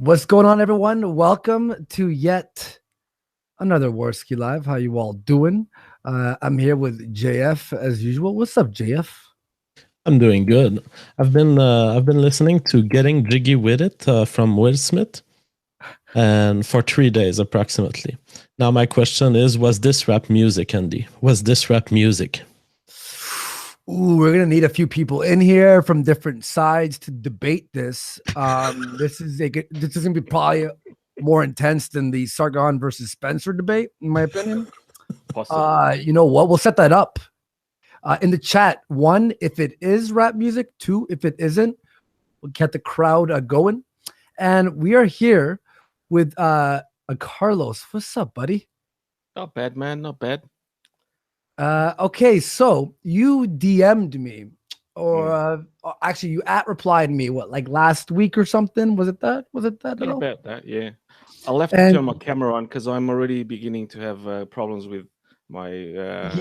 What's going on, everyone? Welcome to yet another Warski Live. How you all doing? I'm here with JF as usual. What's up, JF? I'm doing good. I've been listening to "Getting Jiggy with It" from Will Smith, and for 3 days approximately. Now my question is: was this rap music, Andy? Was this rap music? Ooh, we're gonna need a few people in here from different sides to debate this. This is gonna be probably more intense than the Sargon versus Spencer debate, in my opinion. Possibly. You know what? We'll set that up. In the chat, one, if it is rap music, two, if it isn't, we'll get the crowd going. And we are here with Carlos. What's up, buddy? Not bad, man. Not bad. Okay, so you DM'd me, or actually, you replied me. What, like last week or something? Was it that? Was it that at all? About that, yeah. I'll have to turn my camera on because I'm already beginning to have problems with my.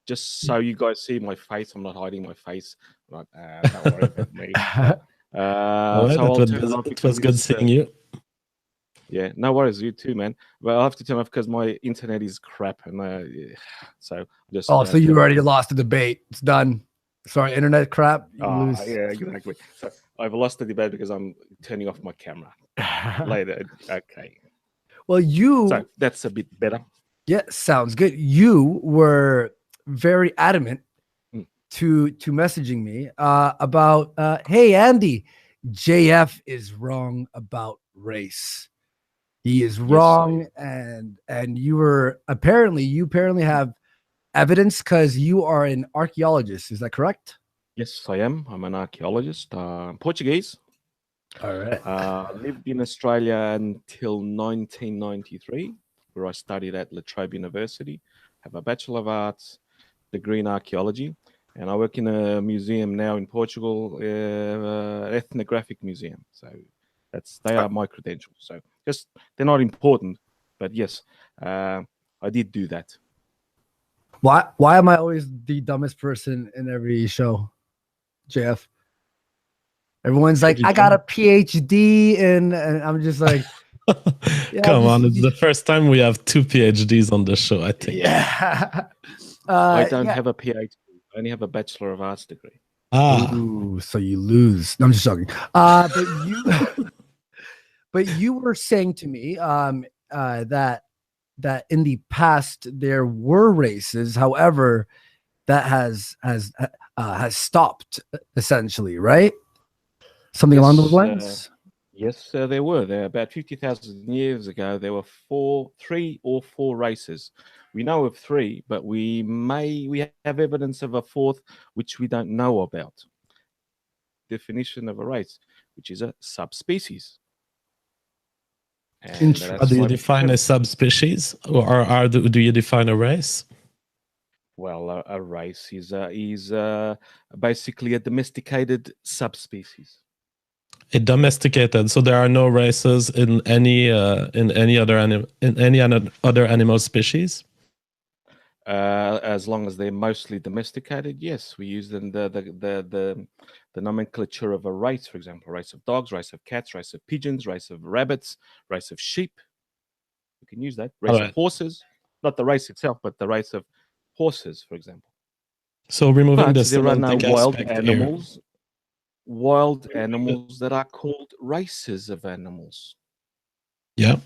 Just so you guys see my face, I'm not hiding my face. Don't worry about me. It was good seeing you. Yeah, no worries, you too, man. But I'll have to turn off because my internet is crap, and so just. Oh, so you already lost the debate. It's done. Sorry, internet crap. Yeah, exactly. So I've lost the debate because I'm turning off my camera later. Okay. Well, So that's a bit better. Yeah, sounds good. You were very adamant to messaging me about hey Andy, JF is wrong about race. He is wrong. Yes, and you apparently have evidence because you are an archaeologist. Is that correct? Yes, I am. I'm an archaeologist. Portuguese. All right. Lived in Australia until 1993, where I studied at La Trobe University. Have a Bachelor of Arts degree in archaeology, and I work in a museum now in Portugal, ethnographic museum. So they are my credentials. So just they're not important, but yes, I did do that. Why am I always the dumbest person in every show, JF? Everyone's like, I got a PhD, and I'm just like, come on, it's the first time we have 2 PhDs on the show, I think. Yeah. I don't have a PhD. I only have a Bachelor of Arts degree. Ooh, so you lose. No, I'm just joking. But you were saying to me that in the past there were races, however, that has stopped essentially, right? Something along those lines. Yes, there were. There about 50,000 years ago, there were 3 or 4 races. We know of 3, but we have evidence of a 4th, which we don't know about. Definition of a race, which is a subspecies. How do you define a subspecies, or do you define a race? Well, a race is basically a domesticated subspecies. A domesticated, so there are no races in any other animal species. As long as they're mostly domesticated, yes, we use the nomenclature of a race. For example, race of dogs, race of cats, race of pigeons, race of rabbits, race of sheep. You can use that. Race of horses, not the race itself, but the race of horses, for example. So removing the there are no wild animals. Wild animals that are called races of animals. Yeah.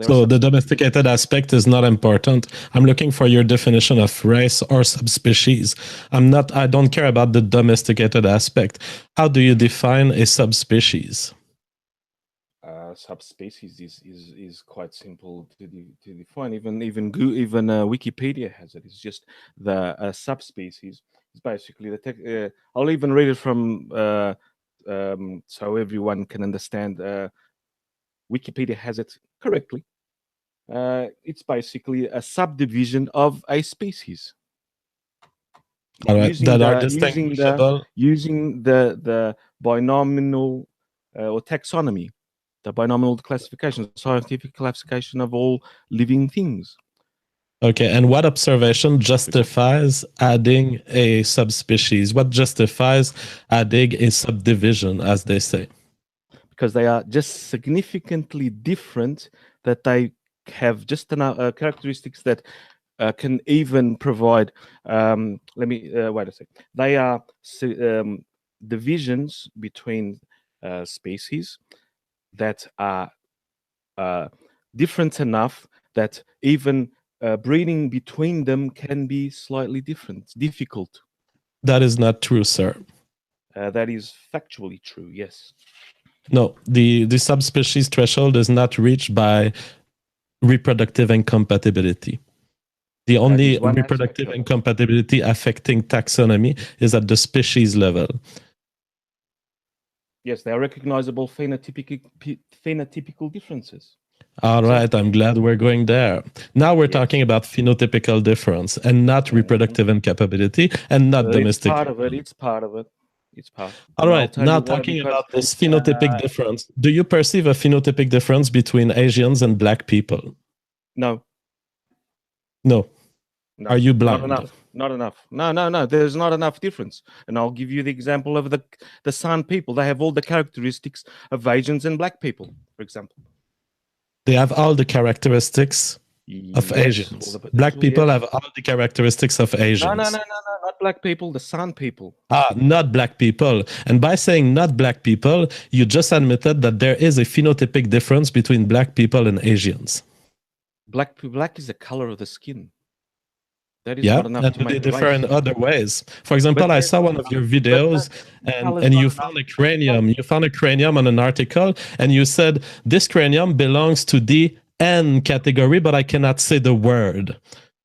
So the domesticated aspect is not important. I'm looking for your definition of race or subspecies. I don't care about the domesticated aspect. How do you define a subspecies? Subspecies is quite simple to define. Even Wikipedia has it. It's just the subspecies. It's basically I'll even read it from so everyone can understand. Wikipedia has it correctly. It's basically a subdivision of a species. All right, that are distinguishable. Using the binomial or taxonomy, the binomial classification, scientific classification of all living things. Okay, and what observation justifies adding a subspecies? What justifies adding a subdivision, as they say? because they are just significantly different, that they have just enough characteristics that can even provide. Let me wait a second. They are divisions between species that are different enough that even breeding between them can be slightly difficult. That is not true, sir. That is factually true, yes. No, the subspecies threshold is not reached by reproductive incompatibility. The only reproductive incompatibility affecting taxonomy is at the species level. Yes, they are recognizable phenotypical differences. All right, I'm glad we're going there. Now we're talking about phenotypical difference and not reproductive incapability and not domestic. It's part of it. All right, now talking about this phenotypic difference. Do you perceive a phenotypic difference between Asians and Black people? No. Are you blind? Not enough. No. There's not enough difference. And I'll give you the example of the San people. They have all the characteristics of Asians and Black people, for example. They have all the characteristics of Asians. Black people have all the characteristics of Asians. No, not Black people, the San people. Not Black people. And by saying not Black people, you just admitted that there is a phenotypic difference between Black people and Asians. Black is the color of the skin. That is not enough to they differ in other ways. For example, I saw one of your videos and you found a cranium. You found a cranium on an article and you said, this cranium belongs to the N category, but I cannot say the word.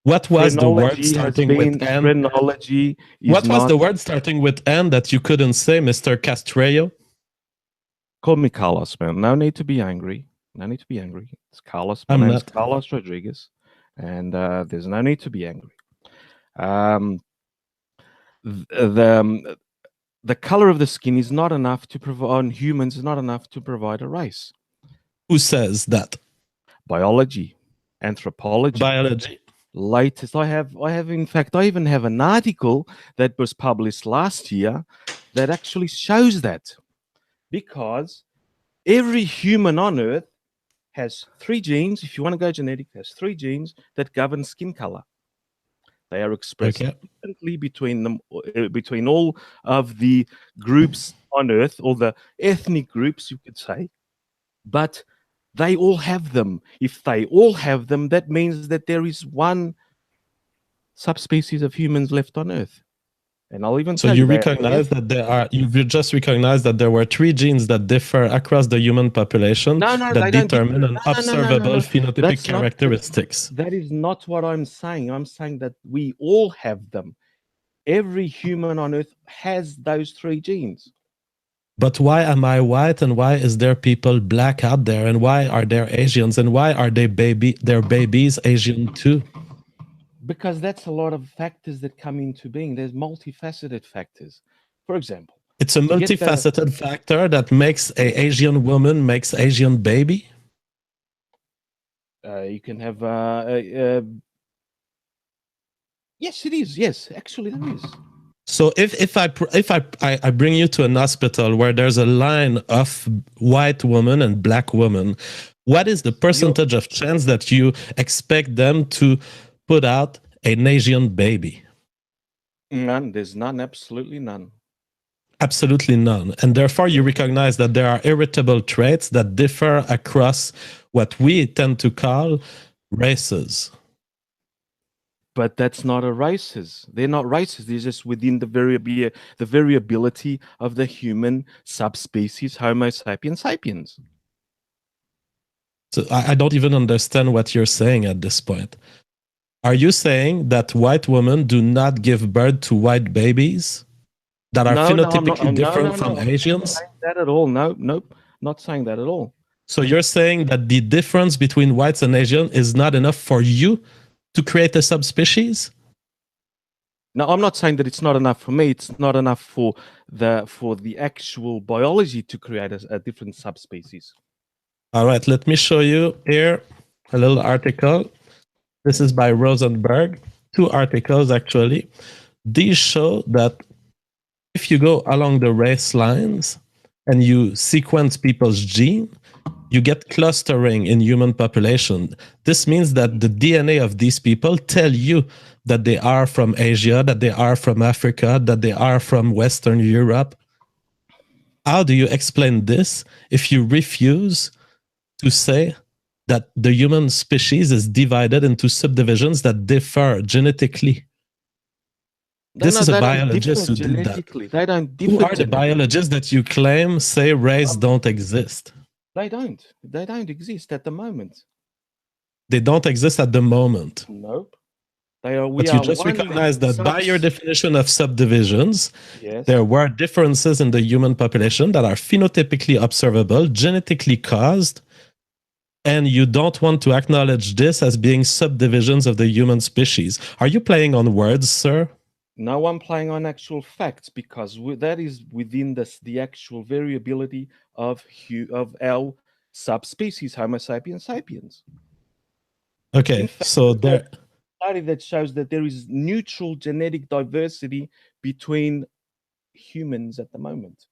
What was the word starting with N? Phrenology. What was the word starting with N that you couldn't say, Mr. Castrello? Call me Carlos, man. No need to be angry. It's Carlos. My name's Carlos Rodriguez. And there's no need to be angry. The color of the skin is not enough to provide on humans. Is not enough to provide a race. Who says that? Biology, anthropology, biology. Latest. I have. In fact, I even have an article that was published last year that actually shows that, because every human on Earth has 3 genes. If you want to go genetic, has 3 genes that govern skin color. They are expressed differently between them, between all of the groups on Earth, all the ethnic groups, you could say, but they all have them. If they all have them, that means that there is one subspecies of humans left on Earth. And I'll even so you recognize that there are. You just recognized that there were 3 genes that differ across the human population that determine an observable phenotypic characteristics. That is not what I'm saying. I'm saying that we all have them. Every human on Earth has those 3 genes. But why am I white and why is there people Black out there and why are there Asians and why are their babies Asian too? Because that's a lot of factors that come into being. There's multifaceted factors. For example, it's a multifaceted factor that makes an Asian woman makes Asian baby. You can have yes, it is. Yes, actually, that is. So if I bring you to an hospital where there's a line of white women and Black women, what is the percentage of chance that you expect them to put out an Asian baby? None. There's none. Absolutely none. Absolutely none. And therefore you recognize that there are irritable traits that differ across what we tend to call races. But that's not a races. They're not races. They're just within the variability of the human subspecies Homo sapiens sapiens. So I don't even understand what you're saying at this point. Are you saying that white women do not give birth to white babies that are phenotypically different from Asians? Not saying that at all. Nope. Not saying that at all. So you're saying that the difference between whites and Asians is not enough for you to create a subspecies? No, I'm not saying that it's not enough for me. It's not enough for the actual biology to create a different subspecies. All right, let me show you here a little article. This is by Rosenberg. 2 articles, actually. These show that if you go along the race lines, and you sequence people's gene, you get clustering in human population. This means that the DNA of these people tell you that they are from Asia, that they are from Africa, that they are from Western Europe. How do you explain this if you refuse to say that the human species is divided into subdivisions that differ genetically? This is a biologist who did that. They don't differ. Who are the biologists that you claim say race don't exist? They don't. They don't exist at the moment. They don't exist at the moment. Nope. But you just recognize that by your definition of subdivisions, there were differences in the human population that are phenotypically observable, genetically caused, and you don't want to acknowledge this as being subdivisions of the human species. Are you playing on words, sir? No, I'm playing on actual facts, because that is within the actual variability of our subspecies, Homo sapiens sapiens. Okay, fact, so there. Study that shows that there is neutral genetic diversity between humans at the moment.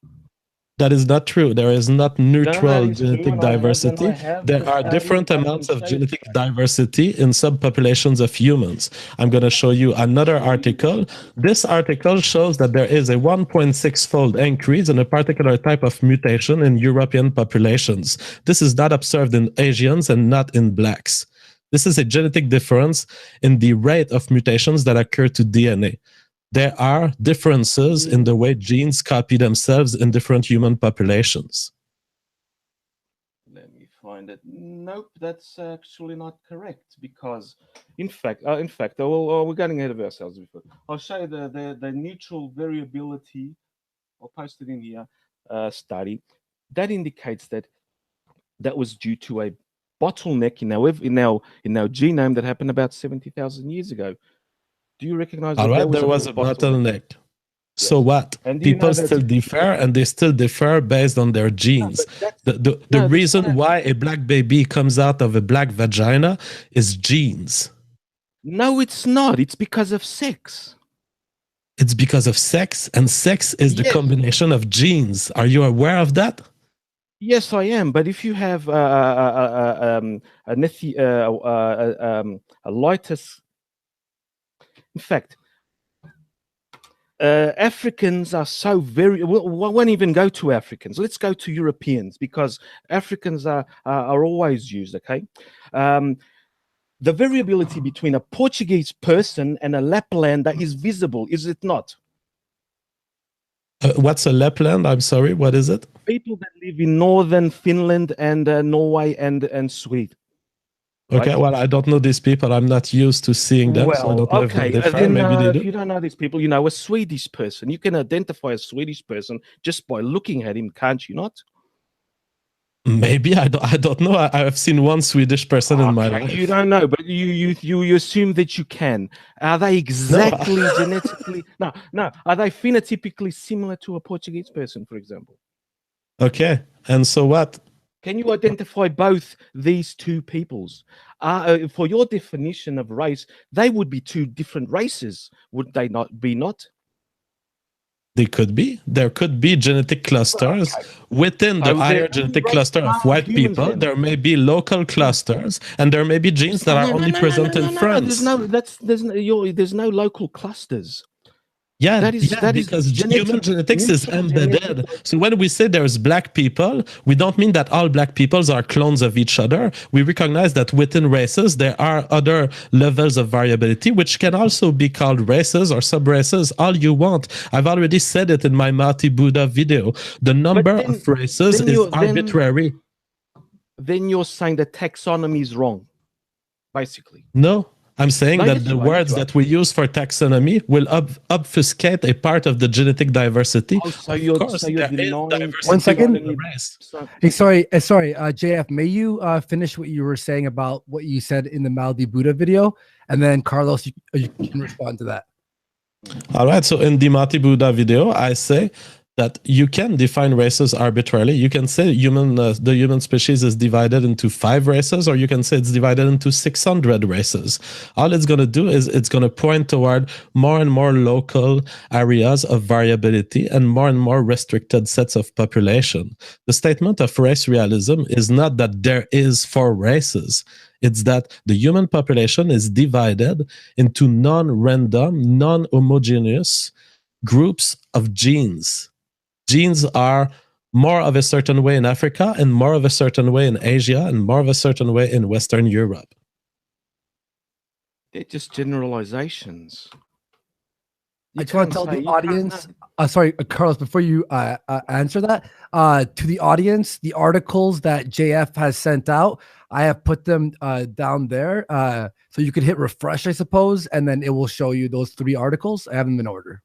That is not true. There is not neutral genetic diversity. There are different amounts of genetic diversity in subpopulations of humans. I'm going to show you another article. This article shows that there is a 1.6-fold increase in a particular type of mutation in European populations. This is not observed in Asians and not in blacks. This is a genetic difference in the rate of mutations that occur to DNA. There are differences in the way genes copy themselves in different human populations. Let me find it. Nope, that's actually not correct, because, in fact, we're getting ahead of ourselves. I'll show you the neutral variability. I'll post it in here. Study that indicates that was due to a bottleneck in our genome that happened about 70,000 years ago. Do you recognize that? All right, there was a bottleneck. Yes. So what? People still differ, and they still differ based on their genes. The reason why a black baby comes out of a black vagina is genes. No, it's not. It's because of sex. It's because of sex, and sex is the combination of genes. Are you aware of that? Yes, I am. But if you have a lightus, in fact, Africans are so very. We won't even go to Africans. Let's go to Europeans, because Africans are always used. Okay, the variability between a Portuguese person and a Laplander is visible, is it not? What's a Lapland? I'm sorry, what is it? People that live in northern Finland and Norway and Sweden. Okay, right? Well, I don't know these people. I'm not used to seeing them, so I don't know if they differ. Maybe they do. If you don't know these people, you know a Swedish person. You can identify a Swedish person just by looking at him, can't you not? Maybe I don't know. I've seen one Swedish person in my life. You don't know, but you assume that you can. Are they exactly genetically? No. Are they phenotypically similar to a Portuguese person, for example? Okay, and so what? Can you identify both these two peoples? For your definition of race, they would be two different races, would they not be? Not? They could be. There could be genetic clusters within the higher genetic cluster of white people. Then? There may be local clusters, and there may be genes that are only present in France. There's no local clusters. Yeah, because human genetics is embedded. So when we say there's black people, we don't mean that all black peoples are clones of each other. We recognize that within races, there are other levels of variability, which can also be called races or sub-races, all you want. I've already said it in my Mati Buddha video. The number of races is arbitrary. Then you're saying that taxonomy is wrong, basically. No. I'm saying that the words that we use for taxonomy will obfuscate a part of the genetic diversity. So you're denying. 1 second. Hey, sorry, JF. May you finish what you were saying about what you said in the Maldi Buddha video, and then Carlos, you can respond to that. All right. So in the Mati Buddha video, I say that you can define races arbitrarily. You can say the human species is divided into 5 races, or you can say it's divided into 600 races. All it's going to do is it's going to point toward more and more local areas of variability and more restricted sets of population. The statement of race realism is not that there is 4 races. It's that the human population is divided into non-random, non-homogeneous groups of genes. Genes are more of a certain way in Africa and more of a certain way in Asia and more of a certain way in Western Europe. They're just generalizations. I just want to tell the audience, sorry, Carlos, before you answer that, to the audience, the articles that JF has sent out, I have put them down there. So you could hit refresh, I suppose, and then it will show you those 3 articles. I have them in order.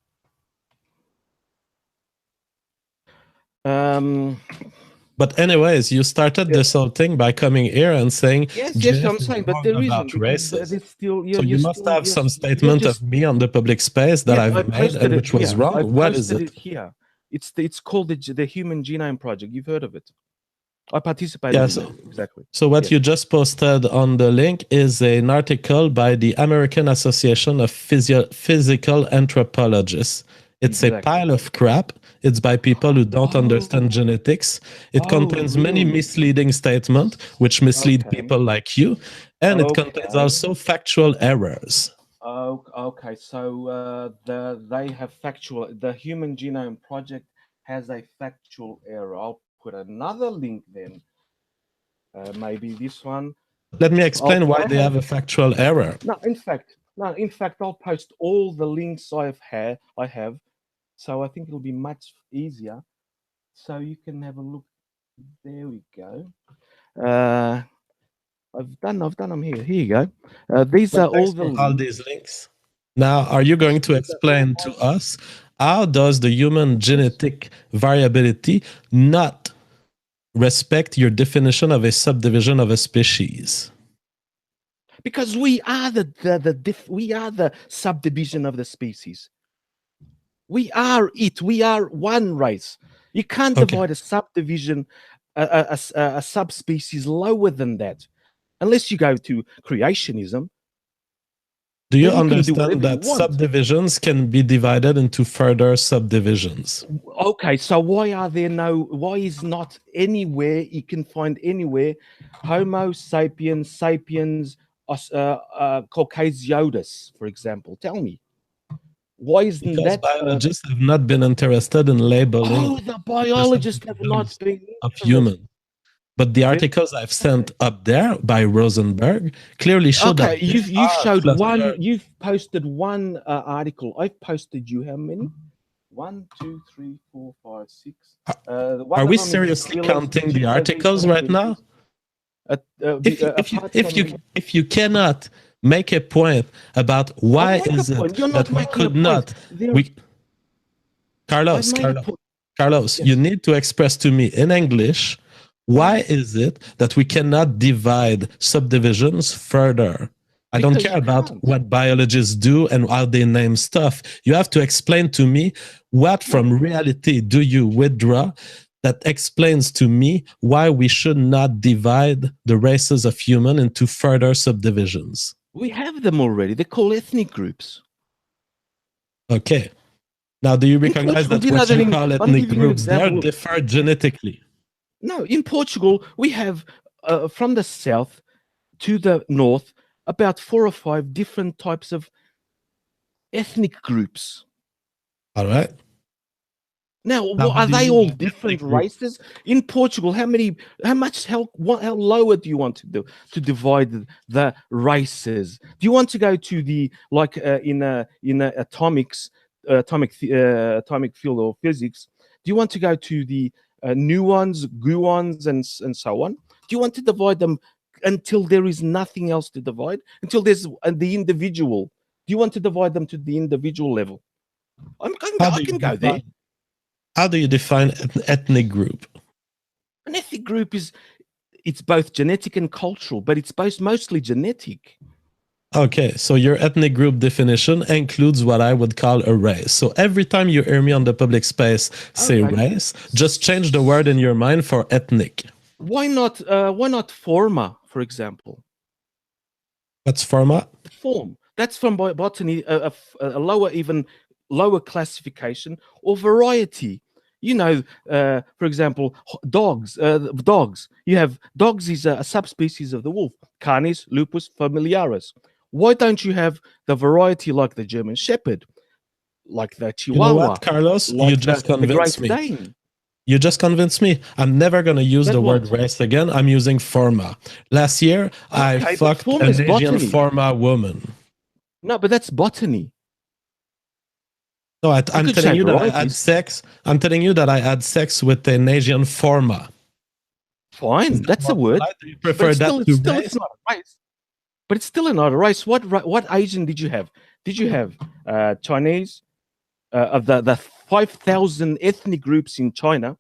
But anyways, you started this whole thing by coming here and saying, yes, I'm saying, but there isn't. So you must have some statement of me on the public space that I've made and which was wrong. What is it? Here. It's called the Human Genome Project. You've heard of it? I participated in it. Exactly. So what you just posted on the link is an article by the American Association of Physical Anthropologists. It's a pile of crap. It's by people who don't understand genetics. It contains many misleading statements, which mislead people like you. And it contains also factual errors. Okay. So they have factual. The Human Genome Project has a factual error. I'll put another link then. Maybe this one. Let me explain why they have a factual error. No, in fact, I'll post all the links I have. So I think it'll be much easier. So you can have a look. There we go. I've done them here. Here you go. These are all these links. Now, are you going to explain to us how does the human genetic variability not respect your definition of a subdivision of a species? Because we are the subdivision of the species. We are it. We are one race. You can't divide a subdivision, a subspecies lower than that, unless you go to creationism. Do you understand that subdivisions can be divided into further subdivisions? Okay, so why is not anywhere you can find anywhere Homo sapiens, sapiens, Caucasiotis, for example? Tell me. Why isn't that? Biologists have not been interested in labeling. Oh, the biologists have not been of human. But the articles I've sent up there by Rosenberg clearly show that. You've posted one article. I've posted you how many? 1, 2, 3, 4, 5, 6. Are we seriously counting the articles right now? If you cannot make a point about why is it that we could not, Carlos, you need to express to me in English, why is it that we cannot divide subdivisions further? I don't care about what biologists do and how they name stuff. You have to explain to me what from reality do you withdraw that explains to me why we should not divide the races of human into further subdivisions. We have them already. They're called ethnic groups. Okay. Now, do you recognize that what you call ethnic groups, they differ genetically? No, in Portugal, we have from the south to the north about 4 or 5 different types of ethnic groups. All right. Now are they all different races? In Portugal, how lower do you want to divide the races? Do you want to go to the in atomic field or physics? Do you want to go to the nuons, gluons, and so on? Do you want to divide them until there is nothing else to divide? Until there's the individual? Do you want to divide them to the individual level? I can go there. How do you define an ethnic group? An ethnic group it's both genetic and cultural, but it's mostly genetic. Okay, so your ethnic group definition includes what I would call a race. So every time you hear me on the public space say race, just change the word in your mind for ethnic. Why not forma, for example? What's forma? Form. That's from botany, a lower, even lower classification, or variety. You know, for example, dogs. Dogs. You have dogs is a subspecies of the wolf. Canis lupus familiaris. Why don't you have the variety like the German Shepherd, like the Chihuahua? You know what, Carlos? Like you just convinced me. Dane. You just convinced me. I'm never going to use the word race again. I'm using forma. Last year, I fucked an Asian forma woman. No, but that's botany. No, I'm telling you that I had sex. I'm telling you that I had sex with an Asian forma. Fine, that's a word. Do you prefer that to race? It's not a race. But it's still not a race. What Asian did you have? Did you have Chinese? Of the 5,000 ethnic groups in China,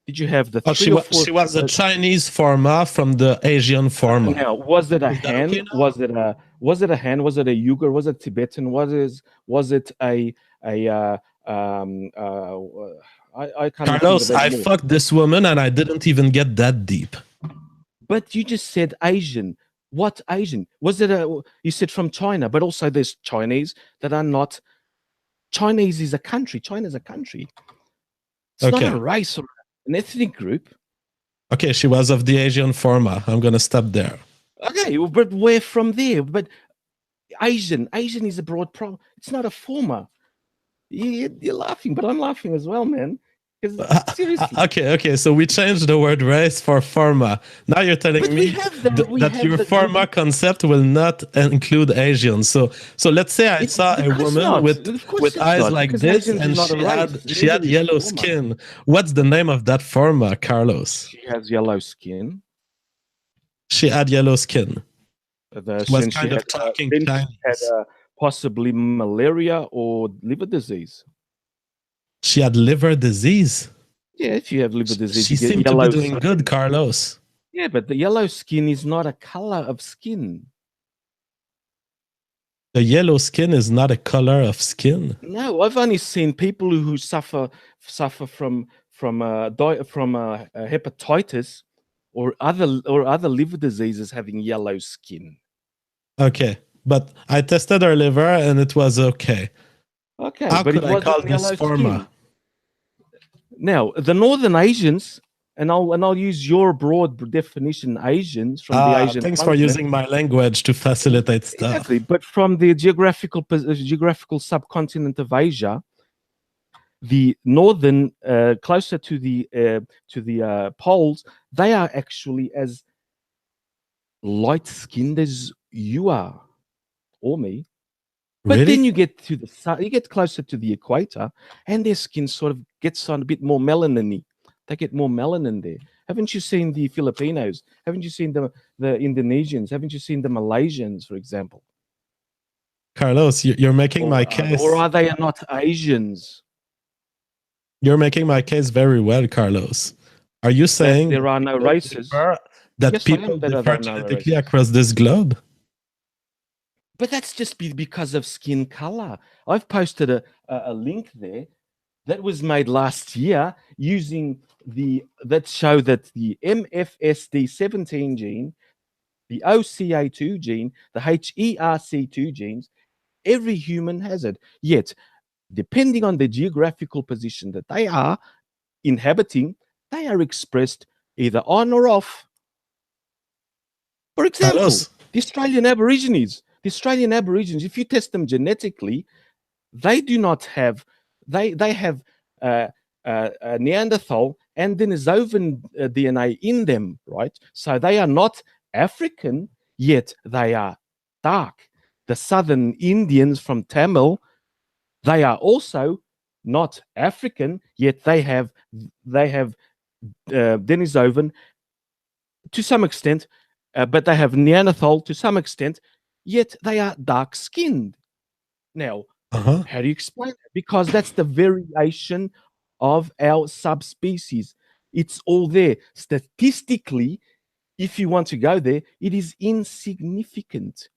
did you have the she was a Chinese forma from the Asian forma. Now, was it a Han? Okay, was it a Han? Was it a Uyghur? Was it Tibetan? Was it a I can't. Carlos, I fucked this woman and I didn't even get that deep. But you just said Asian. What Asian? Was it you said from China, but also there's Chinese that are not. Chinese is a country. China is a country. It's not a race or an ethnic group. Okay, she was of the Asian forma. I'm going to stop there. Okay, but we're from there. But Asian is a broad problem. It's not a forma. You're laughing, but I'm laughing as well, man. Seriously. Okay. So we changed the word race for forma. Now you're telling me that your forma concept will not include Asians. So let's say I saw a woman with eyes like this, and she had yellow skin. What's the name of that forma, Carlos? She has yellow skin. She had yellow skin. Was kind of talking Chinese. She had possibly malaria or liver disease. She had liver disease. Yeah, if you have liver disease, she seemed to be doing good, Carlos. Yeah, but the yellow skin is not a color of skin. The yellow skin is not a color of skin. No, I've only seen people who suffer from hepatitis or other liver diseases having yellow skin. Okay, but I tested her liver and it was okay. Okay, how but could I call this forma? Now, the Northern Asians, and I'll use your broad definition, Asians from the Asian. Thanks for using my language to facilitate stuff. Exactly, but from the geographical subcontinent of Asia, the northern, closer to the poles, they are actually as light-skinned as you are, or me. But really? Then you get to the sun, you get closer to the equator, and their skin sort of gets on a bit more melanin-y. They get more melanin there. Haven't you seen the Filipinos? Haven't you seen the Indonesians? Haven't you seen the Malaysians, for example? Carlos, you're making my case. Or are they not Asians? You're making my case very well, Carlos. Are you saying there are no races? That people differ genetically across this globe? But that's just because of skin color. I've posted a link there that was made last year using that show that the MFSD17 gene, the OCA2 gene, the HERC2 genes, every human has it. Yet, depending on the geographical position that they are inhabiting, they are expressed either on or off. For example, Carlos. The Australian Aborigines, if you test them genetically, they do not have, they have Neanderthal and Denisovan DNA in them, right? So they are not African, yet they are dark. The Southern Indians from Tamil, they are also not African, yet they have Denisovan to some extent, but they have Neanderthal to some extent, yet they are dark-skinned. Now, how do you explain that? Because that's the variation of our subspecies. It's all there. Statistically, if you want to go there, it is insignificant.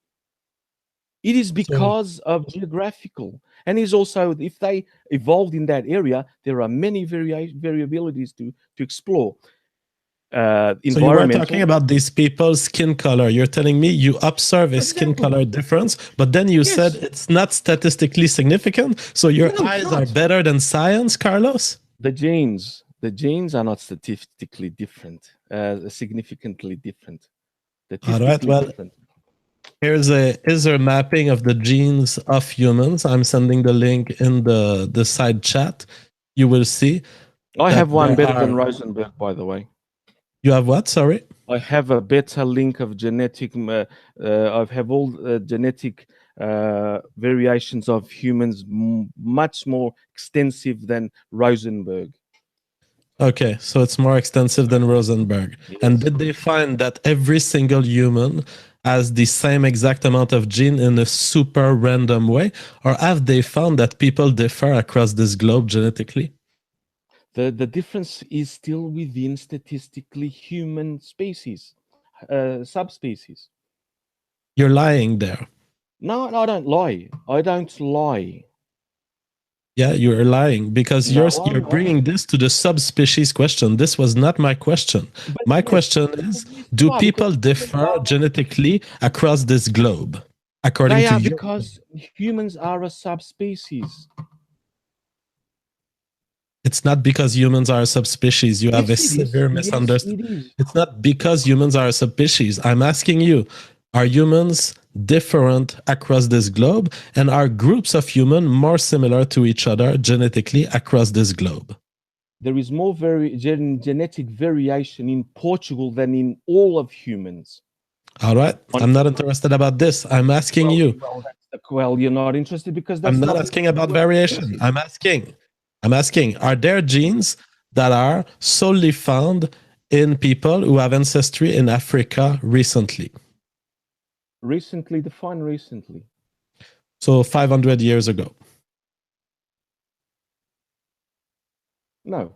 It is because of geographical, and is also if they evolved in that area, there are many variabilities to explore. So you were talking about these people's skin color. You're telling me you observe a skin color difference, but then you said it's not statistically significant. So your eyes are better than science, Carlos? The genes are not statistically different, significantly different. All right. Well, here's a mapping of the genes of humans. I'm sending the link in the side chat. You will see. I have one better than Rosenberg, by the way. You have what? Sorry? I have a better link of genetic. I have all genetic variations of humans, much more extensive than Rosenberg. Okay, so it's more extensive than Rosenberg. Yes. And did they find that every single human has the same exact amount of gene in a super random way? Or have they found that people differ across this globe genetically? The difference is still within statistically human species, subspecies. You're lying there. No, I don't lie. I don't lie. Yeah, you're lying because you're bringing this to the subspecies question. This was not my question. But my question is, do people differ genetically across this globe? According to you? Because humans are a subspecies. It's not because humans are a subspecies. You have a severe misunderstanding. It's not because humans are a subspecies. I'm asking you, are humans different across this globe? And are groups of humans more similar to each other genetically across this globe? There is more genetic variation in Portugal than in all of humans. All right. I'm not interested about this. I'm asking you. Well, you're not interested because I'm not asking about variation. I'm asking, are there genes that are solely found in people who have ancestry in Africa recently? Recently, define recently. So 500 years ago. No.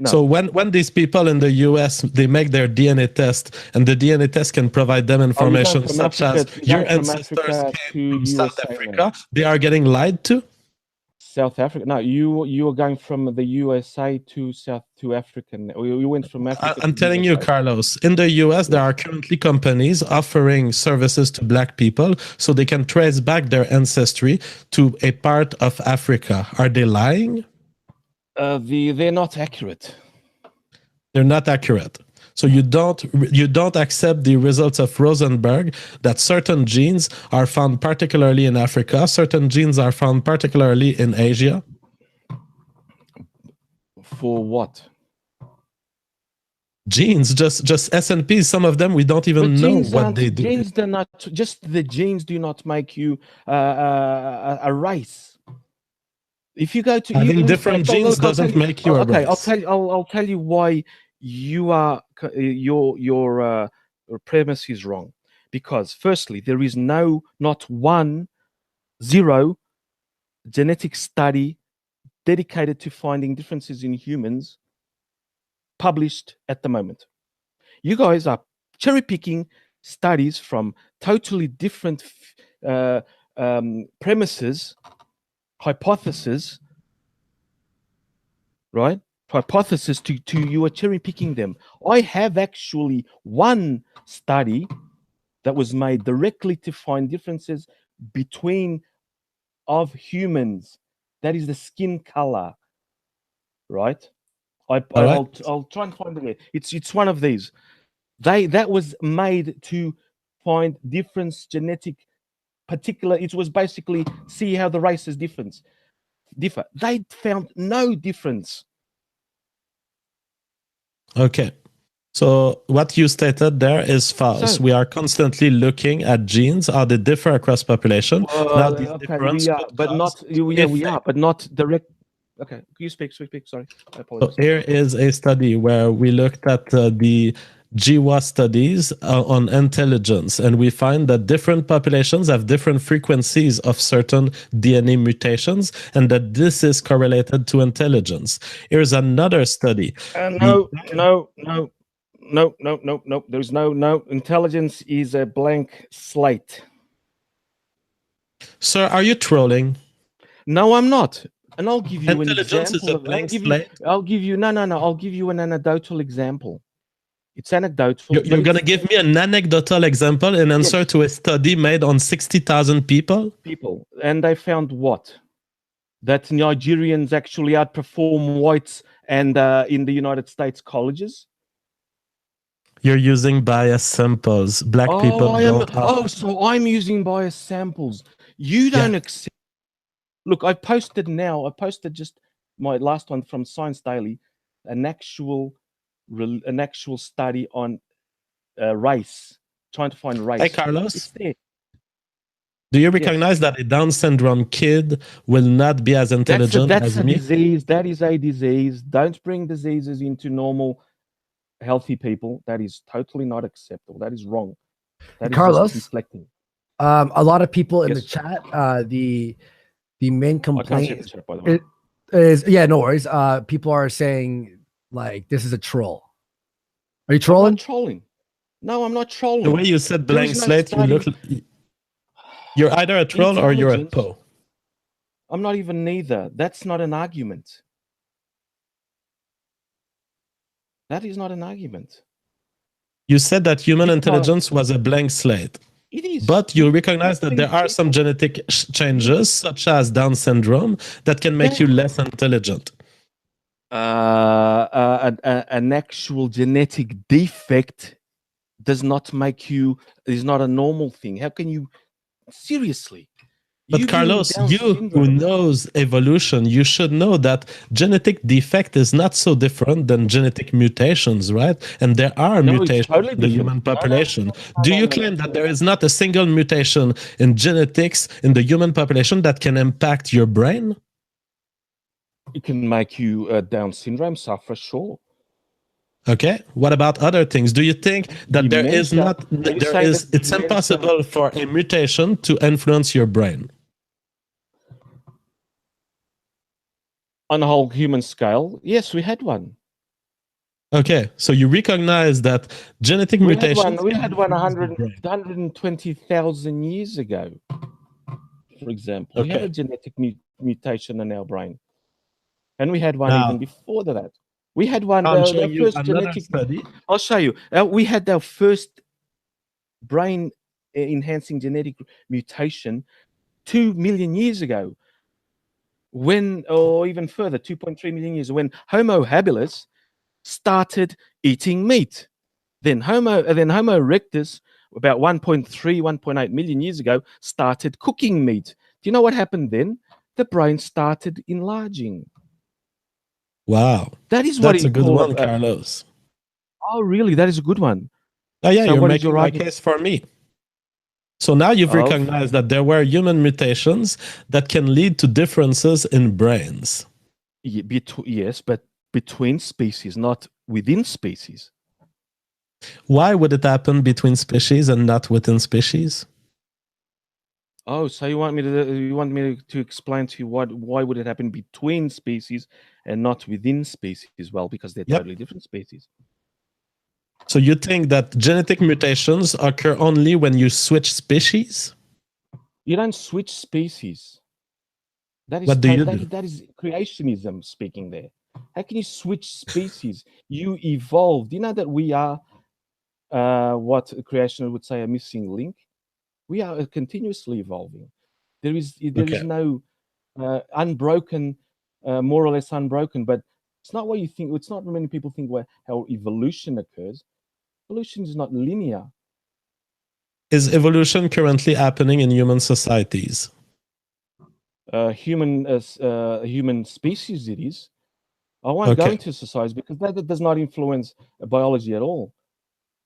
So when these people in the US, they make their DNA test, and the DNA test can provide them information such as your ancestors came from South Africa, they are getting lied to? South Africa. No, you are going from the USA to Africa. You went from Africa. I'm telling you, Carlos, in the US, there are currently companies offering services to Black people so they can trace back their ancestry to a part of Africa. Are they lying? They're not accurate. They're not accurate. So you don't accept the results of Rosenberg that certain genes are found particularly in Africa, certain genes are found particularly in Asia. For what? Genes, just SNPs. Some of them we don't even know what they do. Genes do not just the genes do not make you a race. If you go to having different genes doesn't make you a race. Okay, I'll tell you why. You are your premise is wrong, because firstly there is not zero genetic study dedicated to finding differences in humans published at the moment. You guys are cherry picking studies from totally different premises, hypotheses, right? Hypothesis to you are cherry picking them. I have actually one study that was made directly to find differences between of humans. That is the skin color, right? I'll try and find it. It's one of these. That was made to find difference genetic particular. It was basically see how the races differ. They found no difference. Okay, so what you stated there is false. So, we are constantly looking at genes, how they differ across population. Now, these we are, but not we are, but not direct. Okay, you speak. Sorry, I apologize. So here is a study where we looked at the GWAS studies on intelligence, and we find that different populations have different frequencies of certain DNA mutations, and that this is correlated to intelligence. Here's another study. No. No. There's no. Intelligence is a blank slate. Sir, are you trolling? No, I'm not. And I'll give you Intelligence an example. is a blank slate. I'll give you I'll give you an anecdotal example. It's anecdotal. You're going to give me an anecdotal example in answer to a study made on 60,000 people? And they found what? That Nigerians actually outperform whites and in the United States colleges? You're using bias samples. Black people don't so I'm using bias samples. You don't accept. Look, I posted just my last one from Science Daily, an actual study on race, trying to find race. Hey, Carlos. Do you recognize that a Down syndrome kid will not be as intelligent as me? Disease. That is a disease. Don't bring diseases into normal, healthy people. That is totally not acceptable. That is wrong. That Carlos, is deflecting. A lot of people in the chat, the main complaint is no worries. People are saying like this is a troll. Are you trolling? I'm not trolling. No, I'm not trolling. The way you said blank slate, you're either a troll or you're a po. I'm not even neither. That's not an argument. That is not an argument. You said that human intelligence was a blank slate. It is. But you recognize that there are some genetic changes, such as Down syndrome, that can make you less intelligent. An actual genetic defect does not make you, is not a normal thing. How can you, seriously? But Carlos, you who knows evolution, you should know that genetic defect is not so different than genetic mutations, right? And there are mutations in the human population. Do you claim that there is not a single mutation in genetics in the human population that can impact your brain? It can make you Down syndrome suffer, sure. Okay. What about other things? Do you think that it's impossible for a mutation to influence your brain? On a whole human scale, yes, we had one. Okay, so you recognize that genetic mutations... We had one 120,000 years ago, for example. Okay. We had a genetic mutation in our brain. And we had one even before that. We had one, first genetic study. I'll show you. We had our first brain-enhancing genetic mutation 2 million years ago. Or even further, 2.3 million years, when Homo habilis started eating meat. Then Homo erectus, about 1.3, 1.8 million years ago, started cooking meat. Do you know what happened then? The brain started enlarging. Wow. That's a good one, Carlos. Oh, really? That is a good one. Oh, yeah, so you're making my case for me. So now you've recognized that there were human mutations that can lead to differences in brains. Yes, but between species, not within species. Why would it happen between species and not within species? Oh, so you want me to explain to you why would it happen between species and not within species? Well, because they're totally different species. So you think that genetic mutations occur only when you switch species? You don't switch species. That is what do you do? That is creationism speaking there. How can you switch species? You evolved. You know that we are what a creationist would say a missing link. We are continuously evolving. There is no unbroken, more or less unbroken, but it's not what you think. It's not many people think how evolution occurs. Evolution is not linear. Is evolution currently happening in human societies? Human species, it is. I won't go into societies because that does not influence biology at all.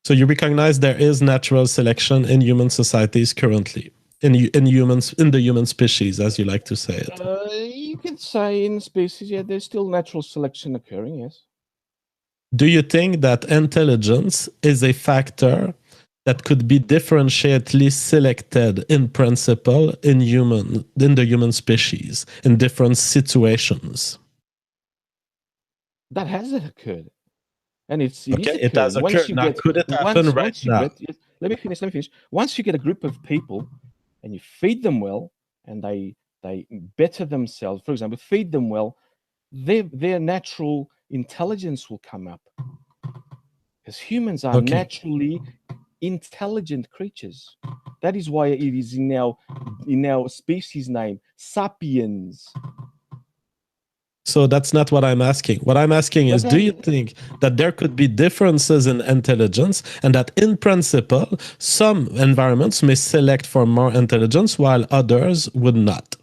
So you recognize there is natural selection in human societies currently, in the human species, as you like to say it. You could say in species, yeah, there's still natural selection occurring, yes. Do you think that intelligence is a factor that could be differentiately selected in principle in the human species in different situations? That has occurred. And it okay, is it has occurring. occurred. Now, could it happen right now? Let me finish. Once you get a group of people and you feed them well, and they better themselves, for example, feed them well, their natural intelligence will come up. Because humans are naturally intelligent creatures. That is why it is in our species name, sapiens. So that's not what I'm asking. What I'm asking is, do you think that there could be differences in intelligence, and that in principle, some environments may select for more intelligence while others would not?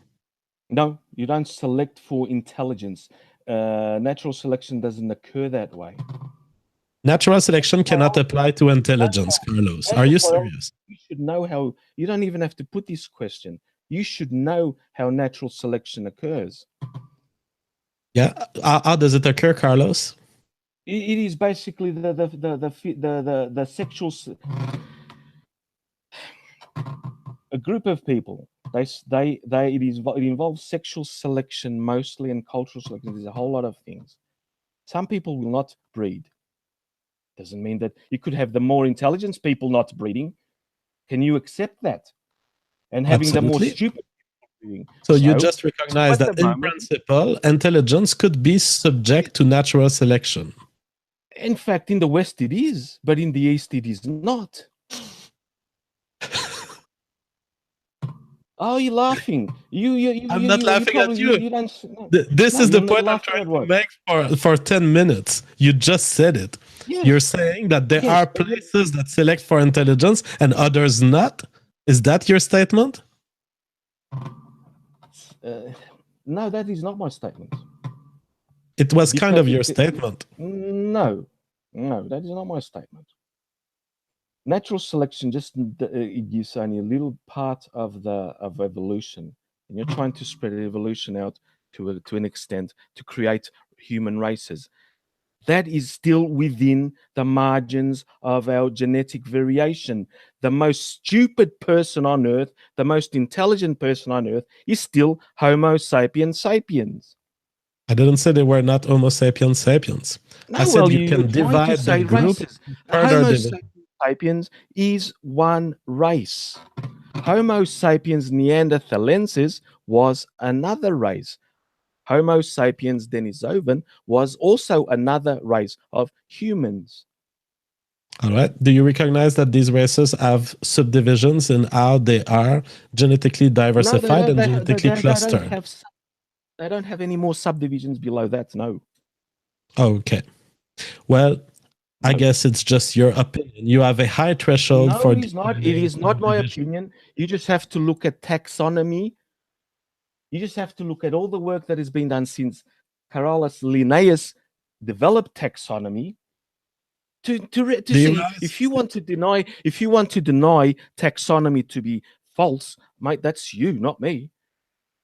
No, you don't select for intelligence. Natural selection doesn't occur that way. Natural selection cannot apply to intelligence, Carlos. Are you serious? You should know how. You don't even have to put this question. You should know how natural selection occurs. Yeah, how does it occur, Carlos? It is basically the sexual. A group of people. It involves sexual selection mostly, and cultural selection. There's a whole lot of things. Some people will not breed. Doesn't mean that you could have the more intelligent people not breeding. Can you accept that? And having Absolutely. the more stupid people breeding. So you just recognize that in principle, intelligence could be subject to natural selection. In fact, in the West it is, but in the East it is not. Oh, you're laughing. I'm not laughing at you. This is the point I'm trying to make for 10 minutes. You just said it. Yes. You're saying that there are places that select for intelligence and others not? Is that your statement? No, that is not my statement. It was kind of your statement. No, that is not my statement. Natural selection just gives only a little part of evolution, and you're trying to spread evolution out to an extent to create human races. That is still within the margins of our genetic variation. The most stupid person on Earth, the most intelligent person on Earth, is still Homo sapiens sapiens. I didn't say they were not Homo sapiens sapiens. No, I said you can divide the group. Homo sapiens is one race. Homo sapiens neanderthalensis was another race. Homo sapiens denisovan was also another race of humans. All right. Do you recognize that these races have subdivisions in how they are genetically diversified and genetically clustered? They don't have any more subdivisions below that, no. Okay. Well, I guess it's just your opinion. You have a high threshold for... No, it is not my opinion. You just have to look at taxonomy. You just have to look at all the work that has been done since Carolus Linnaeus developed taxonomy to see if you want to deny taxonomy to be false, mate. That's you, not me.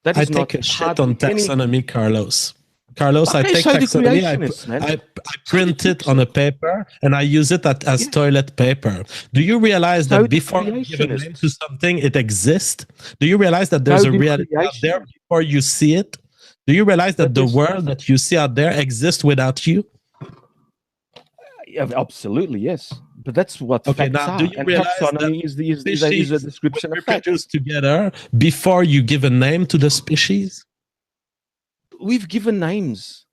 That is not a shit on taxonomy, Carlos. Carlos, I take taxonomy, I print it on a paper, and I use it as toilet paper. Do you realize that before you give a name to something, it exists? Do you realize that there's a reality out there before you see it? Do you realize that the world that you see out there exists without you? Absolutely, yes. But that's what facts are. Do you realize taxonomy is a description of facts together before you give a name to the species? We've given names.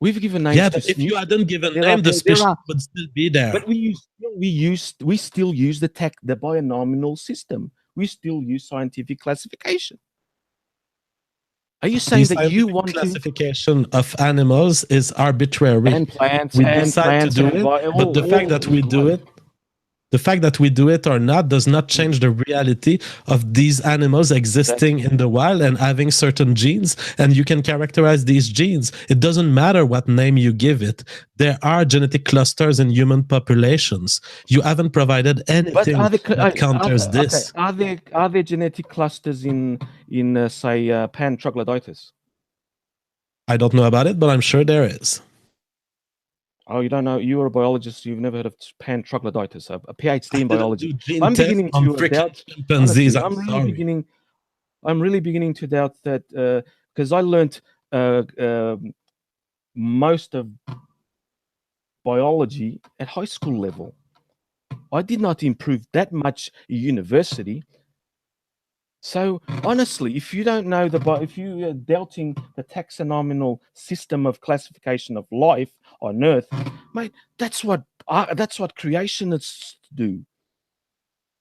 Yeah, but if you hadn't given a name, the species would still be there. But we still use the binomial system. We still use scientific classification. Are you saying that you want classification of animals is arbitrary? And plants, we decide to do it, but the fact that we do it, the fact that we do it or not does not change the reality of these animals existing in the wild and having certain genes, and you can characterize these genes. It doesn't matter what name you give it. There are genetic clusters in human populations. You haven't provided anything that counters this. Are there genetic clusters in say pan troglodytes? I don't know about it, but I'm sure there is. Oh, you don't know? You're a biologist. You've never heard of pan troglodytes, a PhD in biology. I'm beginning to doubt. Honestly, I'm really beginning to doubt that because I learned most of biology at high school level. I did not improve that much at university. So honestly, if you don't know if you are doubting the taxonomical system of classification of life on Earth, mate, that's what creationists do.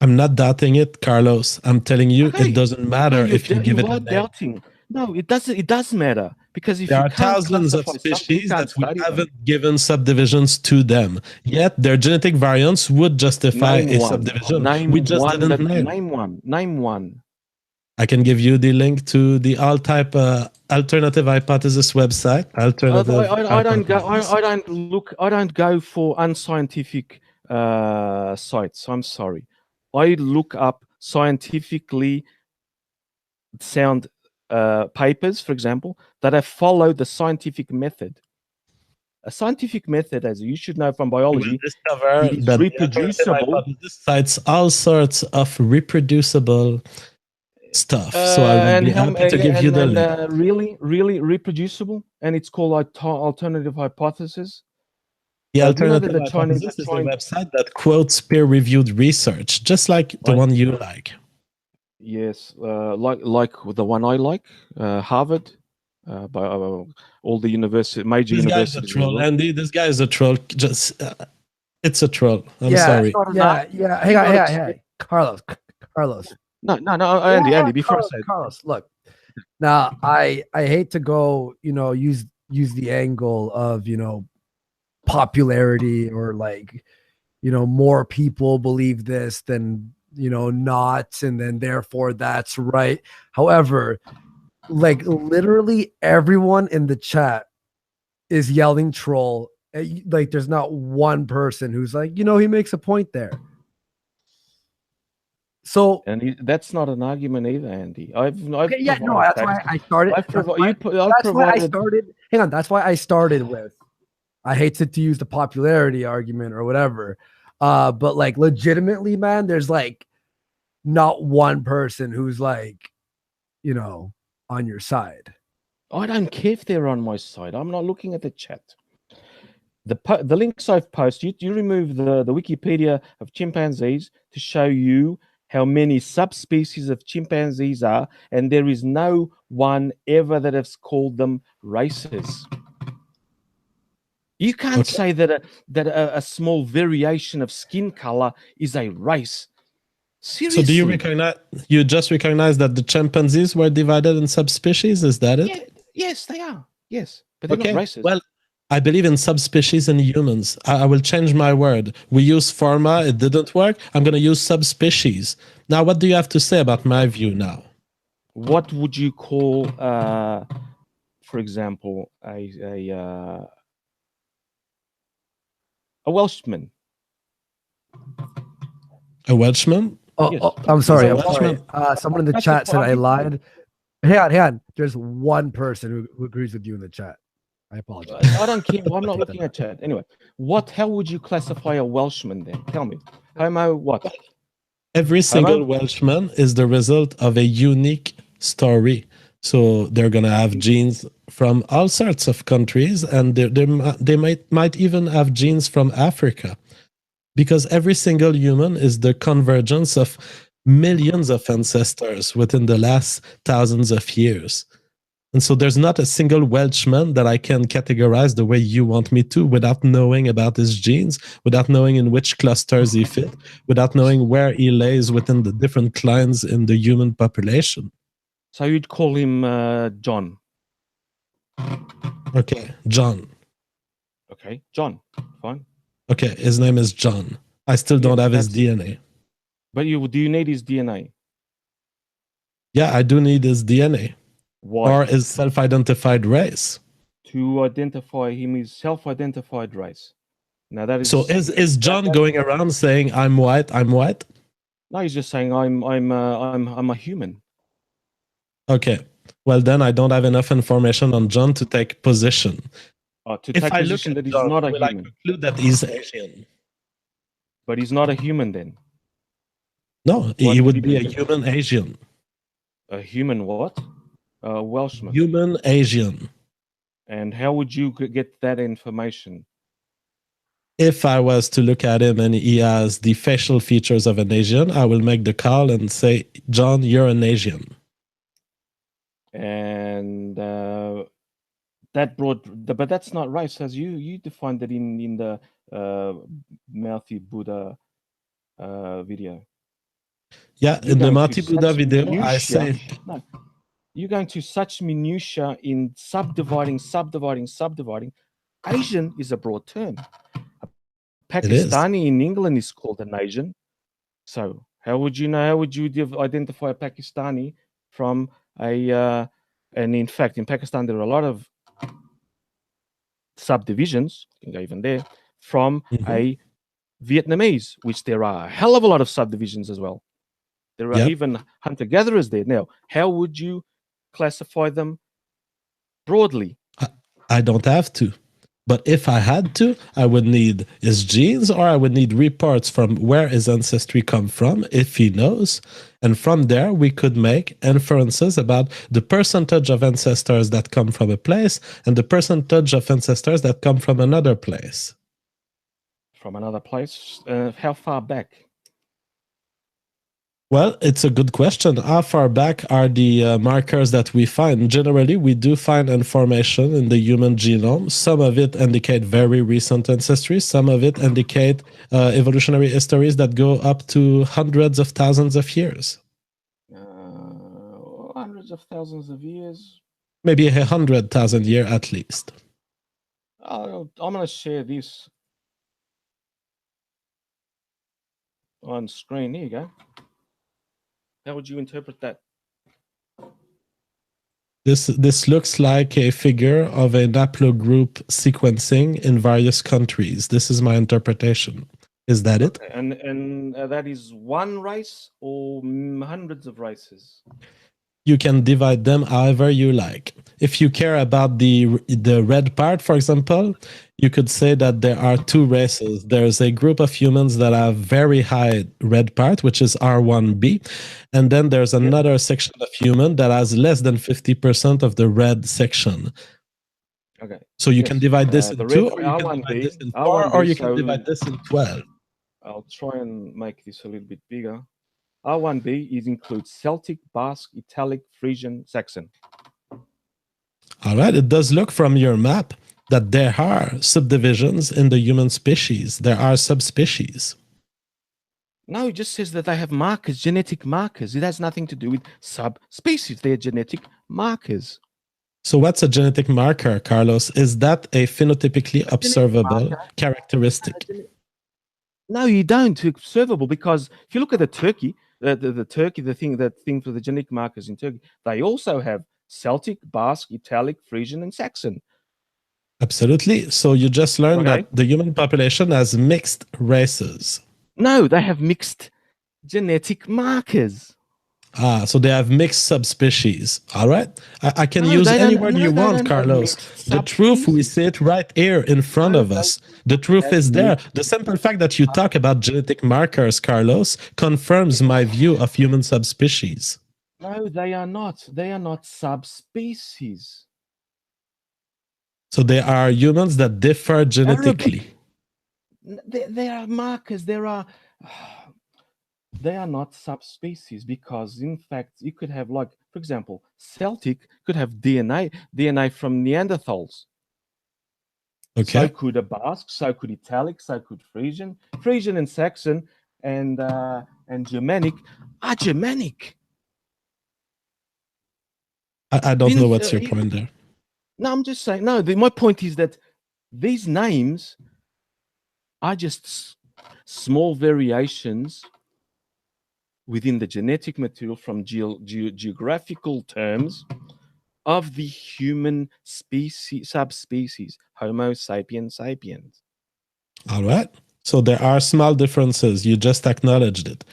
I'm not doubting it, Carlos. I'm telling you, it doesn't matter if you give it a name. Doubting. No, it doesn't. It does matter because if there you are thousands of species that we haven't given subdivisions to them, yet their genetic variants would justify a subdivision. We just didn't name one. Name one. I can give you the link to the all-type alternative hypothesis website. I don't go for unscientific sites. I'm sorry. I look up scientifically sound papers, for example, that have followed the scientific method. A scientific method, as you should know from biology, is reproducible. This cites all sorts of reproducible stuff. So I will be happy to give you the link. Really reproducible, and it's called alternative hypothesis. The alternative hypothesis is a website that quotes peer-reviewed research, just like the one you like. Yes, like the one I like, Harvard, by all the major universities. This guy's a troll, Andy. This guy is a troll. Just it's a troll. I'm sorry. Yeah. Hey, Carlos. No, Andy. Before I say Carlos, look. Now, I hate to go, use the angle of, popularity or like, more people believe this than, not, and then therefore that's right. However, like literally everyone in the chat is yelling troll. Like there's not one person who's like, he makes a point there. So that's not an argument either, Andy. That's why I started. Hang on, that's why I started with. I hate to use the popularity argument or whatever, but like legitimately, man, there's like not one person who's like, on your side. I don't care if they're on my side. I'm not looking at the chat. The links I've posted, you remove the Wikipedia of chimpanzees to show you how many subspecies of chimpanzees are, and there is no one ever that has called them races. You can't say that a small variation of skin color is a race. Seriously. So do you just recognize that the chimpanzees were divided in subspecies? Is that it? Yeah, yes, they are. Yes, but they're not races. Well, I believe in subspecies in humans. I will change my word. We use pharma. It didn't work. I'm going to use subspecies. Now, what do you have to say about my view now? What would you call, for example, a Welshman? A Welshman? Yes. I'm sorry. Someone in the chat said I lied. Hang on. There's one person who agrees with you in the chat. I apologize. I don't care. I'm not looking at chat. Anyway, how would you classify a Welshman then? Tell me. Homo what? Every single Welshman is the result of a unique story. So they're going to have genes from all sorts of countries, and they might even have genes from Africa. Because every single human is the convergence of millions of ancestors within the last thousands of years. And so there's not a single Welshman that I can categorize the way you want me to without knowing about his genes, without knowing in which clusters he fit, without knowing where he lays within the different clans in the human population. So you'd call him John. Okay, John. Okay, John. Fine. Okay, his name is John. I still don't have his DNA. But do you need his DNA? Yeah, I do need his DNA. Why? Or his self-identified race. To identify him his self-identified race. Now that is. So is John going around saying I'm white? I'm white? No, he's just saying I'm a human. Okay. Well, then I don't have enough information on John to take position. If I look at that he's not a human. I conclude that he's Asian. But he's not a human then. No, he would be a human Asian. A human what? A Welshman. Human Asian. And how would you get that information? if I was to look at him and he has the facial features of an Asian, I will make the call and say, John, you're an Asian. And that brought, but that's not race, as you defined it in the Mouthy Buddha video. Yeah, in the Mouthy Buddha video, I say... No, you're going to such minutia in subdividing. Asian is a broad term. Pakistani in England is called an Asian. So how would you know? How would you identify a Pakistani from a? And in fact, in Pakistan, there are a lot of subdivisions. You can go even there from a Vietnamese, which there are a hell of a lot of subdivisions as well. There are even hunter-gatherers there. Now, how would you classify them broadly? I don't have to. But if I had to, I would need his genes, or I would need reports from where his ancestry come from, if he knows. And from there, we could make inferences about the percentage of ancestors that come from a place and the percentage of ancestors that come from another place. From another place? How far back? Well, it's a good question. How far back are the markers that we find? Generally, we do find information in the human genome. Some of it indicate very recent ancestry. Some of it indicate evolutionary histories that go up to hundreds of thousands of years. Hundreds of thousands of years? Maybe 100,000 years at least. I'm going to share this on screen. Here you go. How would you interpret that? This looks like a figure of a haplogroup sequencing in various countries. This is my interpretation. Is that it? And that is one race or hundreds of races? You can divide them however you like. If you care about the red part, for example, you could say that there are two races. There's a group of humans that have very high red part, which is R1b. And then there's another section of human that has less than 50% of the red section. Okay. So you can divide this in two, or you can divide this in four, or you can divide this in 12. I'll try and make this a little bit bigger. R1b includes Celtic, Basque, Italic, Frisian, Saxon. All right. It does look from your map that there are subdivisions in the human species. There are subspecies. No, it just says that they have markers, genetic markers. It has nothing to do with subspecies. They're genetic markers. So what's a genetic marker, Carlos? Is that a phenotypically observable characteristic? No, you don't. Observable, because if you look at the turkey, the turkey, the thing for the genetic markers in Turkey, they also have Celtic, Basque, Italic, Frisian, and Saxon. Absolutely. So you just learned that the human population has mixed races. No, they have mixed genetic markers. Ah, so they have mixed subspecies. All right. I can use any word you want, Carlos. The truth, we see it right here in front of us. The truth is there. The simple fact that you talk about genetic markers, Carlos, confirms my view of human subspecies. No, they are not. They are not subspecies. So they are humans that differ genetically. There are markers. They are not subspecies, because in fact you could have, like, for example, Celtic could have DNA from Neanderthals. Okay. So could a Basque, so could Italic, so could Frisian. Frisian and Saxon and Germanic are Germanic. I don't know what's your point there. No, I'm just saying, no, my point is that these names are just small variations within the genetic material from geographical terms of the human subspecies, Homo sapiens sapiens. All right. So there are small differences. You just acknowledged it.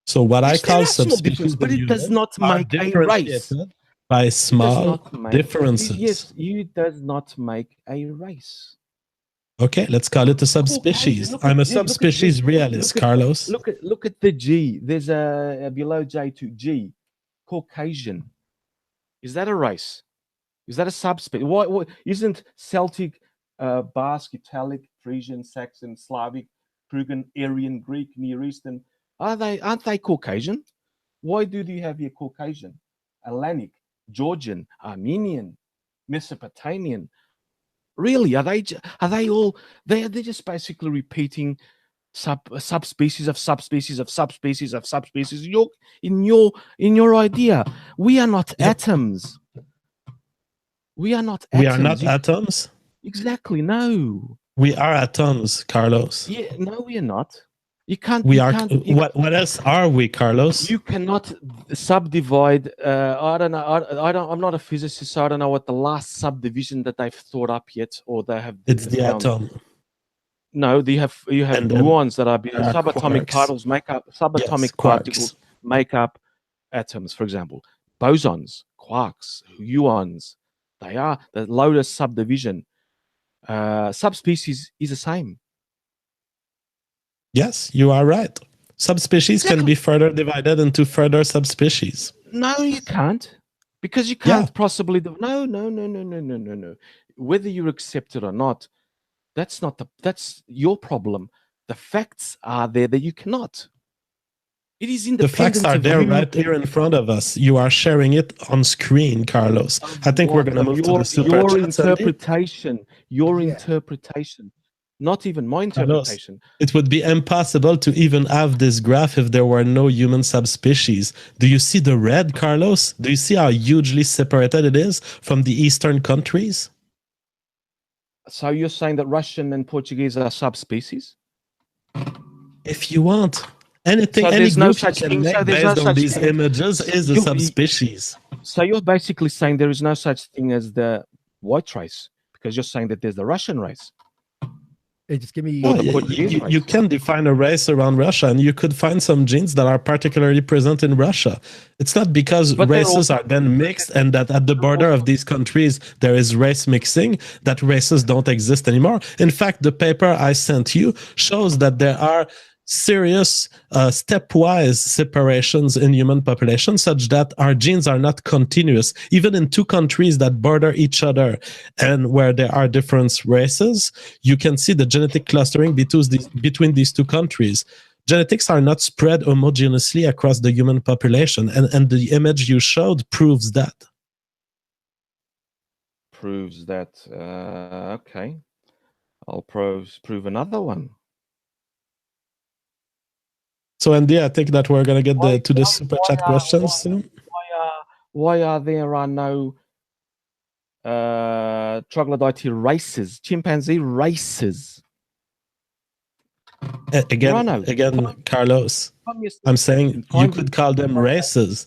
So what I call subspecies, but it does not make a race. By small differences. Yes, it does not make a race. Okay, let's call it a subspecies. I'm a subspecies realist, Carlos. Look at the G. There's a below J2 G, Caucasian. Is that a race? Is that a subspecies? Why isn't Celtic Basque, Italic, Frisian, Saxon, Slavic, Krugen, Aryan, Greek, Near Eastern. Aren't they Caucasian? Why do you have here Caucasian, Atlantic, Georgian, Armenian, Mesopotamian? Really, are they all? They're just basically repeating subspecies of subspecies of subspecies of subspecies. In your idea, we are not atoms. We are not atoms. We are not atoms? Exactly, no. We are atoms, Carlos. Yeah, no, we are not. You can't. What else are we, Carlos? You cannot subdivide. I don't know. I'm not a physicist, so I don't know what the last subdivision that they've thought up yet, or they have. It's the atom. No, you have gluons that are subatomic particles make up particles make up atoms. For example, bosons, quarks, gluons. They are the lowest subdivision. Subspecies is the same. Yes, you are right. Subspecies can be further divided into further subspecies. No, you can't. Because you can't possibly... No. Whether you accept it or not, that's your problem. The facts are there that you cannot. It is independent. The facts are there right here in front of us. You are sharing it on screen, Carlos. I think we're going to move to the super your chat, interpretation. Your interpretation. Not even my interpretation. Carlos, it would be impossible to even have this graph if there were no human subspecies. Do you see the red, Carlos? Do you see how hugely separated it is from the eastern countries? So you're saying that Russian and Portuguese are subspecies? If you want. Anything, any group you can make based on these images is a subspecies. So you're basically saying there is no such thing as the white race, because you're saying that there's the Russian race. Hey, just give me. You can define a race around Russia, and you could find some genes that are particularly present in Russia. It's not because races are then mixed and that at the border of these countries there is race mixing that races don't exist anymore. In fact, the paper I sent you shows that there are serious stepwise separations in human population such that our genes are not continuous even in two countries that border each other and where there are different races. You can see the genetic clustering between these two countries. Genetics are not spread homogeneously across the human population, and the image you showed proves that. Okay, I'll prove another one. So, Andy, I think that we're going to get to the super chat questions soon. Why are there no troglodyte races, chimpanzee races? Again, Carlos, I'm saying you could call them races.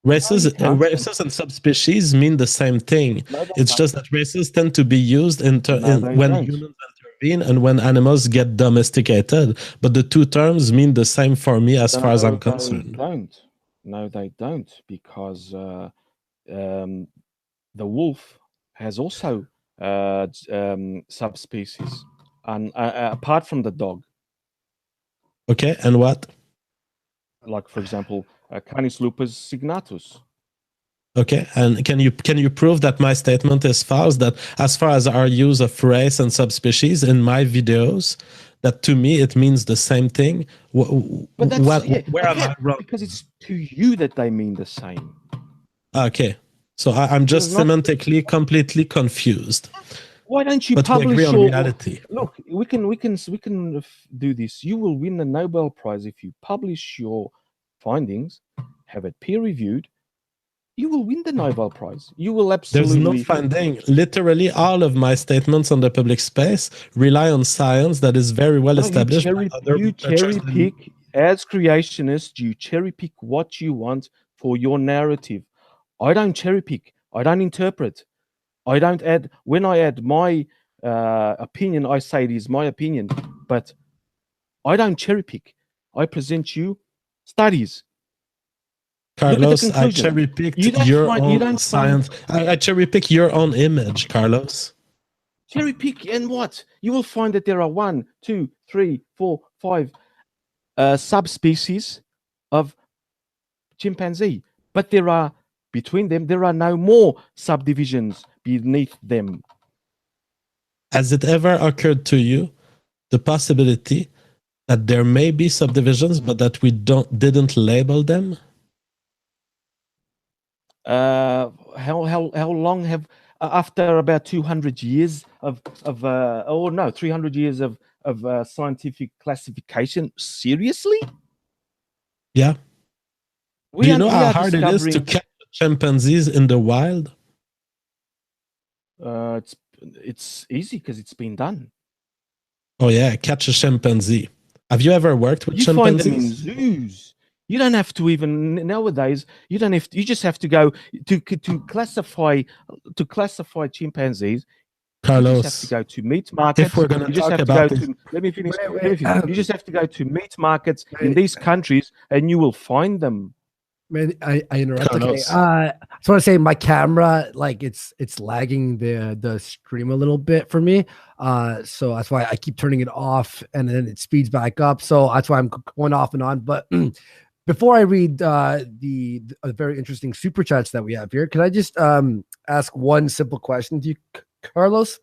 Races and subspecies mean the same thing. It's just that races tend to be used when humans intervene and when animals get domesticated. But the two terms mean the same for me as far as I'm concerned. No, they don't, because the wolf has also subspecies, and apart from the dog. Okay, and what? Like, for example, Canis lupus signatus. Okay, and can you prove that my statement is false? That as far as our use of race and subspecies in my videos, that to me it means the same thing. Where am I wrong? Because it's to you that they mean the same. Okay, so I'm just semantically completely confused. Why don't you publish we agree on reality? Look, we can do this. You will win the Nobel Prize if you publish your findings, have it peer reviewed. You will win the Nobel Prize. You will absolutely. There's no finding. Literally, all of my statements on the public space rely on science that is very well established. You cherry pick, as creationists, you cherry pick what you want for your narrative. I don't cherry pick. I don't interpret. I don't add. When I add my opinion, I say it is my opinion. But I don't cherry pick. I present you studies. Carlos, I cherry-picked your own science. I cherry-pick your own image, Carlos. Cherry-pick and what? You will find that there are 1, 2, 3, 4, 5 subspecies of chimpanzee. But between them, there are no more subdivisions beneath them. has it ever occurred to you the possibility that there may be subdivisions, but that we didn't label them? How long have after about 200 years of 300 years of scientific classification? Seriously? Yeah. Do you know how hard it is to catch chimpanzees in the wild? It's easy because it's been done. Oh yeah, catch a chimpanzee. Have you ever worked with chimpanzees? You find them in zoos. You don't have to even nowadays. You don't have to. You just have to go to classify chimpanzees. Carlos, you just have to go to meat markets. If we're going to talk about this, let me finish. You just have to go to meat markets in these countries, and you will find them. Man, I interrupt. Okay. I just want to say my camera, like it's lagging the stream a little bit for me. So that's why I keep turning it off and then it speeds back up. So that's why I'm going off and on. But before I read the very interesting super chats that we have here, can I just ask one simple question to you, Carlos?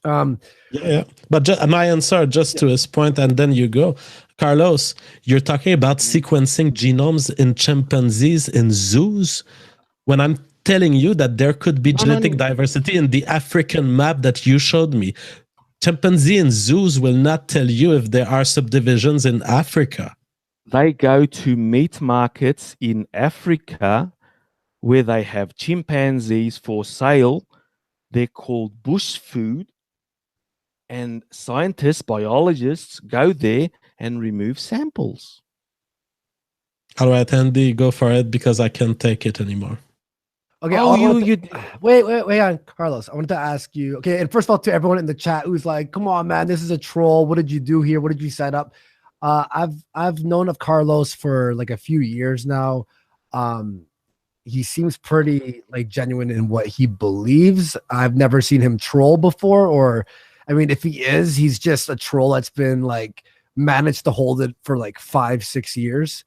Yeah. But my answer just to his point, and then you go. Carlos, you're talking about sequencing genomes in chimpanzees in zoos, when I'm telling you that there could be genetic diversity in the African map that you showed me. Chimpanzee in zoos will not tell you if there are subdivisions in Africa. They go to meat markets in Africa where they have chimpanzees for sale. They're called bush food. And scientists, biologists go there and remove samples. All right, Andy, go for it because I can't take it anymore. Okay. Wait on, Carlos. I wanted to ask you. Okay, and first of all, to everyone in the chat who's like, "Come on, man, this is a troll. What did you do here? What did you set up?" I've known of Carlos for like a few years now. He seems pretty like genuine in what he believes. I've never seen him troll before, or I mean, if he is, he's just a troll that's been like managed to hold it for like 5-6 years.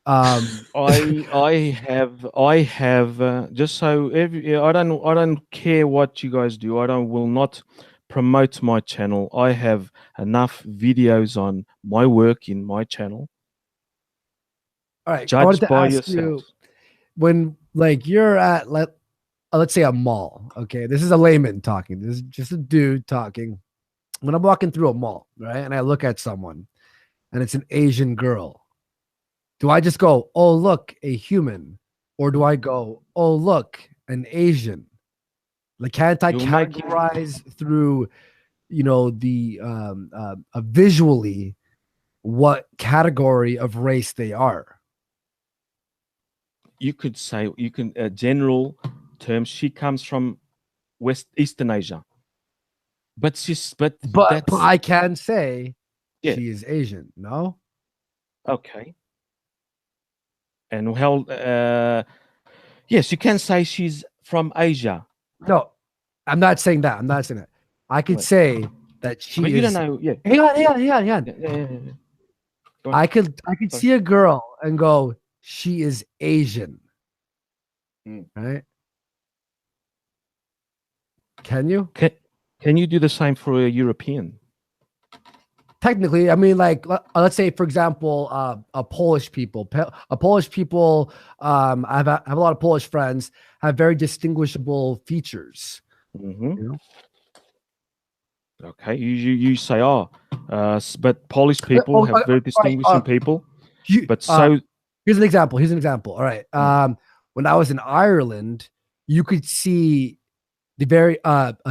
I have just so I don't care what you guys do. Will not promote my channel. I have enough videos on my work in my channel. All right, judge by yourself. When like you're at let's say a mall, okay, this is a layman talking, this is just a dude talking. When I'm walking through a mall, right, and I look at someone and it's an Asian girl, do I just go, oh look, a human, or do I go, oh look, an Asian? Like, can't I categorize through the visually what category of race they are? You could say, general terms, she comes from Eastern Asia. But I can say she is Asian, no? Okay. And yes, you can say she's from Asia. No, I'm not saying that. I could say that she is. You don't know. Yeah. Hang on. Yeah. I could see a girl and go, she is Asian. Right? Can you? Can you do the same for a European? Technically, I mean, like, let's say, for example, a Polish people. I have a lot of Polish friends, have very distinguishable features. Mm-hmm. Okay, you say, but Polish people have very distinguishing people. Here's an example. All right. When I was in Ireland, you could see the very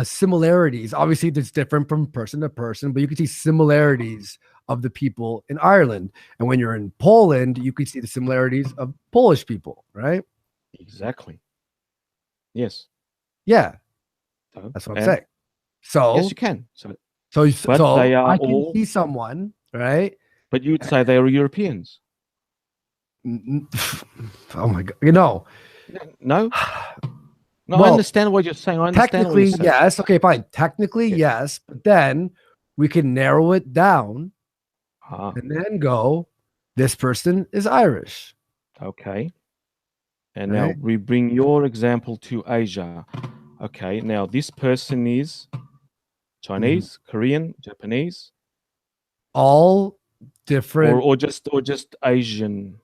similarities. Obviously, it's different from person to person, but you could see similarities of the people in Ireland. And when you're in Poland, you could see the similarities of Polish people, right? Exactly. Yes. Yeah. That's what I'm saying. So yes, you can. So they are I can see someone, right? But you would say they are Europeans. Oh my God! No. No, I understand what you're saying. Technically, yes. Okay, fine. Technically, yes. But then we can narrow it down and then go, this person is Irish. Okay. And now we bring your example to Asia. Okay, now this person is Chinese, Korean, Japanese, all different, or just Asian.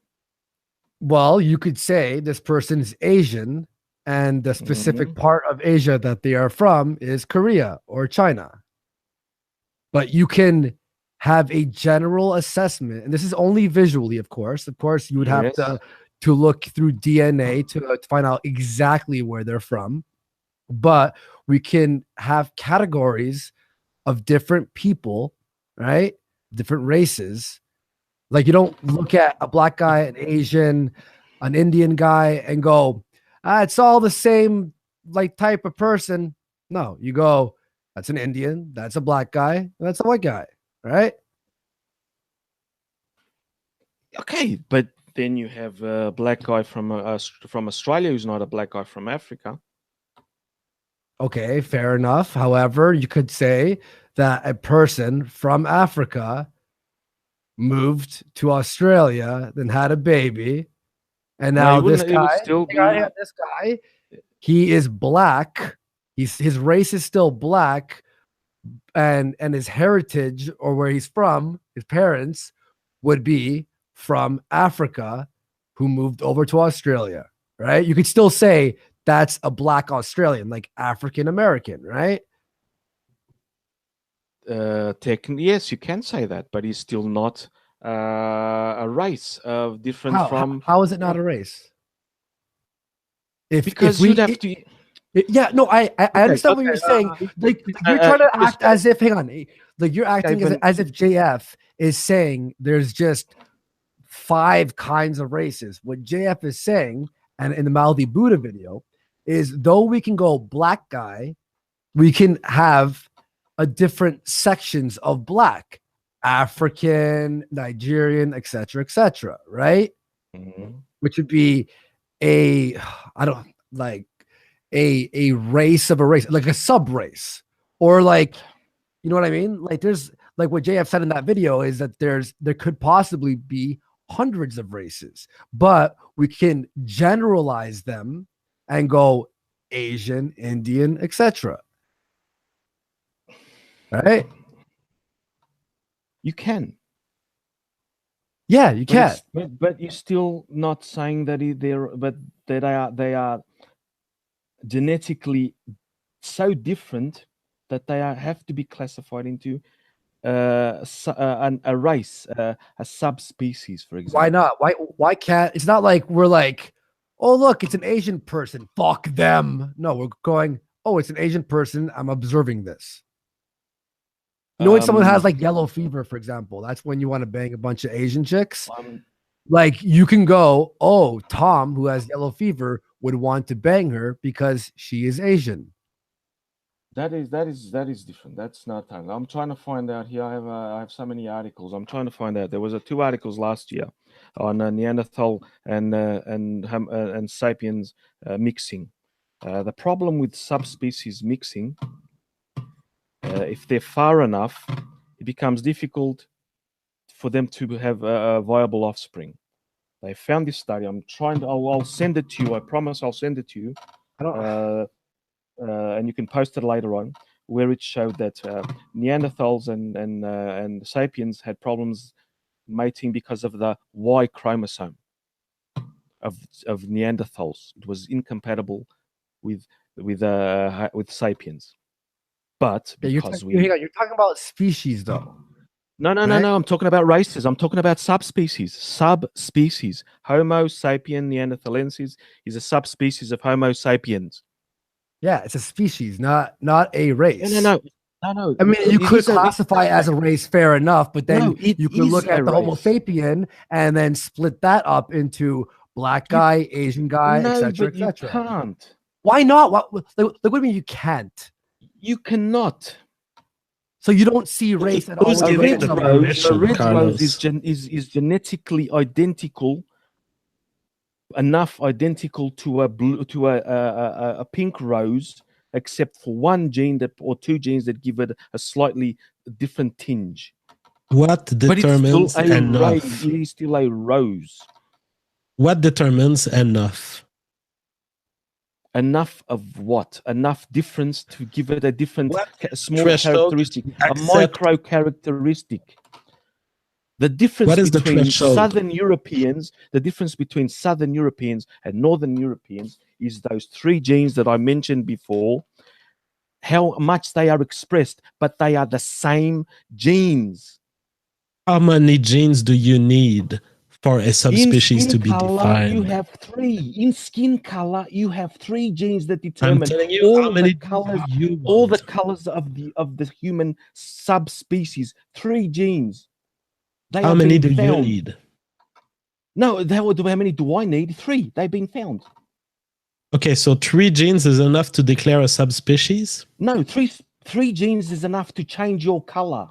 Well, you could say this person is Asian, and the specific part of Asia that they are from is Korea or China. But you can have a general assessment, and this is only visually, of course. Of course, you would have to look through DNA to find out exactly where they're from. But we can have categories of different people, right? Different races. Like, you don't look at a black guy, an Asian, an Indian guy and go, it's all the same like type of person. No, you go, that's an Indian, that's a black guy, that's a white guy, right? Okay, but then you have a black guy from Australia who's not a black guy from Africa. Okay, fair enough. However, you could say that a person from Africa moved to Australia, then had a baby, and now this guy, he is black. His race is still black, and his heritage, or where he's from, his parents would be from Africa, who moved over to Australia, right? You could still say that's a black Australian, like African American, right? Yes, you can say that, but he's still not a race of different from. How is it not a race? Because you'd have to. Yeah, no, I understand what you're saying. Like, you're trying to act as if, hang on, like you're acting as if JF is saying there's just 5 kinds of races. What JF is saying, and in the Maldi Buddha video, is though we can go black guy, we can have a different sections of black, African, Nigerian, etc., right? Which would be a race of a race, like a sub race, or like, you know what I mean? Like, there's like what JF said in that video is that there could possibly be hundreds of races, but we can generalize them and go Asian, Indian, etc. Right? You can. Yeah, you can. But you're still not saying that they are genetically so different that they have to be classified into a race, a subspecies, for example. Why not? Why can't? It's not like we're like, oh, look, it's an Asian person, fuck them. No, we're going, oh, it's an Asian person, I'm observing this. You know, when someone has like yellow fever, for example, that's when you want to bang a bunch of Asian chicks. Like, you can go, oh, Tom, who has yellow fever, would want to bang her because she is Asian. That is different. That's not time. I'm trying to find out here. I have so many articles. I'm trying to find out. There was 2 articles last year on Neanderthal and sapiens mixing. The problem with subspecies mixing, if they're far enough, it becomes difficult for them to have a viable offspring. They found this study. I'll send it to you. I promise I'll send it to you. And you can post it later on, where it showed that Neanderthals and sapiens had problems mating because of the Y chromosome of Neanderthals. It was incompatible with sapiens. But because you're talking about species, though. No. I'm talking about races. I'm talking about subspecies. Subspecies. Homo sapien neanderthalensis is a subspecies of Homo sapiens. Yeah, it's a species, not a race. No. I mean, you could classify as a race, fair enough, but then you could look at the Homo sapien and then split that up into black guy, Asian guy, etc., etc. You can't. Why not? What do you mean you can't? You cannot. So you don't see race at all. A red rose is genetically identical, enough identical to a pink rose, except for 1 gene or 2 genes that give it a slightly different tinge. What determines enough? It is still a rose. What determines enough? Enough of what? Enough difference to give it a different, small characteristic, a micro characteristic. The difference between Southern Europeans, and Northern Europeans is those 3 genes that I mentioned before, how much they are expressed, but they are the same genes. How many genes do you need for a subspecies to be defined? You have 3. In skin color, you have 3 genes that determine all the colors of the human subspecies. 3 genes. How many do you need? No, how many do I need? 3. They've been found. Okay, so 3 genes is enough to declare a subspecies? No, 3 genes is enough to change your color.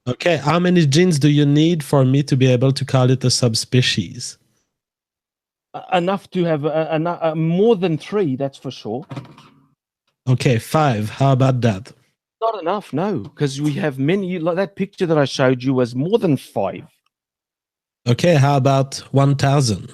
Okay, how many genes do you need for me to be able to call it a subspecies? Enough to have more than 3, that's for sure. Okay, 5. How about that? Not enough, no, because we have many. Like that picture that I showed you was more than 5. Okay, how about 1,000?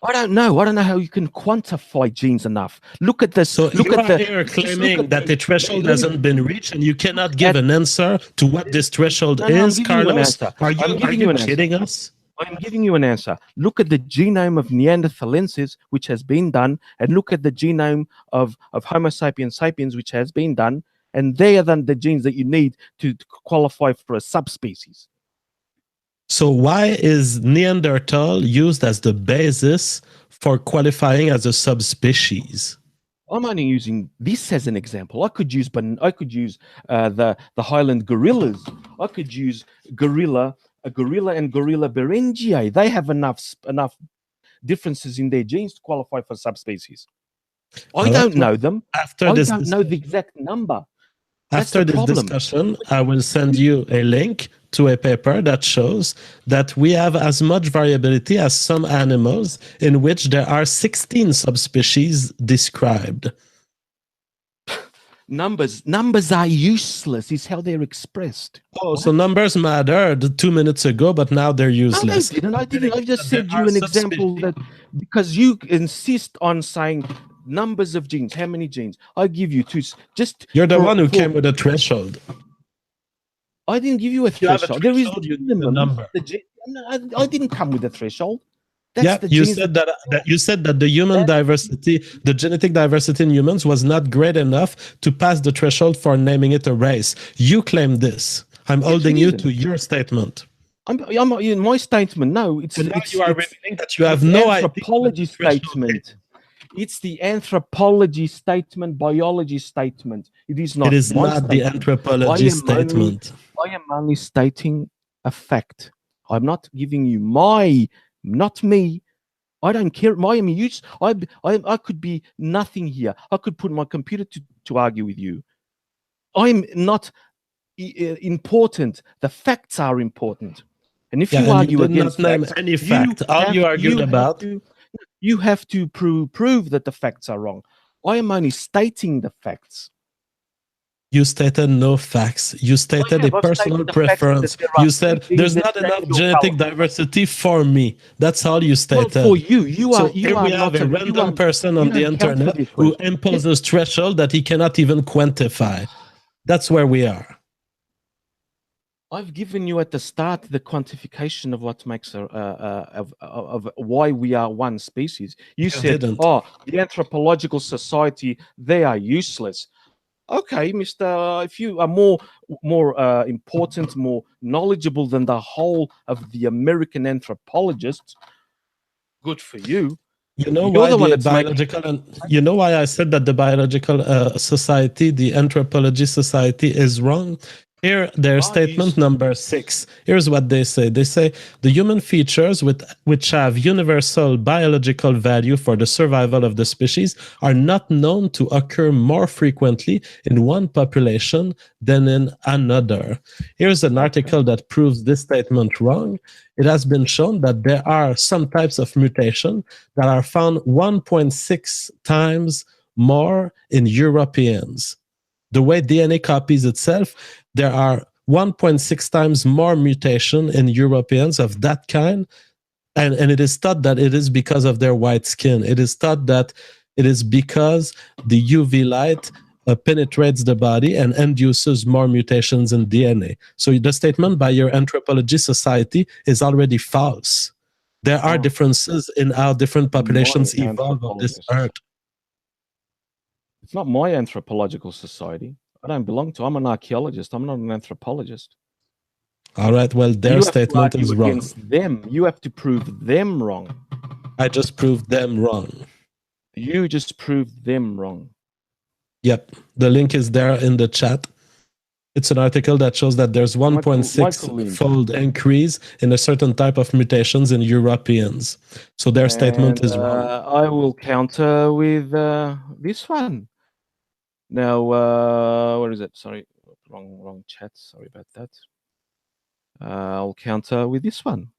I don't know. I don't know how you can quantify genes enough. Look at this. So you are here claiming that the threshold hasn't been reached, and you cannot give an answer to what this threshold is, Carlos. Are you kidding us? I'm giving you an answer. Look at the genome of Neanderthalensis, which has been done, and look at the genome of Homo sapiens sapiens, which has been done, and they are then the genes that you need to qualify for a subspecies. So why is Neanderthal used as the basis for qualifying as a subspecies? I'm only using this as an example. I could use the Highland gorillas. I could use a gorilla and Gorilla berengiae. They have enough differences in their genes to qualify for subspecies. I don't know them. I don't know the exact number. After this discussion, I will send you a link to a paper that shows that we have as much variability as some animals, in which there are 16 subspecies described. Numbers are useless, is how they're expressed. Oh, so numbers mattered 2 minutes ago, but now they're useless. No, I didn't. I just said you an example that because you insist on saying numbers of genes. How many genes? I give you 2. You're the one who came with a threshold. I didn't give you a threshold. There is the number. I didn't come with a threshold. You said that the human diversity, the genetic diversity in humans was not great enough to pass the threshold for naming it a race. You claim this. I'm holding you to your statement. I'm in my statement. No, it's you are revealing that you have no anthropology statement. It's the anthropology statement, biology statement. It is not. It is not the anthropology statement. I am only stating a fact. I'm not giving you not me. I don't care. I could be nothing here. I could put my computer to argue with you. I'm not important. The facts are important. And if you argue against facts, any fact, all you argued about. You have to prove that the facts are wrong. I am only stating the facts. You stated no facts. You stated a personal preference. You said there's not enough genetic diversity for me. That's all you stated. Well, for you, we have a random person on the internet who imposes threshold that he cannot even quantify. That's where we are. I've given you at the start the quantification of what makes of why we are one species. You said, "Oh, the anthropological society, they are useless." Okay, Mister, if you are more important, more knowledgeable than the whole of the American anthropologists, good for you. You know why you know why I said that the biological society, the anthropology society, is wrong. Here, their statement number 6. Here's what they say. They say the human features which have universal biological value for the survival of the species are not known to occur more frequently in one population than in another. Here's an article that proves this statement wrong. It has been shown that there are some types of mutation that are found 1.6 times more in Europeans. The way DNA copies itself, there are 1.6 times more mutation in Europeans of that kind. And it is thought that it is because of their white skin. It is thought that It is because the UV light penetrates the body and induces more mutations in DNA. So the statement by your Anthropology Society is already false. There are differences in how different populations evolve on this earth. It's not my anthropological society. I don't belong to. I'm an archaeologist. I'm not an anthropologist. All right. Well, their statement is wrong. Against them. You have to prove them wrong. I just proved them wrong. You just proved them wrong. Yep. The link is there in the chat. It's an article that shows that there's 1.6-fold increase in a certain type of mutations in Europeans. So their statement is wrong. I will counter with this one. Now, where is it? Sorry, wrong chat. Sorry about that. I'll counter with this one.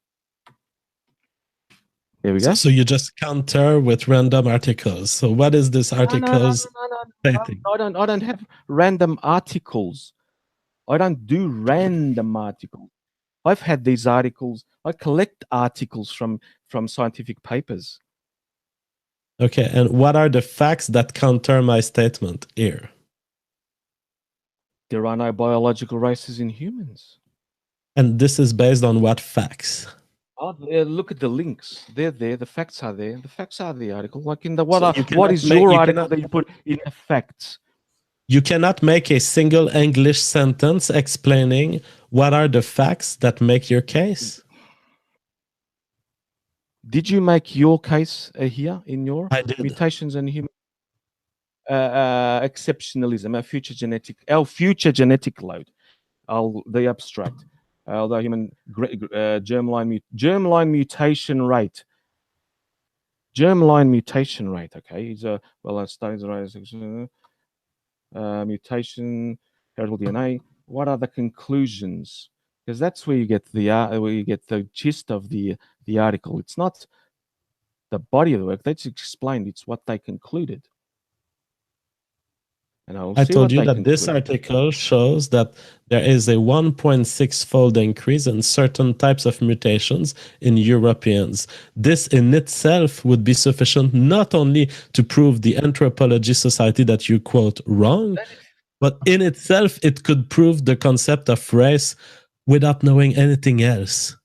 There we go. So you just counter with random articles. So what is this article stating? I don't have random articles. I don't do random articles. I've had these articles. I collect articles from scientific papers. Okay, and what are the facts that counter my statement here? There are no biological races in humans. And this is based on what facts? Oh, look at the links. They're there. The facts are there. The facts are the article. Like in the what is your article that you put in the facts? You cannot make a single English sentence explaining what are the facts that make your case. Did you make your case here in your mutations and human exceptionalism, our future genetic load, the abstract, the human germline mutation rate. Germline mutation rate, okay, is a studies mutation, heritable DNA. What are the conclusions? Because that's where you get the gist of the article. It's not the body of the work. That's explained. It's what they concluded. And I told you that this article shows that there is a 1.6-fold increase in certain types of mutations in Europeans. This in itself would be sufficient not only to prove the Anthropology Society that you quote wrong, but in itself it could prove the concept of race without knowing anything else.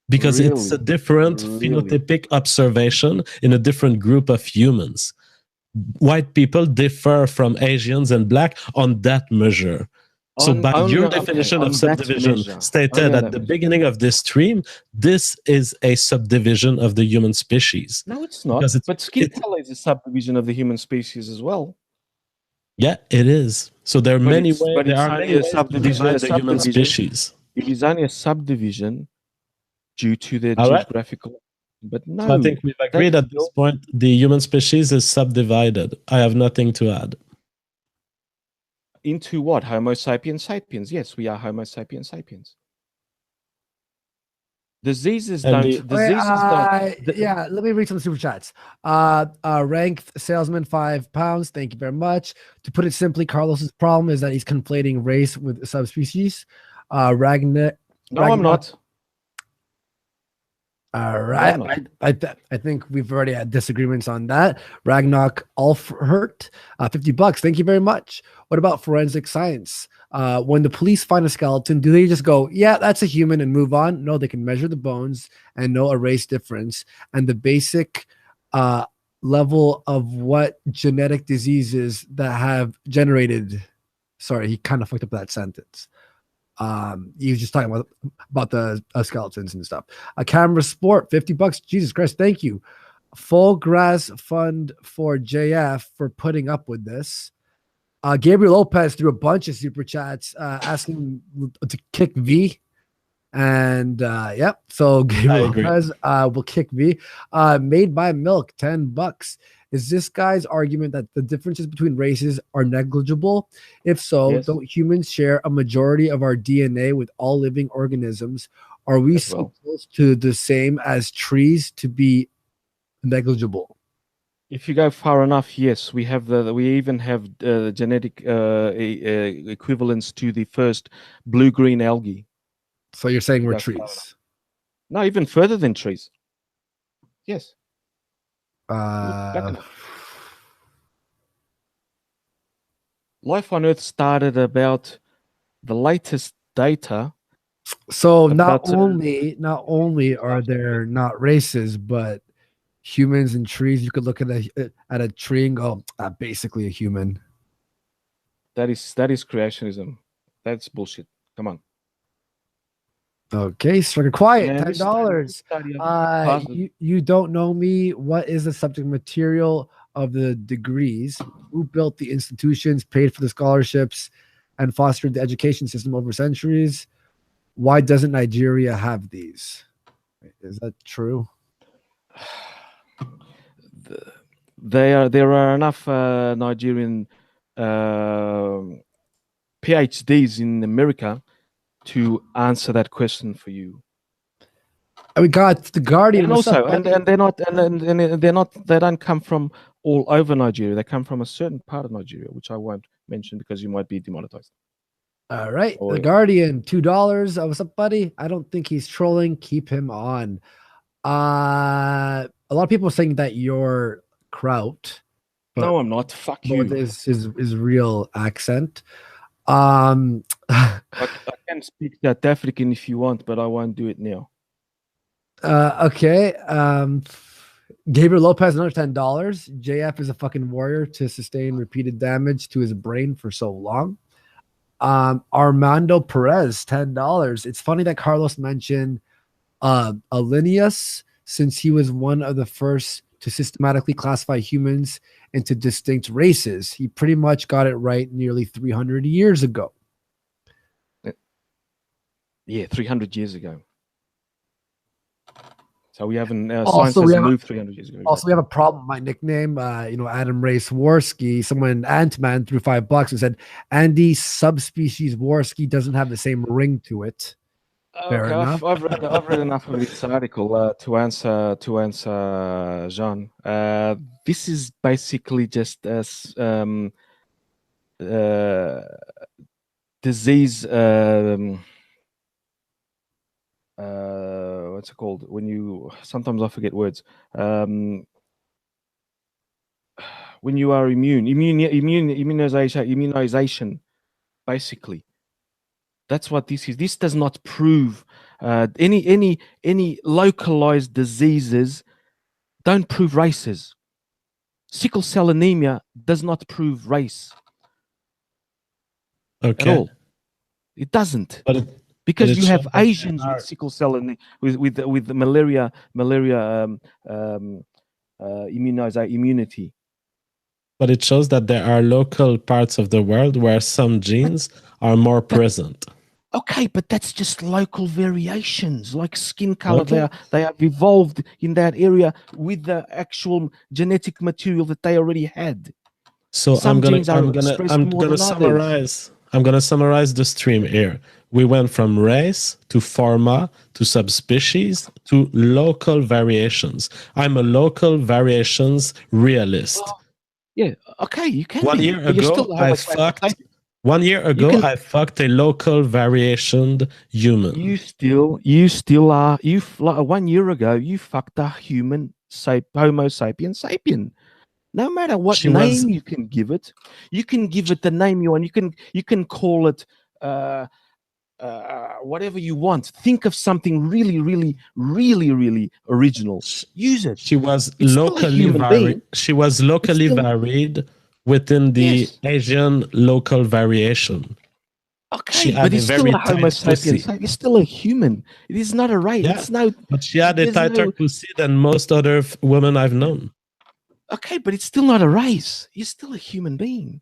Because it's a different phenotypic observation in a different group of humans. White people differ from Asians and Black on that measure. So by your definition of subdivision stated at the beginning of this stream, this is a subdivision of the human species. No, it's not. But skin color is a subdivision of the human species as well. Yeah, it is. So there are many ways. There are many ways to divide the human species. It is only a subdivision due to their geographical. But no, so I think we've agreed at this point the human species is subdivided. I have nothing to add. Into what? Homo sapiens sapiens. Yes, we are Homo sapiens sapiens. Diseases don't. Yeah, let me read some super chats. Ranked salesman, £5. Thank you very much. To put it simply, Carlos's problem is that he's conflating race with subspecies. No, I'm not. All right. I think we've already had disagreements on that. Ragnarok Alfhert, $50. Thank you very much. What about forensic science? When the police find a skeleton, do they just go, yeah, that's a human and move on? No, they can measure the bones and know a race difference and the basic level of what genetic diseases that have generated. Sorry, he kind of fucked up that sentence. He was just talking about the skeletons and stuff. A camera sport, $50. Jesus Christ, thank you. Full grass fund for JF for putting up with this. Gabriel Lopez threw a bunch of super chats asking to kick V. And yep, so Gabriel Lopez will kick V. Made by Milk, $10. Is this guy's argument that the differences between races are negligible? If so, yes. Don't humans share a majority of our DNA with all living organisms? Are we so close to the same as trees to be negligible? If you go far enough, yes, we even have the genetic equivalents to the first blue-green algae. So you're saying we're trees? No, even further than trees. Yes. life on Earth started about the latest data. So not only are there not races, but humans and trees. You could look at a tree and go, basically a human. That is creationism. That's bullshit. Come on. Okay, Striker Quiet, $10. You don't know me. What is the subject material of the degrees? Who built the institutions, paid for the scholarships, and fostered the education system over centuries? Why doesn't Nigeria have these? Is that true? There are enough Nigerian PhDs in America to answer that question for you. And we got the Guardian, and also, and they're not, and they're not. They don't come from all over Nigeria. They come from a certain part of Nigeria, which I won't mention because you might be demonetized. All right, the Guardian, $2. What's up, buddy? I don't think he's trolling. Keep him on. A lot of people are saying that you're Kraut. No, I'm not. Fuck you. This is his real accent. I can speak South African if you want, but I won't do it now. Okay. Gabriel Lopez, another $10. JF is a fucking warrior to sustain repeated damage to his brain for so long. Armando Perez, $10. It's funny that Carlos mentioned Linnaeus, since he was one of the first to systematically classify humans into distinct races. He pretty much got it right nearly 300 years ago. Yeah, 300 years ago. So we haven't science hasn't moved 300 years ago. Also, we have a problem. My nickname, Adam Ray Swarsky. Someone, Ant-Man, threw $5 and said, Andy subspecies Swarsky doesn't have the same ring to it. Fair enough. I've read enough of this article to answer Jean. This is basically just disease. What's it called? When you sometimes I forget words. When you are immunization, basically. That's what this is. This does not prove any localized diseases don't prove races. Sickle cell anemia does not prove race. Okay. At all. It doesn't. Because you have Asians with sickle cell and with the malaria immunity. But it shows that there are local parts of the world where some genes are more present. Okay, but that's just local variations, like skin color. Okay. They have evolved in that area with the actual genetic material that they already had. So I'm gonna summarize. I'm gonna summarize the stream here. We went from race to pharma to subspecies to local variations. I'm a local variations realist. Yeah, okay, you can. 1 year ago, I fucked. 1 year ago, I fucked a local variation human. You still are. 1 year ago, you fucked a human Homo sapiens sapien. No matter what name you can give it, you can give it the name you want. You can call it whatever you want. Think of something really, really, really, really original. Use it. She was locally varied. She was locally varied within the Asian local variation. Okay, but it's still a Homo sapiens. It's still a human. It is not a race. Yeah, but she had a tighter pussy than most other women I've known. Okay, but it's still not a race. You're still a human being.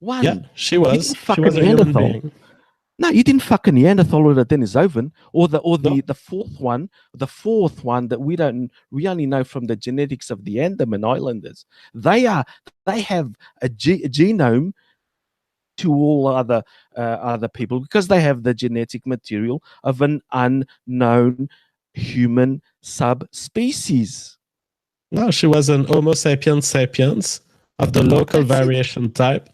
One. Yeah, she was. She was a human being. No, you didn't fuck a Neanderthal or a Denisovan or the fourth one, that we only know from the genetics of the Andaman Islanders. They have a genome to all other people because they have the genetic material of an unknown human subspecies. No, she was an Homo sapiens sapiens of the local variation type.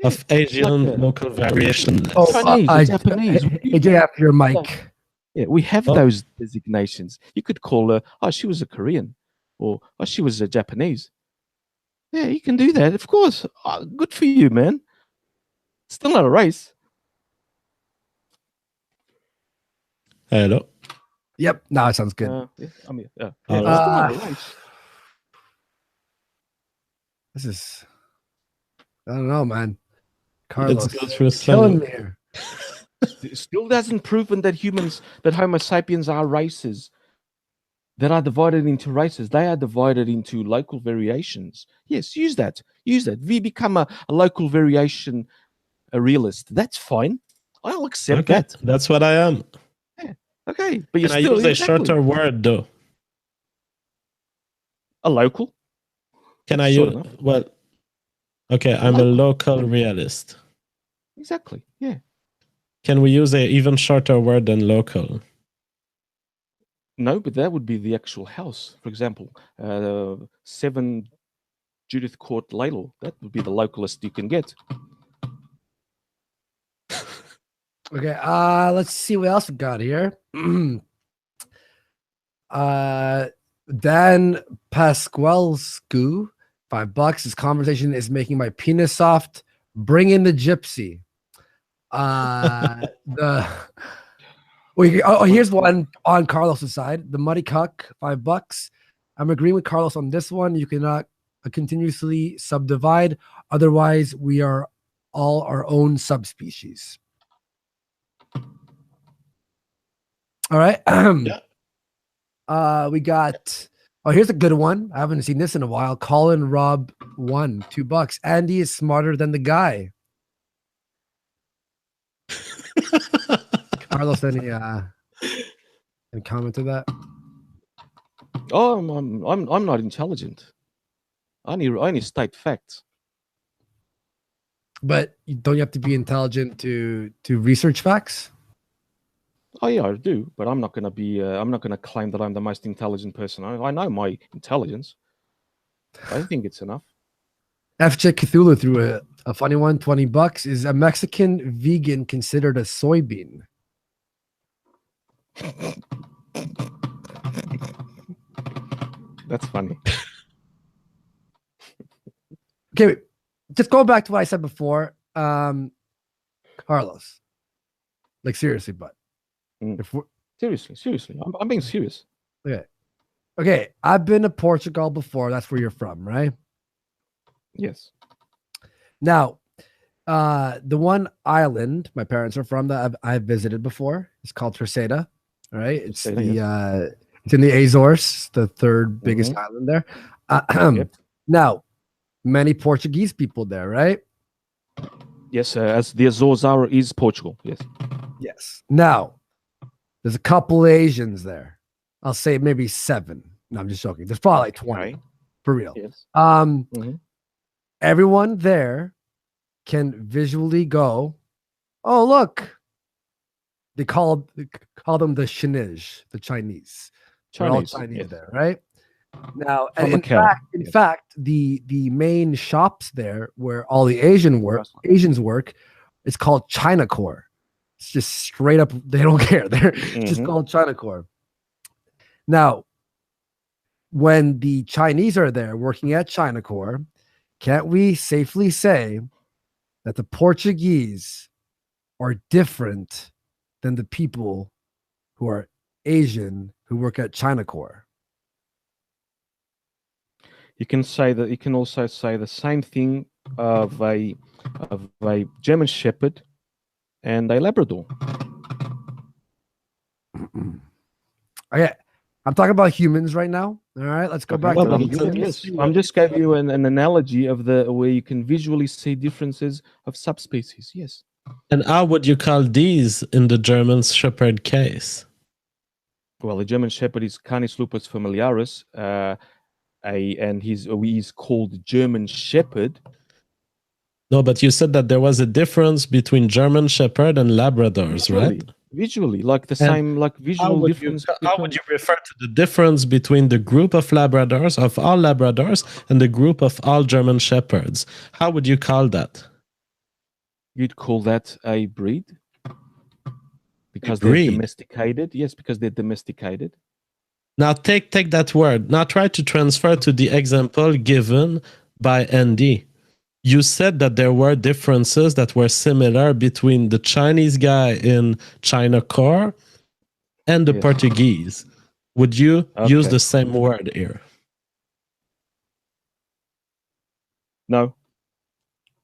Of Asian local variation. Japanese. AJ, your mic. Yeah, we have those designations. You could call her, she was a Korean, or she was a Japanese. Yeah, you can do that, of course. Good for you, man. Still not a race. Hello. Yep. No, it sounds good. Yeah, I mean, yeah, All it's still not a race. This is, I don't know, man. Carlos, Let's go through killing me here. It still hasn't proven that Homo sapiens are races that are divided into races. They are divided into local variations. Yes, use that. We become a local variation, a realist. That's fine. I'll accept that. That's what I am. Yeah. Okay, but you Can still I use a shorter word though? A local. Can I use well? Okay, I'm a local realist. Exactly. Yeah. Can we use a even shorter word than local? No, but that would be the actual house. For example, 7 Judith Court, Ladle. That would be the localest you can get. Okay, let's see what else we got here. Dan Pasqualscu, $5. His conversation is making my penis soft. Bring in the gypsy. Here's one on Carlos's side. The Muddy Cuck, $5. I'm agreeing with Carlos on this one. You cannot continuously subdivide. Otherwise, we are all our own subspecies. All right. We got. Oh, here's a good one. I haven't seen this in a while. Colin Rob 1, $2. Andy is smarter than the guy. Carlos, any comment to that? Oh, I'm not intelligent. I only state facts. But don't you have to be intelligent to research facts? Oh yeah, I do, but I'm not going to be. I'm not going to claim that I'm the most intelligent person. I know my intelligence. I think it's enough. FJ Cthulhu threw a funny one, $20. Is a Mexican vegan considered a soybean? That's funny. Okay, just going back to what I said before, Carlos. Like seriously, but seriously, I'm being serious. Okay. I've been to Portugal before. That's where you're from, right? Yes. Now, the one island my parents are from that I've visited before is called Terceira. All right, it's it's in the Azores, the third biggest island there. Yep. Now, many Portuguese people there, right? Yes, as the Azores is Portugal. Yes. Yes. Now, there's a couple Asians there. I'll say maybe 7. No, I'm just joking. There's probably like 20 for real. Yes. Everyone there can visually go, oh, look. They call them the Chinese, the Chinese. They're all Chinese there, right? Now, and in fact, the main shops there where all the Asians work, it's called China Core. It's just straight up, they don't care. They're just called China Core. Now, when the Chinese are there working at China Core, can't we safely say that the Portuguese are different than the people who are Asian who work at China Core? You can say that. You can also say the same thing of a German Shepherd and a Labrador. Okay, I'm talking about humans right now. All right, let's go back to the humans. Yes, I'm just giving you an analogy of where you can visually see differences of subspecies. Yes. And how would you call these in the German Shepherd case? Well, the German Shepherd is Canis lupus familiaris, and he's called German Shepherd. No, but you said that there was a difference between German Shepherd and Labradors, right? Visually, like the same, like visual difference. How would you refer to the difference between the group of Labradors, of all Labradors, and the group of all German Shepherds? How would you call that? You'd call that a breed. Because they're domesticated. Yes, because they're domesticated. Now take that word. Now try to transfer to the example given by Andy. you said that there were differences that were similar between the Chinese guy in China Core and the Portuguese. Would you use the same word here? No.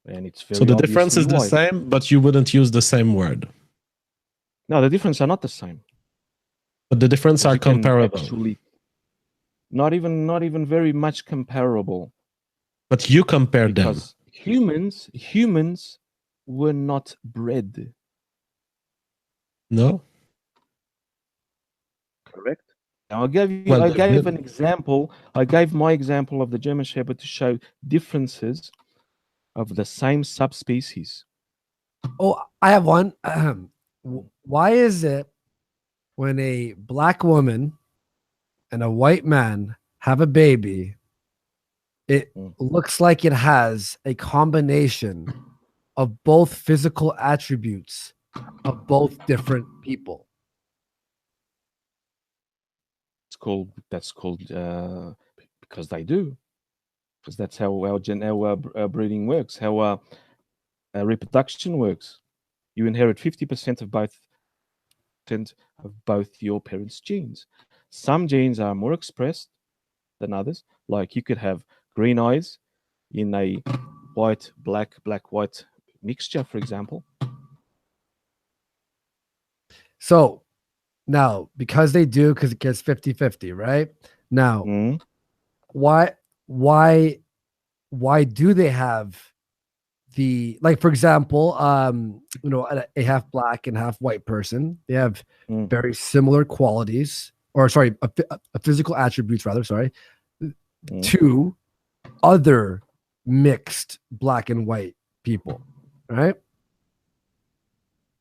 And it's very so the difference is the same, but you wouldn't use the same word. No, the difference are not the same. But the difference are comparable. Actually, not even very much comparable. But you compared them. Because humans were not bred. No. Correct. Now I gave an example. I gave my example of the German Shepherd to show differences of the same subspecies. Oh, I have one. Why is it when a black woman and a white man have a baby, it looks like it has a combination of both physical attributes of both different people? That's called because they do. Because that's how our breeding works, how our reproduction works. You inherit 50% of both your parents' genes. Some genes are more expressed than others. Like you could have green eyes in a white, black, white mixture, for example. So now, because they do, because it gets 50-50, right? Now, why do they have the, like, for example, a half black and half white person, they have very similar qualities, or sorry, a physical attributes rather, to other mixed black and white people, right?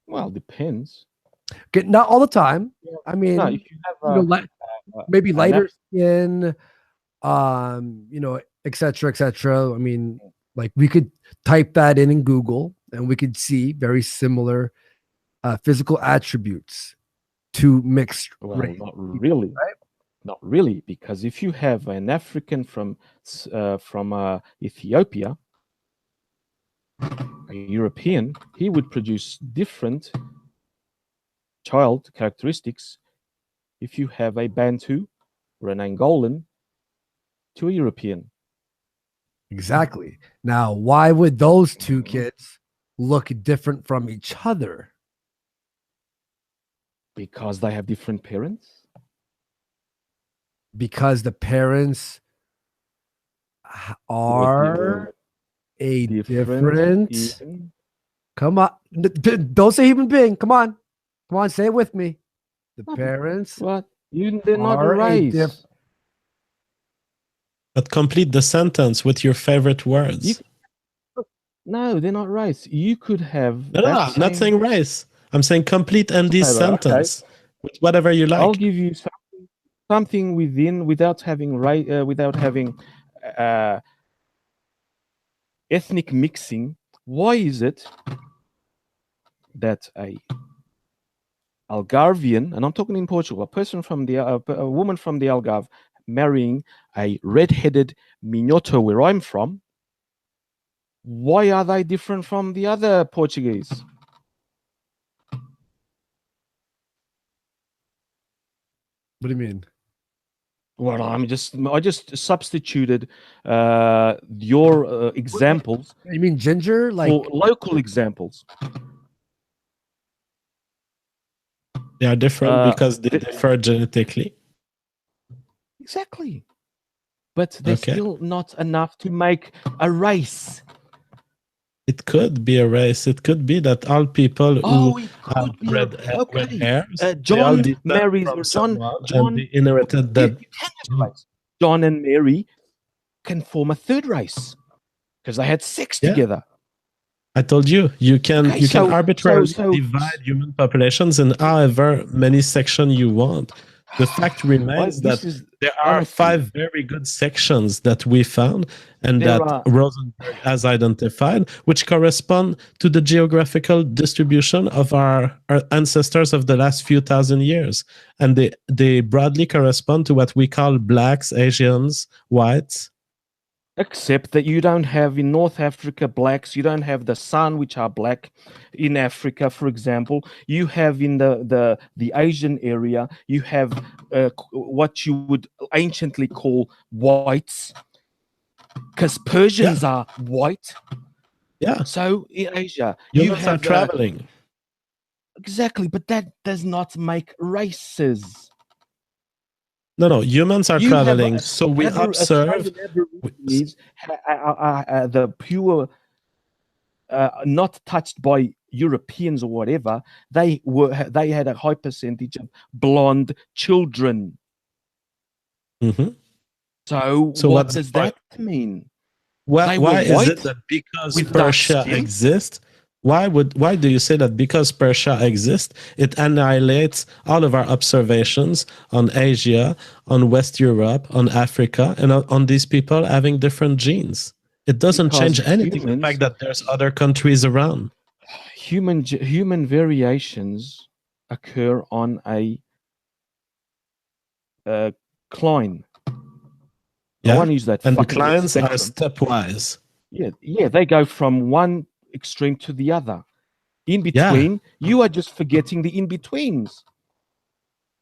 Well, depends. Not all the time. I mean, no, if you have maybe lighter skin, et cetera. I mean, like we could type that in Google and we could see very similar physical attributes to mixed race. Not really, right? Not really, because if you have an African from Ethiopia, a European, he would produce different child characteristics if you have a Bantu or an Angolan to a European. Exactly. Now, why would those two kids look different from each other? Because they have different parents. Because the parents are a different. Come on. Don't say human being. Come on, say it with me. The parents. What? They're not race. But complete the sentence with your favorite words. No, they're not race. You could have. No, I'm not saying race. I'm saying complete Andy's sentence with whatever you like. I'll give you something without having ethnic mixing. Why is it that a Algarvian, and I'm talking in Portugal, a woman from the Algarve marrying a red-headed Minhoto where I'm from, why are they different from the other Portuguese? What do you mean? Well, I just substituted your examples. You mean ginger, like for local examples? They are different because they differ genetically. Exactly, but they're still not enough to make a race. It could be a race. It could be that all people who have red hair, John marries John. They inherited that. John and Mary can form a third race because they had sex together. I told you can arbitrarily divide human populations in however many sections you want. The fact remains that there are 5 very good sections that we found and that Rosenberg has identified, which correspond to the geographical distribution of our ancestors of the last few thousand years. And they broadly correspond to what we call blacks, Asians, whites, Except that you don't have in North Africa blacks, you don't have the San, which are black in Africa, for example. You have in the Asian area, you have what you would anciently call whites, because Persians are white. Yeah. So in Asia, you have traveling. Exactly, but that does not make races. No, humans are traveling. So we observe the pure, not touched by Europeans or whatever. They had a high percentage of blonde children. Mm-hmm. So what does that mean? Why is it that because Persia exists? Why do you say that because Persia exists, it annihilates all of our observations on Asia, on West Europe, on Africa, and on these people having different genes? It doesn't change anything, the fact that there's other countries around. Human variations occur on a cline. Yeah, I want to use that. And the clines are stepwise. Yeah, they go from one extreme to the other. In between, you are just forgetting the in-betweens.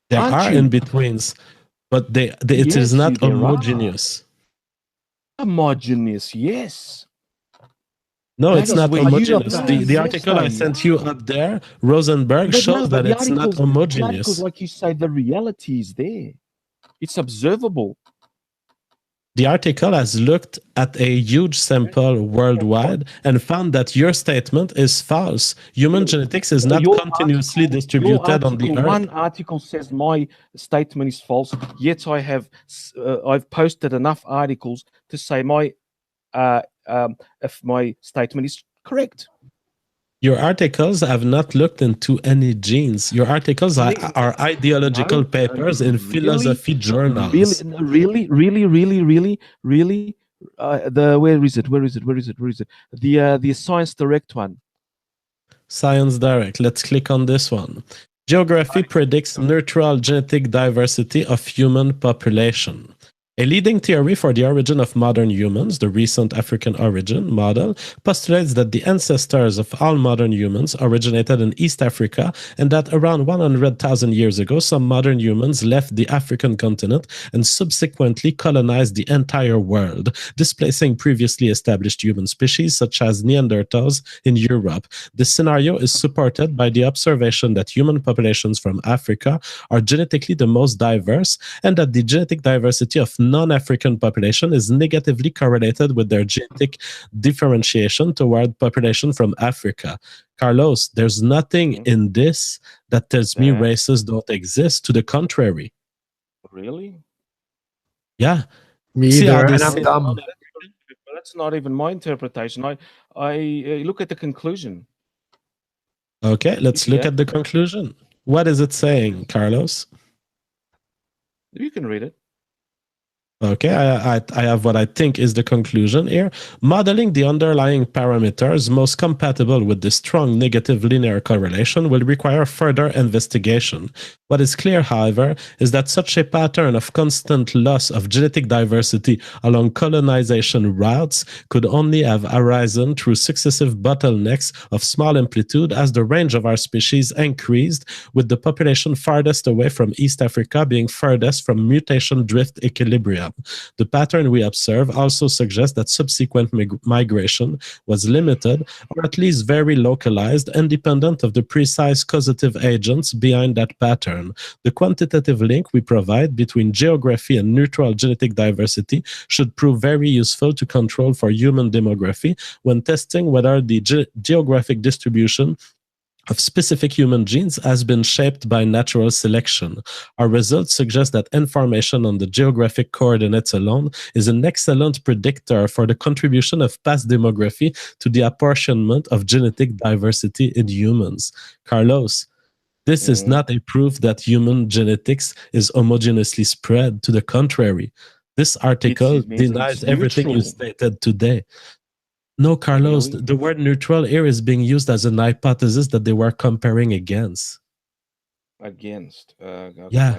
There are in-betweens, but it is not homogeneous. Homogeneous, yes. No, it's not homogeneous. The article I sent you up there, Rosenberg, shows that it's not homogeneous. Because, like you say, the reality is there. It's observable. The article has looked at a huge sample worldwide and found that your statement is false. Human genetics is not continuously distributed on the earth. One article says my statement is false, yet I've posted enough articles to say if my statement is correct. Your articles have not looked into any genes. Your articles are ideological papers in philosophy journals. Really? Where is it? The Science Direct one. Science Direct. Let's click on this one. Geography predicts neutral genetic diversity of human population. A leading theory for the origin of modern humans, the recent African origin model, postulates that the ancestors of all modern humans originated in East Africa and that around 100,000 years ago, some modern humans left the African continent and subsequently colonized the entire world, displacing previously established human species such as Neanderthals in Europe. This scenario is supported by the observation that human populations from Africa are genetically the most diverse and that the genetic diversity of non-African population is negatively correlated with their genetic differentiation toward population from Africa. Carlos, there's nothing in this that tells me races don't exist. To the contrary. Really? Yeah. Me either, and I'm dumb. That's not even my interpretation. I look at the conclusion. Okay, let's look at the conclusion. What is it saying, Carlos? You can read it. Okay, I have what I think is the conclusion here. Modeling the underlying parameters most compatible with the strong negative linear correlation will require further investigation. What is clear, however, is that such a pattern of constant loss of genetic diversity along colonization routes could only have arisen through successive bottlenecks of small amplitude as the range of our species increased, with the population farthest away from East Africa being furthest from mutation drift equilibrium. The pattern we observe also suggests that subsequent migration was limited or at least very localized, independent of the precise causative agents behind that pattern. The quantitative link we provide between geography and neutral genetic diversity should prove very useful to control for human demography when testing whether the geographic distribution of specific human genes has been shaped by natural selection. Our results suggest that information on the geographic coordinates alone is an excellent predictor for the contribution of past demography to the apportionment of genetic diversity in humans. Carlos, this is not a proof that human genetics is homogeneously spread. To the contrary, this article denies everything you stated today. No, Carlos, the word neutral here is being used as an hypothesis that they were comparing against. Okay. Yeah.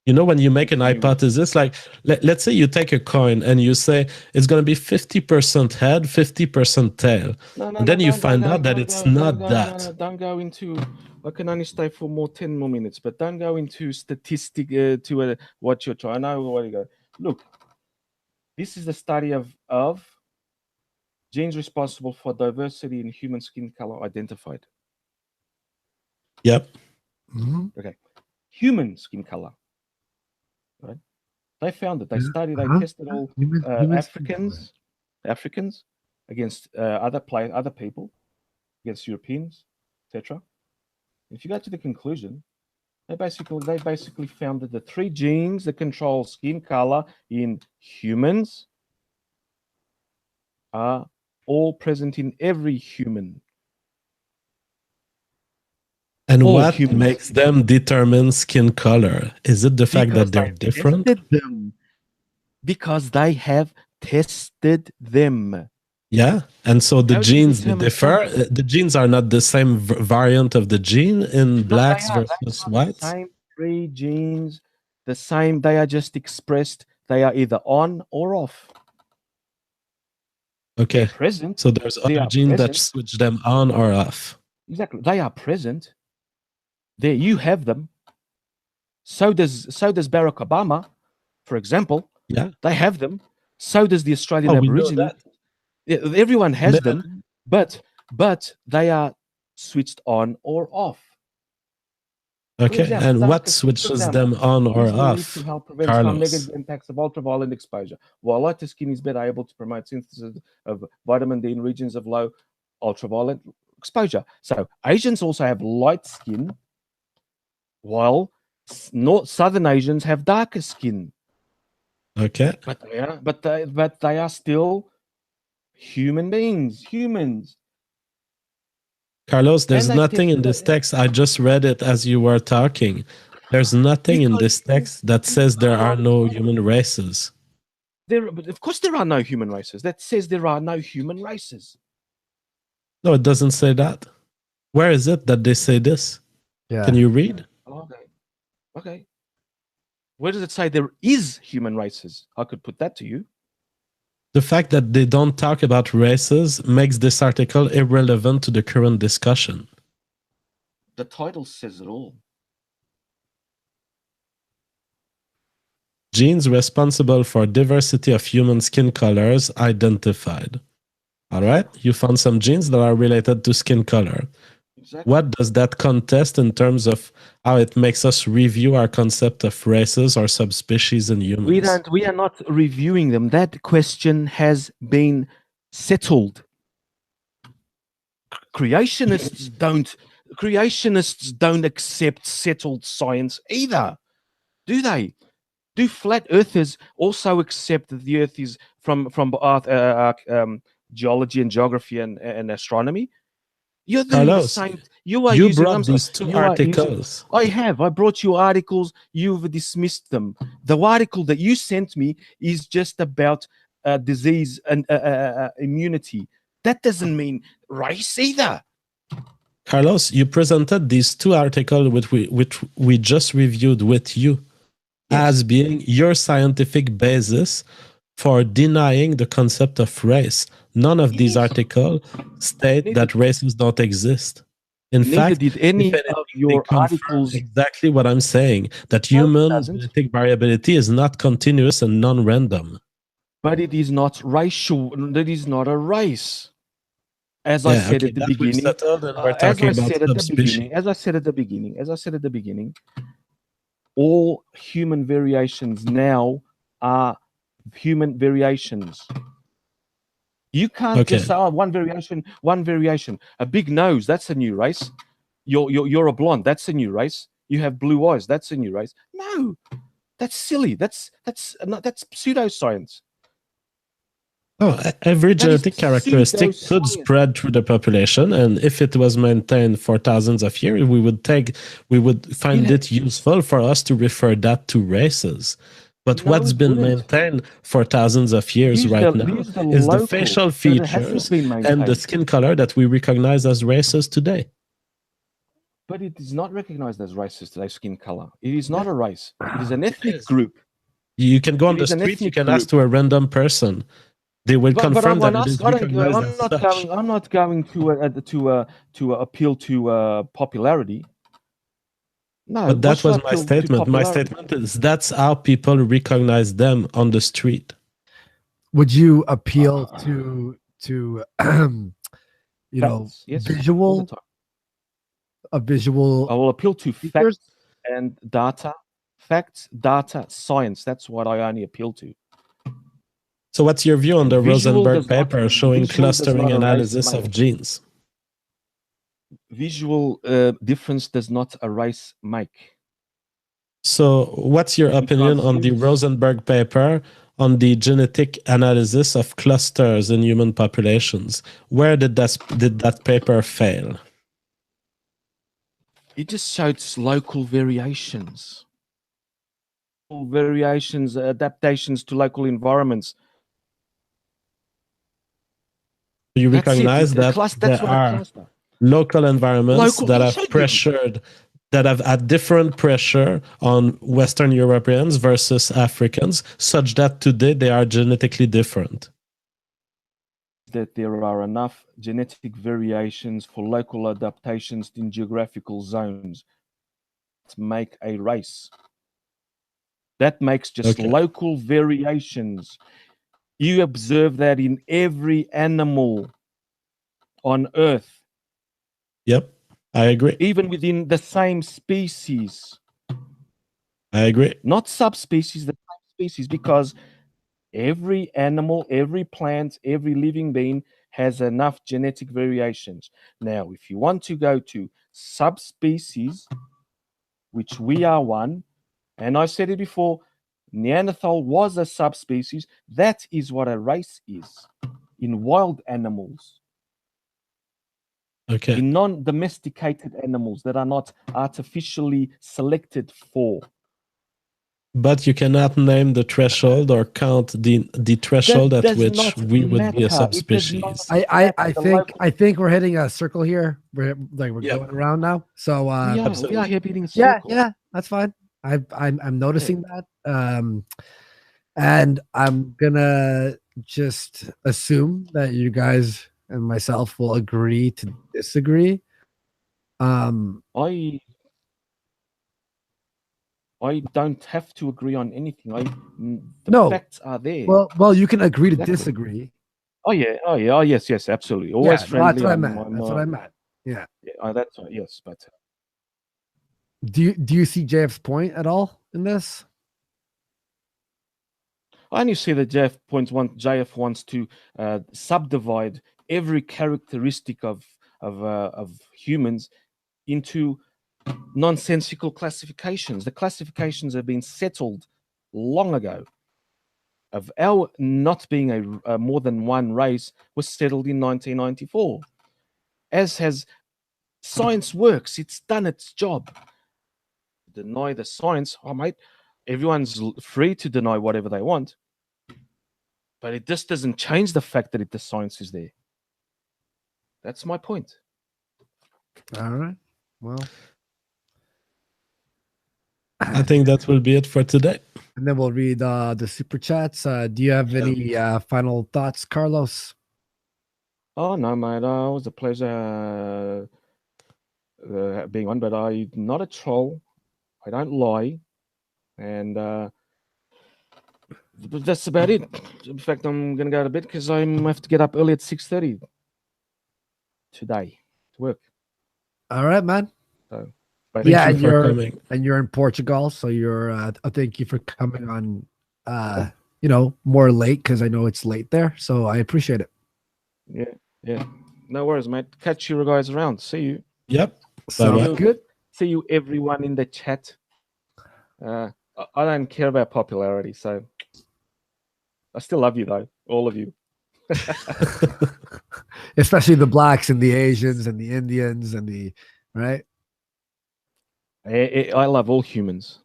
You know, when you make an hypothesis, like let's say you take a coin and you say it's going to be 50% head, 50% tail. And then you find out that it's not that. Don't go into, I can only stay for 10 more minutes, but don't go into statistic to what you're trying. I know where you go. Look, this is the study of genes responsible for diversity in human skin color identified. Yep. Okay. Human skin color. Right? They found it. They studied. They tested all Africans against other people, against Europeans, etc. If you go to the conclusion, they basically found that the 3 genes that control skin color in humans are all present in every human. And what makes them determine skin color? Is it the fact that they're different? Because they have tested them. Yeah, and so the genes differ. The genes are not the same variant of the gene in blacks versus whites. The same 3 genes, the same. They are just expressed. They are either on or off. Okay. Present. So there's other genes that switch them on or off. Exactly. They are present. There you have them. So does Barack Obama, for example. Yeah. They have them. So does the Australian Aborigine. Everyone has them, but they are switched on or off. Okay, and what switches them on or off? To help prevent some negative impacts of ultraviolet exposure. While lighter skin is better able to promote synthesis of vitamin D in regions of low ultraviolet exposure. So Asians also have light skin, while Southern Asians have darker skin. Okay, but they are still human beings, humans. Carlos, there's nothing in this text. I just read it as you were talking. There's nothing in this text that says there are no human races. But of course there are no human races. That says there are no human races. No, it doesn't say that. Where is it that they say this? Yeah. Can you read? Okay. Where does it say there is human races? I could put that to you. The fact that they don't talk about races makes this article irrelevant to the current discussion. The title says it all. Genes responsible for diversity of human skin colors identified. All right, you found some genes that are related to skin color. Exactly. What does that contest in terms of how it makes us review our concept of races or subspecies in humans? We are not reviewing them. That question has been settled. Creationists don't accept settled science either, do they? Do flat earthers also accept that the Earth is from geology and geography and astronomy? You're doing the same. You brought these 2 articles. I brought you articles. You've dismissed them. The article that you sent me is just about disease and immunity. That doesn't mean race either. Carlos, you presented these 2 articles which we just reviewed with you as being your scientific basis for denying the concept of race. None of these articles state that races don't exist. In fact, did any of your articles exactly what I'm saying, that human genetic variability is not continuous and non-random. But it is not racial. That is not a race. As I said at the beginning, as I said at the beginning, all human variations now are human variations. You can't just say, one variation. A big nose, that's a new race. You're a blonde, that's a new race. You have blue eyes, that's a new race. No, that's silly. That's pseudoscience. Oh, every genetic characteristic could spread through the population, and if it was maintained for thousands of years, we would find it useful for us to refer that to races. But what's been maintained for thousands of years now is the facial features and the skin color that we recognize as races today. But it is not recognized as racist, their skin color. It is not a race. It is an ethnic group. You can go on the street, you can ask to a random person. They will confirm that it is recognized as such. I'm not going to appeal to popularity. No, but that was my statement. My statement is that's how people recognize them on the street. Would you appeal to you know, yes, visual? A visual. I will appeal to facts and data. Facts, data, science. That's what I only appeal to. So what's your view on the Rosenberg paper showing clustering analysis of genes? Visual difference does not a race make. So what's your opinion on the Rosenberg paper on the genetic analysis of clusters in human populations? Where did that paper fail? It just showed local variations. Variations, adaptations to local environments. You recognize that there are local environments that have pressured, that have had different pressure on Western Europeans versus Africans, such that today they are genetically different. That there are enough genetic variations for local adaptations in geographical zones to make a race. That makes just local variations. You observe that in every animal on Earth. Yep, I agree. Even within the same species. I agree. Not subspecies, the same species, because every animal, every plant, every living being has enough genetic variations. Now, if you want to go to subspecies, which we are one, and I said it before, Neanderthal was a subspecies. That is what a race is in wild animals. Okay. In non-domesticated animals that are not artificially selected for. But you cannot name the threshold or count the threshold at which we would be a subspecies. I think we're hitting a circle here. We're going around now. So we are here beating a circle. Yeah, that's fine. I'm noticing that. And I'm gonna just assume that you guys and myself will agree to disagree. I don't have to agree on anything. The facts are there. Well, you can agree to disagree. Oh yes, absolutely. Always friendly. That's what I meant. That's what I meant. Yeah. That's right. Yes, but do you see JF's point at all in this? I only see that JF wants to subdivide every characteristic of humans into nonsensical classifications. The classifications have been settled long ago. Of our not being a more than one race was settled in 1994. As has science works, it's done its job. Deny the science, mate. Everyone's free to deny whatever they want, but it just doesn't change the fact that the science is there. That's my point. All right. Well, I think that will be it for today. And then we'll read the super chats. Do you have any final thoughts, Carlos? Oh no, mate. It was a pleasure being on, but I'm not a troll. I don't lie, and that's about it. In fact, I'm gonna go to bed because I have to get up early at 6:30 today to work. All right, man. So, and you're in Portugal, so you're. Thank you for coming on. More late because I know it's late there, so I appreciate it. Yeah. No worries, mate. Catch you guys around. See you. Yep. Sounds good. See you, everyone in the chat. I don't care about popularity, so I still love you though, all of you. Especially the blacks and the Asians and the Indians and the right. I love all humans.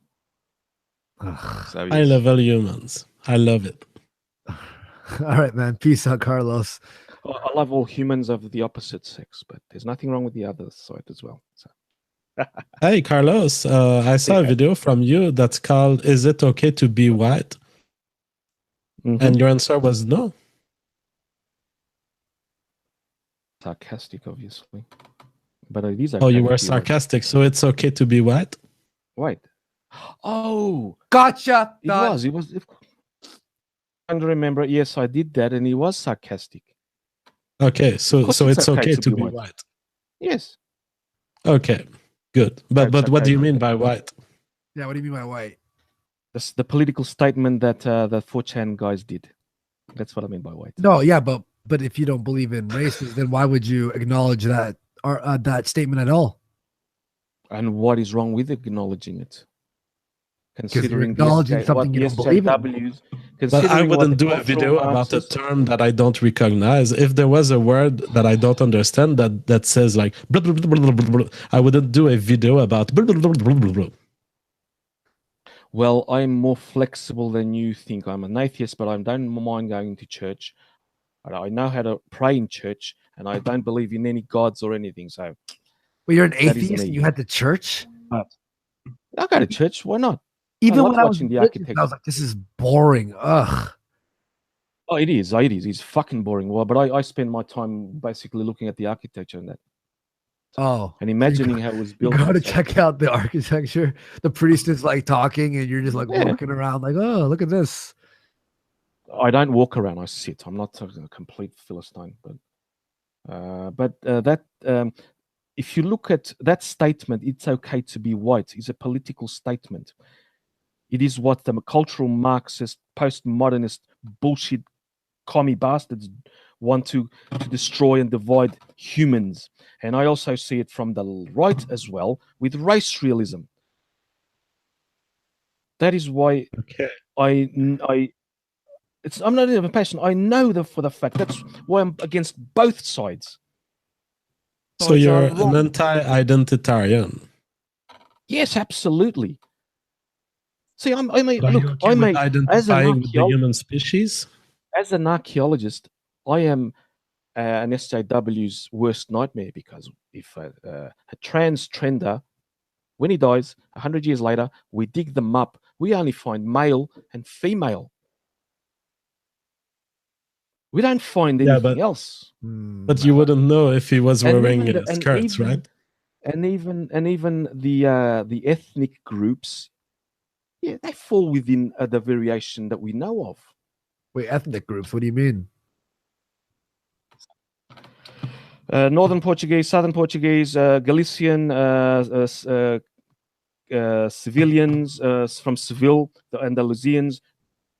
I love all humans. I love it. All right, man. Peace out, Carlos. I love all humans of the opposite sex, but there's nothing wrong with the other side as well. So. Hey, Carlos, I saw a video from you that's called "Is it okay to be white?" And your answer was no. Sarcastic, obviously. But it is okay. Oh, you were sarcastic, so it's okay to be white? White. Oh, gotcha. It was. I remember. Yes, I did that, and he was sarcastic. Okay, so it's okay to be white. Yes. Okay, good. But what do you mean by white? Yeah, what do you mean by white? That's the political statement that the 4chan guys did. That's what I mean by white. No, yeah, but if you don't believe in races, then why would you acknowledge that or that statement at all? And what is wrong with acknowledging it? Considering acknowledging something you don't believe in. But I wouldn't do a video about a term that I don't recognize. If there was a word that I don't understand that says like blah, blah, blah, blah, blah, blah, I wouldn't do a video about blah, blah, blah, blah, blah, blah. Well, I'm more flexible than you think. I'm an atheist, but I don't mind going to church. I know how to pray in church, and I don't believe in any gods or anything. So, well, you're an atheist and you had to church? I go to church. Why not? Even when I was watching the architecture, I was like, "This is boring." Ugh. Oh, it is. It's fucking boring. Well, but I spend my time basically looking at the architecture and that. Oh, and imagining how it was built. You got to check out the architecture. The priest is like talking, and you're just like walking around, like, "Oh, look at this." I don't walk around. I sit. I'm not a complete Philistine, but if you look at that statement, "It's okay to be white," is a political statement. It is what the cultural Marxist, postmodernist bullshit commie bastards want to destroy and divide humans. And I also see it from the right as well with race realism. That is why I'm not even passionate. I know for the fact. That's why I'm against both sides. So you're an anti-identitarian. Yes, absolutely. See, I'm as identifying with the human species. As an archaeologist, I am an SJW's worst nightmare, because if a transgender, when he dies 100 years later, we dig them up, we only find male and female. We don't find anything else. But you wouldn't know if he was wearing skirts, right? And even the ethnic groups, they fall within the variation that we know of. Wait, ethnic groups? What do you mean? Northern Portuguese, Southern Portuguese, Galician, civilians from Seville, the Andalusians,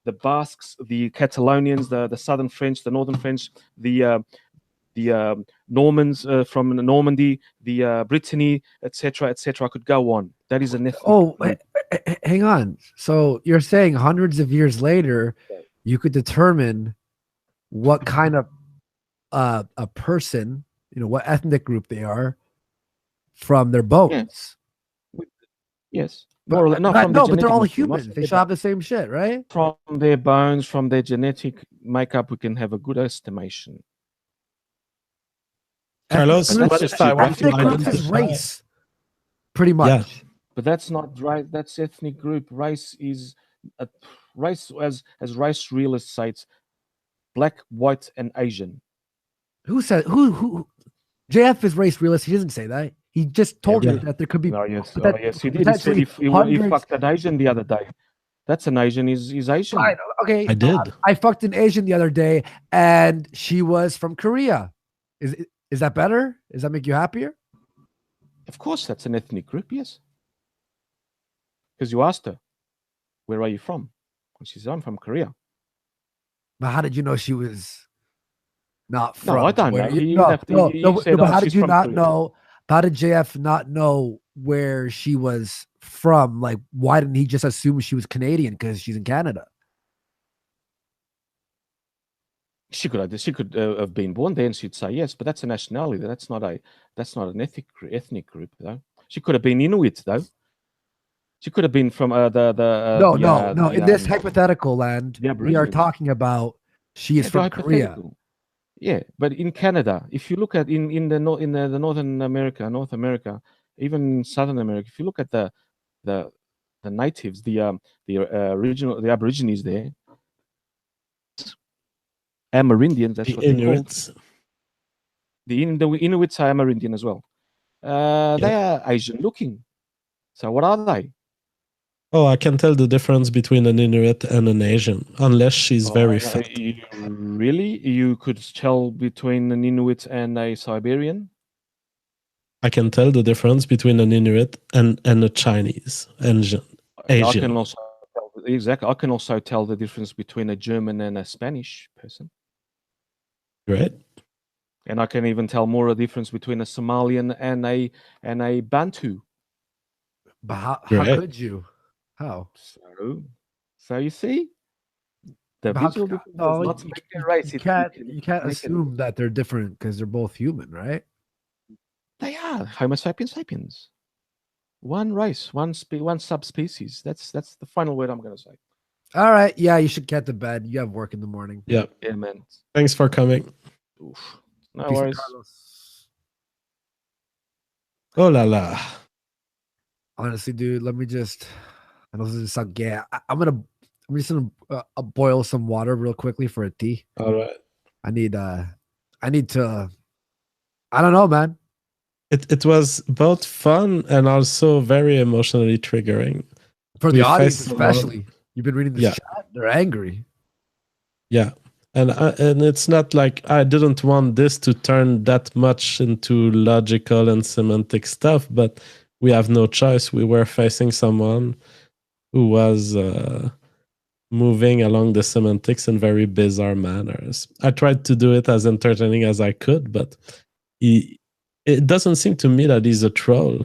the Basques, the Catalonians, the Southern French, the Northern French, the Normans from Normandy, the Brittany, etc., etc. I could go on. That is an ethnic. Oh, hang on. So you're saying hundreds of years later, you could determine what kind of a person, what ethnic group they are from their bones. Yes. But they're all humans. They should have the same shit, right? From their bones, from their genetic makeup, we can have a good estimation. Carlos, ethnic group is race, pretty much. Yeah. But that's not right. That's ethnic group. Race is race, as race realists say, it's black, white, and Asian. Who said who? JF is race realist. He doesn't say that. He just told you that there could be. Yes, he did. He said he fucked an Asian the other day. That's an Asian. He's Asian. I know. Okay, I did. I fucked an Asian the other day, and she was from Korea. Is that better? Does that make you happier? Of course, that's an ethnic group. Yes. Because you asked her, "Where are you from?" And she said, "I'm from Korea." But how did you know she was not from? No, I don't know. But how did you not know? How did JF not know where she was from? Like, why didn't he just assume she was Canadian because she's in Canada? She could have been born there, and she'd say yes. But that's a nationality. That's not an ethnic group, though. She could have been Inuit, though. She could have been from no. In this hypothetical land, we are talking about she is from Korea. Yeah, but in Canada, if you look at in North America, even Southern America. If you look at the natives, the Aborigines there, Amerindians, that's what they're called. The Inuits are Amerindian as well. They are Asian looking. So what are they? Oh, I can tell the difference between an Inuit and an Asian, unless she's very fat. Really? You could tell between an Inuit and a Siberian? I can tell the difference between an Inuit and a Chinese Asian. I can also tell the difference between a German and a Spanish person. Great. And I can even tell more a difference between a Somalian and a Bantu. But how could you? How? So you see, the visual difference does not make a race. You can't assume that they're different because they're both human, right? They are Homo sapiens sapiens. One race, one subspecies. That's the final word I'm going to say. All right. Yeah, you should get to bed. You have work in the morning. Yeah. Yeah, man. Thanks for coming. Oof. No worries. Oh la la. Honestly, dude, let me just. I know this is sound gay. I'm just gonna boil some water real quickly for a tea. All right. I need to. I don't know, man. It was both fun and also very emotionally triggering for the audience, especially. You've been reading this chat; they're angry. Yeah, and it's not like I didn't want this to turn that much into logical and semantic stuff, but we have no choice. We were facing someone who was moving along the semantics in very bizarre manners. I tried to do it as entertaining as I could, but it doesn't seem to me that he's a troll.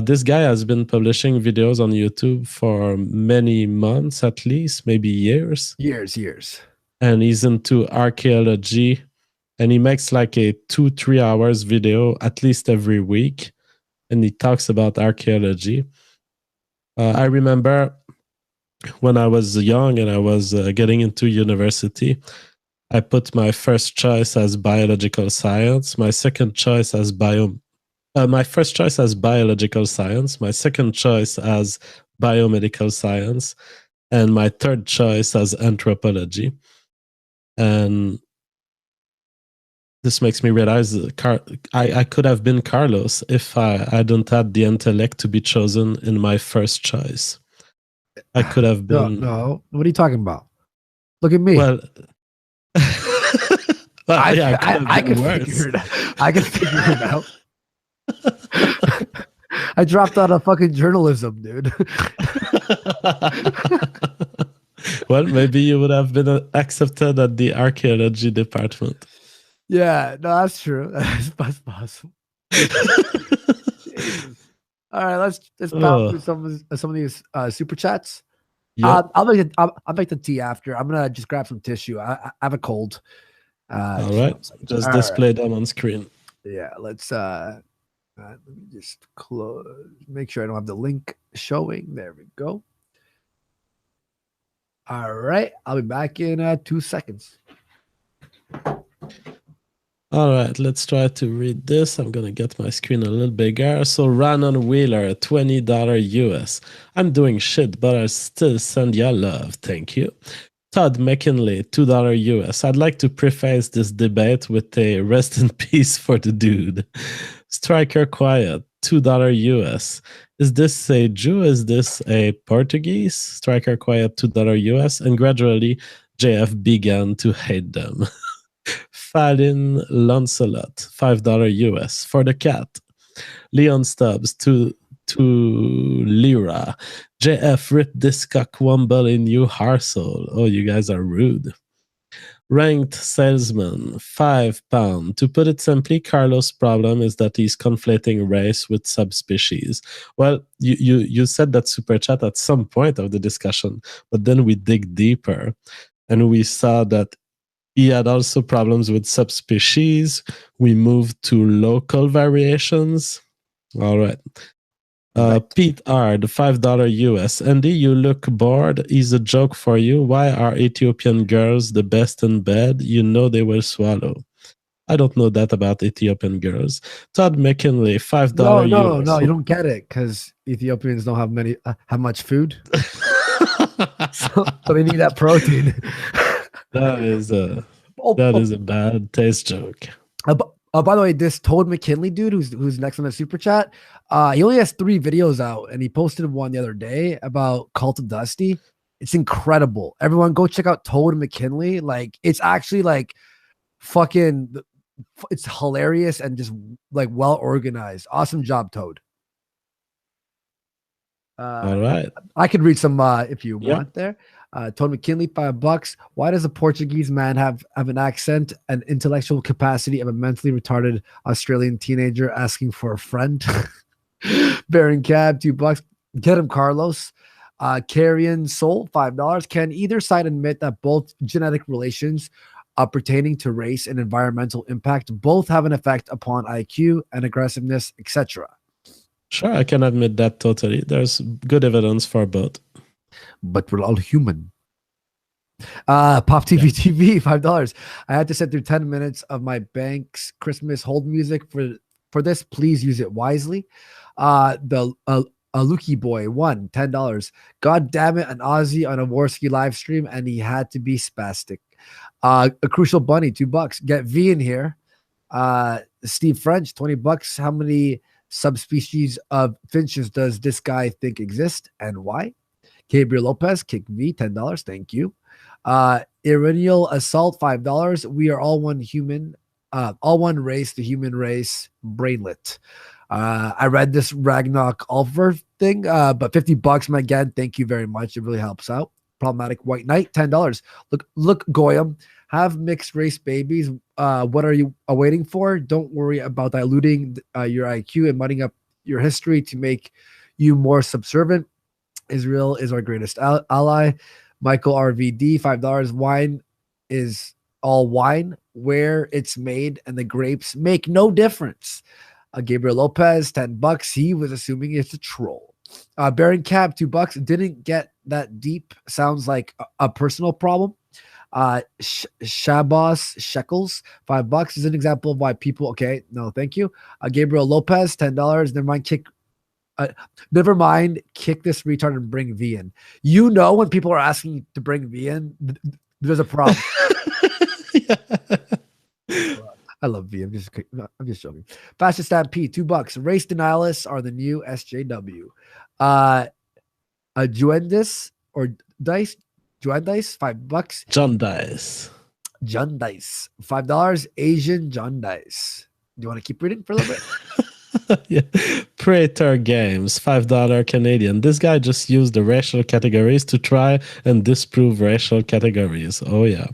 This guy has been publishing videos on YouTube for many months, at least, maybe years. Years. And he's into archaeology. And he makes like a 2-3 hours video at least every week. And he talks about archaeology. I remember when I was young and I was getting into university, I put my first choice as biological science, my second choice as my first choice as biological science, my second choice as biomedical science, and my third choice as anthropology. And this makes me realize I could have been Carlos if I hadn't had the intellect to be chosen in my first choice. I could have been. No. What are you talking about? Look at me. Well, I can figure it out. I can figure it out. I dropped out of fucking journalism, dude. Well, maybe you would have been accepted at the archaeology department. Yeah, no, that's true. That's possible. All right, let's power through some of these super chats. Yep. I'll make the tea after. I'm gonna just grab some tissue. I have a cold. All right, just display them on screen. Yeah, let's let me just close. Make sure I don't have the link showing. There we go. All right, I'll be back in 2 seconds. All right, let's try to read this. I'm going to get my screen a little bigger. So Rannon Wheeler, $20 US. I'm doing shit, but I still send ya love. Thank you. Todd McKinley, $2 US. I'd like to preface this debate with a rest in peace for the dude. Striker Quiet, $2 US. Is this a Jew? Is this a Portuguese? Striker Quiet, $2 US. And gradually, JF began to hate them. Fallin Lancelot, $5 US. For the cat. Leon Stubbs, 2 lira. JF rip this cock wumble in you harsehole. Oh, you guys are rude. Ranked salesman, £5. To put it simply, Carlos' problem is that he's conflating race with subspecies. Well, you said that super chat at some point of the discussion, but then we dig deeper and we saw that he had also problems with subspecies. We moved to local variations. All right. Pete R, the $5 US. Andy, you look bored. Is a joke for you. Why are Ethiopian girls the best in bed? You know they will swallow. I don't know that about Ethiopian girls. Todd McKinley, $5 No, US. you don't get it because Ethiopians don't have much food, so they need that protein. That is a bad taste joke. By the way, this Todd McKinley dude who's next on the super chat, he only has 3 videos out, and he posted one the other day about Cult of Dusty. It's incredible. Everyone go check out Todd McKinley. Like, it's actually like fucking, it's hilarious and just like well organized. Awesome job, Toad. All right. I could read some if you want there. Todd McKinley, $5. Why does a Portuguese man have an accent and intellectual capacity of a mentally retarded Australian teenager asking for a friend? Baron Cab, $2. Get him, Carlos. Carrion Soul, $5. Can either side admit that both genetic relations pertaining to race and environmental impact both have an effect upon IQ and aggressiveness, etc.? Sure, I can admit that totally. There's good evidence for both. But we're all human. Pop TV, $5. I had to sit through 10 minutes of my bank's Christmas hold music for this. Please use it wisely. The Lucky Boy, $10. God damn it, an Aussie on a Warski live stream, and he had to be spastic. A Crucial Bunny, $2. Get V in here. Steve French, $20. How many subspecies of finches does this guy think exist and why? Gabriel Lopez, Kick V, $10. Thank you. Irenial Assault, $5. We are all one human, all one race, the human race, brainlet. I read this Ragnar Ulver thing, but $50, my God, thank you very much. It really helps out. Problematic White Knight, $10. Look, Goyam, have mixed race babies. What are you waiting for? Don't worry about diluting your IQ and mudding up your history to make you more subservient. Israel is our greatest ally. Michael RVD, $5. Wine is all wine where it's made, and the grapes make no difference. Gabriel Lopez, $10. He was assuming it's a troll. Baron Cab, $2. Didn't get that deep. Sounds like a personal problem. Shabas Shekels, $5 is an example of why people. Okay, no, thank you. Gabriel Lopez, $10. Never mind, kick this retard and bring V in. You know, when people are asking you to bring V in, there's a problem. I love V. I'm just joking. Fascist Stampede, $2. Race denialists are the new SJW. Juendis or Dice, $5. John Dice, $5. Asian John Dice. Do you want to keep reading for a little bit? Yeah. Praetor Games, $5 Canadian. This guy just used the racial categories to try and disprove racial categories. Oh yeah.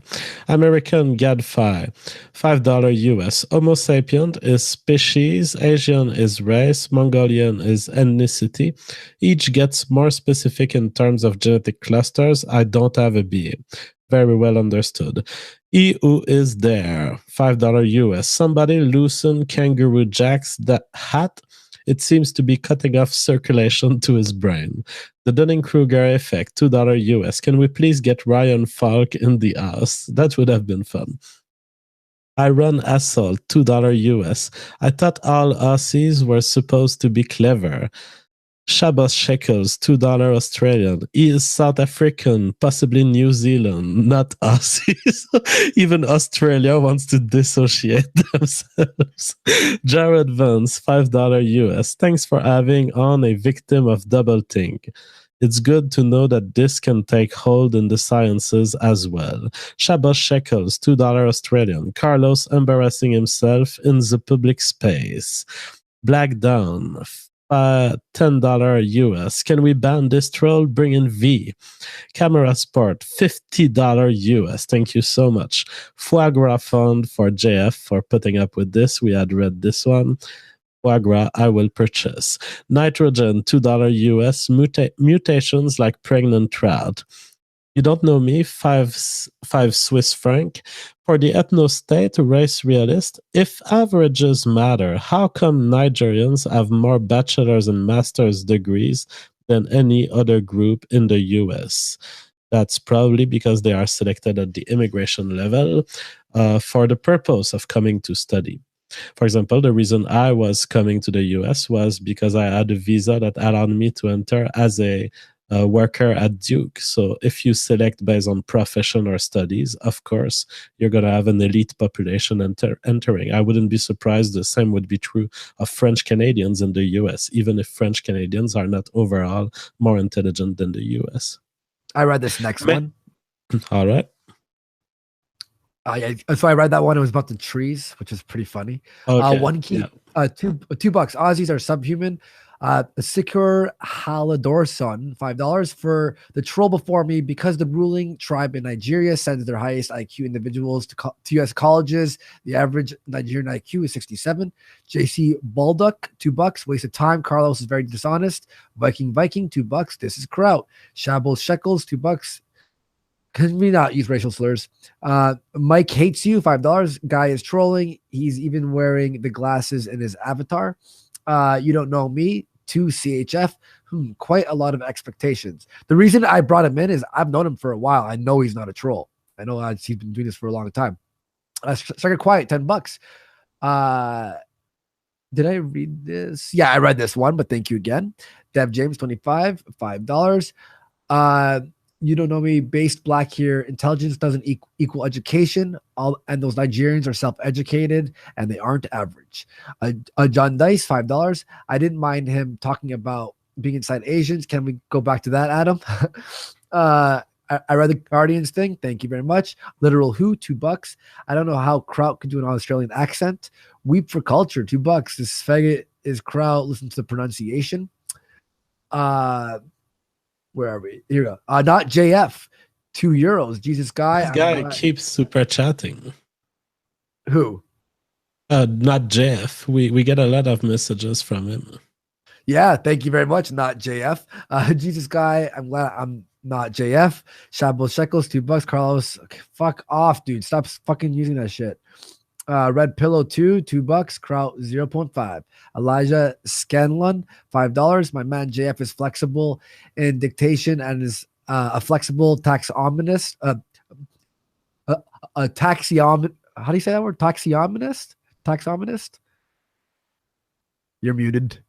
American Gadfly, $5 US. Homo sapien is species, Asian is race, Mongolian is ethnicity. Each gets more specific in terms of genetic clusters. I don't have a BA. Very well understood. EU is there. $5 US. Somebody loosen Kangaroo Jack's hat. It seems to be cutting off circulation to his brain. The Dunning-Kruger effect, $2 US. Can we please get Ryan Falk in the house? That would have been fun. I run Assault, $2 US. I thought all Aussies were supposed to be clever. Shabas Shekels, $2 Australian. He is South African, possibly New Zealand, not Aussies. Even Australia wants to dissociate themselves. Jared Vance, $5 US. Thanks for having on a victim of doublethink. It's good to know that this can take hold in the sciences as well. Shabas Shekels, $2 Australian. Carlos embarrassing himself in the public space. Black Down, $10 US. Can we ban this troll? Bring in V. Camera Sport, $50 US. Thank you so much. Foie Gras Fund for JF for putting up with this. We had read this one. Foie Gras, I will purchase. Nitrogen, $2 US. Mutations like pregnant trout. You don't know me, 5 Swiss franc. For the ethno-state race realist, if averages matter, how come Nigerians have more bachelor's and master's degrees than any other group in the US? That's probably because they are selected at the immigration level. for the purpose of coming to study. For example, the reason I was coming to the US was because I had a visa that allowed me to enter as a worker at Duke. So if you select based on profession or studies, of course, you're going to have an elite population entering. I wouldn't be surprised the same would be true of French Canadians in the US, even if French Canadians are not overall more intelligent than the US. I read this next one. All right. So I read that one. It was about the trees, which is pretty funny. Okay. One key, $2. Aussies are subhuman. Sikur Haladorson, $5 for the troll before me. Because the ruling tribe in Nigeria sends their highest IQ individuals to U.S. colleges, the average Nigerian IQ is 67. JC Balduck, $2. Waste of time. Carlos is very dishonest. Viking, $2. This is Kraut. Shabbles Shekels, $2. Can we not use racial slurs? Mike hates you, $5. Guy is trolling. He's even wearing the glasses in his avatar. You don't know me, 2 CHF. Quite a lot of expectations. The reason I brought him in is I've known him for a while. I know he's not a troll. I know he's been doing this for a long time. Striker Quiet, $10. Did I read this? Yeah, I read this one, but thank you again. Dev James, 25, $5. You don't know me, based black here. Intelligence doesn't equal education. And those Nigerians are self-educated and they aren't average. John Dice, $5. I didn't mind him talking about being inside Asians. Can we go back to that, Adam? I read the Guardians thing. Thank you very much. Literal Who, $2. I don't know how Kraut could do an Australian accent. Weep for culture, $2. This faggot is Kraut. Listen to the pronunciation. Where are we? Here we go. Not JF, €2. Jesus guy. This guy keeps super chatting. Who? Not JF. We get a lot of messages from him. Yeah, thank you very much. Not JF. Jesus guy. I'm glad I'm not JF. Shabble Shekels, $2. Carlos, okay, fuck off, dude. Stop fucking using that shit. Red Pillow 2, $2. Kraut 0.5. Elijah Scanlon, $5. My man JF is flexible in dictation and is a flexible taxonomist. A taxiom. How do you say that word? Taxonomist. You're muted.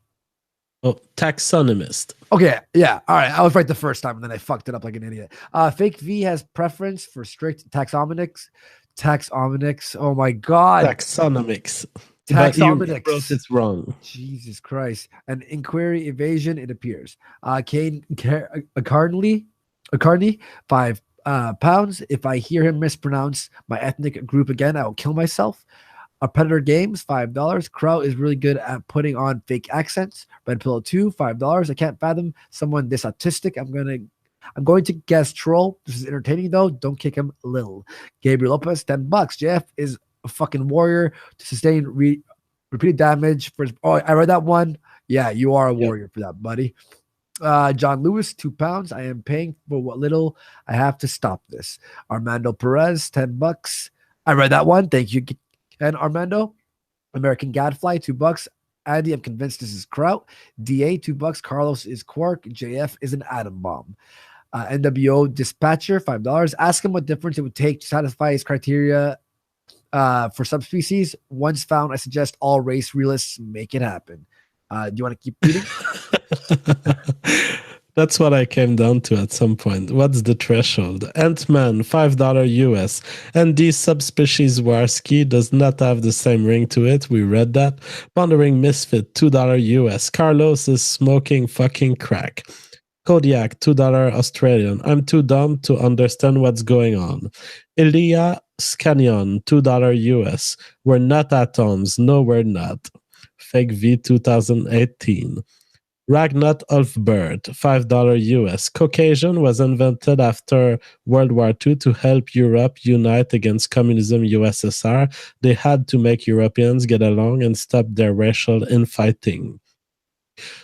Oh, taxonomist. Okay, yeah. All right. I was right the first time, and then I fucked it up like an idiot. Fake V has preference for strict taxonomics. Oh my God. Taxonomics. Taxonomics. It's wrong. Jesus Christ. An inquiry evasion, it appears. Kane Carnley, £5. If I hear him mispronounce my ethnic group again, I will kill myself. Predator Games, $5. Kraut is really good at putting on fake accents. Red Pillow 2, $5. I can't fathom someone this autistic. I'm going to guess troll. This is entertaining though. Don't kick him, Lil. Gabriel Lopez, $10. Jeff is a fucking warrior to sustain repeated damage. I read that one. Yeah, you are a warrior for that, buddy. John Lewis, £2. I am paying for what little I have to stop this. Armando Perez, $10. I read that one. Thank you, and Armando. American Gadfly, $2. Andy, I'm convinced this is Kraut. DA, $2. Carlos is Quark. JF is an atom bomb. NWO Dispatcher, $5. Ask him what difference it would take to satisfy his criteria for subspecies. Once found, I suggest all race realists make it happen. Do you want to keep reading? That's what I came down to at some point. What's the threshold? Ant-Man, $5 US. And the subspecies Warski does not have the same ring to it. We read that. Pondering Misfit, $2 US. Carlos is smoking fucking crack. Kodiak, $2 Australian. I'm too dumb to understand what's going on. Elia Scanion, $2 US. We're not atoms. No, we're not. Fake V 2018. Ragnat Ulfbert, $5 US. Caucasian was invented after World War II to help Europe unite against communism USSR. They had to make Europeans get along and stop their racial infighting.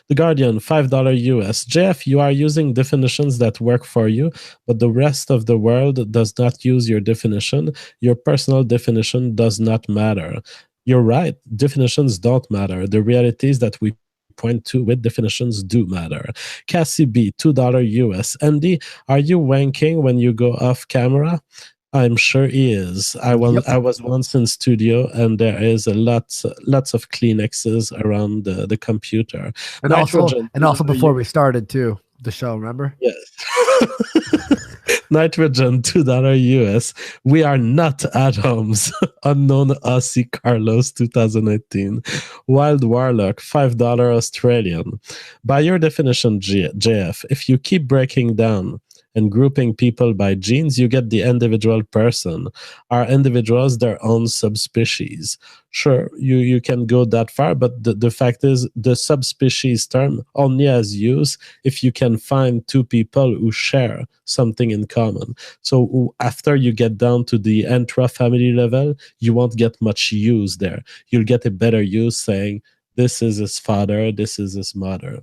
The Guardian, $5 US. Jeff, you are using definitions that work for you, but the rest of the world does not use your definition. Your personal definition does not matter. You're right. Definitions don't matter. The reality is that we point to with definitions do matter. Cassie B, $2 US. Andy, are you wanking when you go off camera? I'm sure he is. I was once in studio, and there is lots of Kleenexes around the computer. And also before we started too the show, remember? Yes. Nitrogen, $2 US. We are not atoms. Unknown Aussie Carlos 2018. Wild Warlock, $5 Australian. By your definition, JF, if you keep breaking down and grouping people by genes, you get the individual person. Are individuals their own subspecies? Sure, you can go that far, but the fact is the subspecies term only has use if you can find two people who share something in common. So after you get down to the intra-family level, you won't get much use there. You'll get a better use saying, this is his father, this is his mother.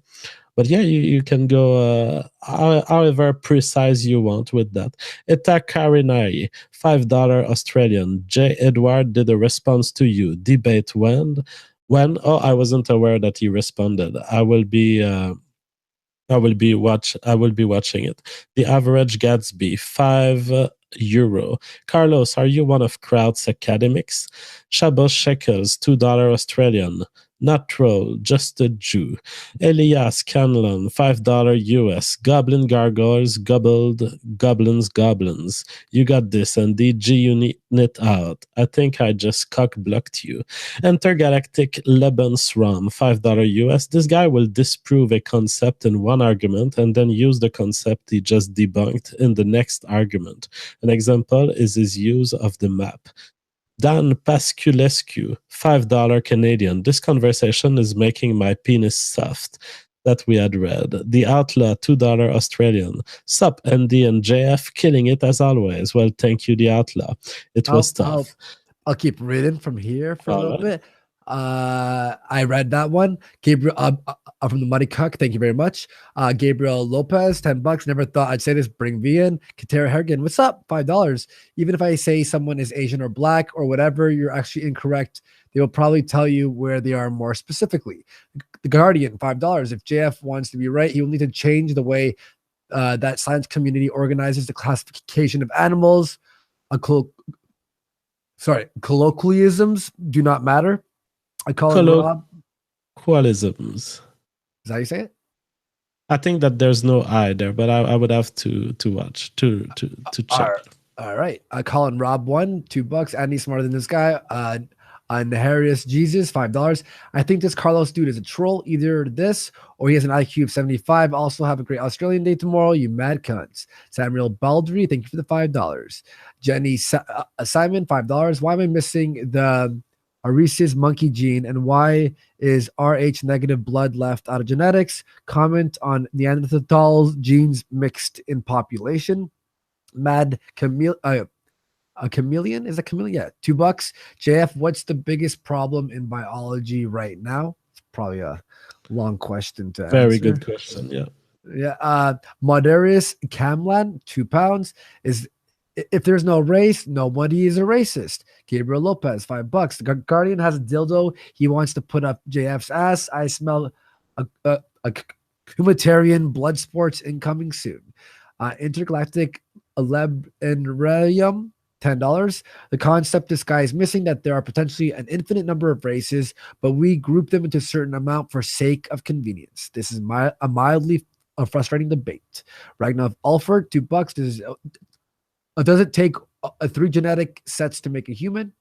But yeah, you can go however precise you want with that. Eta Karinari, $5 Australian. J. Edward did a response to you. Debate when? When? Oh, I wasn't aware that he responded. I will be watching it. The Average Gatsby, €5. Carlos, are you one of Kraut's academics? Shabos Shekels, $2 Australian. Not troll, just a Jew. Elias Canlon, $5 US. Goblin Gargoyles, Goblins. You got this, and DG unit out. I think I just cock-blocked you. Intergalactic Lebensraum, $5 US. This guy will disprove a concept in one argument and then use the concept he just debunked in the next argument. An example is his use of the map. Dan Pasculescu, $5 Canadian. This conversation is making my penis soft. That we had read. The Outlaw, $2 Australian. Sup, Andy and JF, killing it as always. Well, thank you, The Outlaw. It was tough. I'll keep reading from here for a little bit. I read that one. Gabriel from the Muddy Cuck, thank you very much. Gabriel Lopez, $10. Never thought I'd say this. Bring V in. Katera Hergen, what's up? $5. Even if I say someone is Asian or black or whatever, you're actually incorrect. They will probably tell you where they are more specifically. The Guardian, $5. If JF wants to be right, he will need to change the way that science community organizes the classification of animals. Colloquialisms do not matter. I call it Rob. Colloquialisms. Is that how you say it? I think that there's no I there, but I would have to watch to check. All right. I call in Rob $2. Andy's smarter than this guy. Neharius Jesus, $5. I think this Carlos dude is a troll. Either this or he has an IQ of 75. Also have a great Australian day tomorrow, you mad cunts. Samuel Baldry, thank you for the $5. Jenny Simon, $5. Why am I missing the Rhesus monkey gene, and why is Rh negative blood left out of genetics? Comment on Neanderthal genes mixed in population. Mad a chameleon? Is a chameleon? Yeah, $2. JF, what's the biggest problem in biology right now? It's probably a long question to answer. Very good question. Yeah. Yeah. Moderius Camlan, £2. If there's no race, nobody is a racist. Gabriel Lopez, $5. The Guardian has a dildo he wants to put up JF's ass. I smell a humanitarian blood sports incoming soon. Intergalactic Alebrium, $10. The concept this guy is missing, that there are potentially an infinite number of races, but we group them into a certain amount for sake of convenience. This is a mildly frustrating debate. Ragnar Alford, $2. Does it take 3 genetic sets to make a human?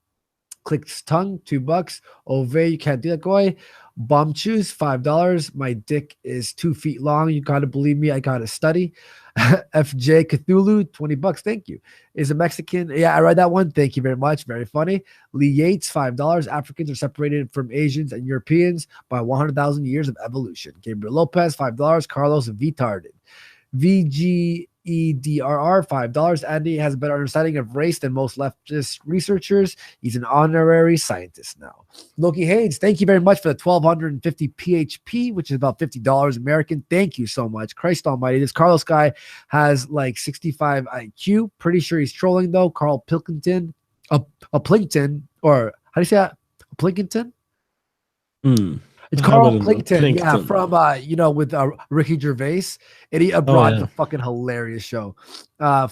Clicks tongue, $2. Ove, you can't do that, guy. Bomb choose, $5. My dick is 2 feet long. You gotta believe me. I gotta study. FJ Cthulhu, $20. Thank you. Is a Mexican? Yeah, I read that one. Thank you very much. Very funny. Lee Yates, $5. Africans are separated from Asians and Europeans by 100,000 years of evolution. Gabriel Lopez, $5. Carlos Vitarded. VGEDRR, $5. Andy has a better understanding of race than most leftist researchers. He's an honorary scientist now. Loki Haynes, thank you very much for the 1,250 PHP, which is about $50 American. Thank you so much. Christ almighty. This Carlos guy has like 65 IQ. Pretty sure he's trolling though. Carl Pilkington, a Plinkton, or how do you say that? A Plinkington? It's Carl Plankton, yeah, from with Ricky Gervais, Idiot Abroad. It's a fucking hilarious show.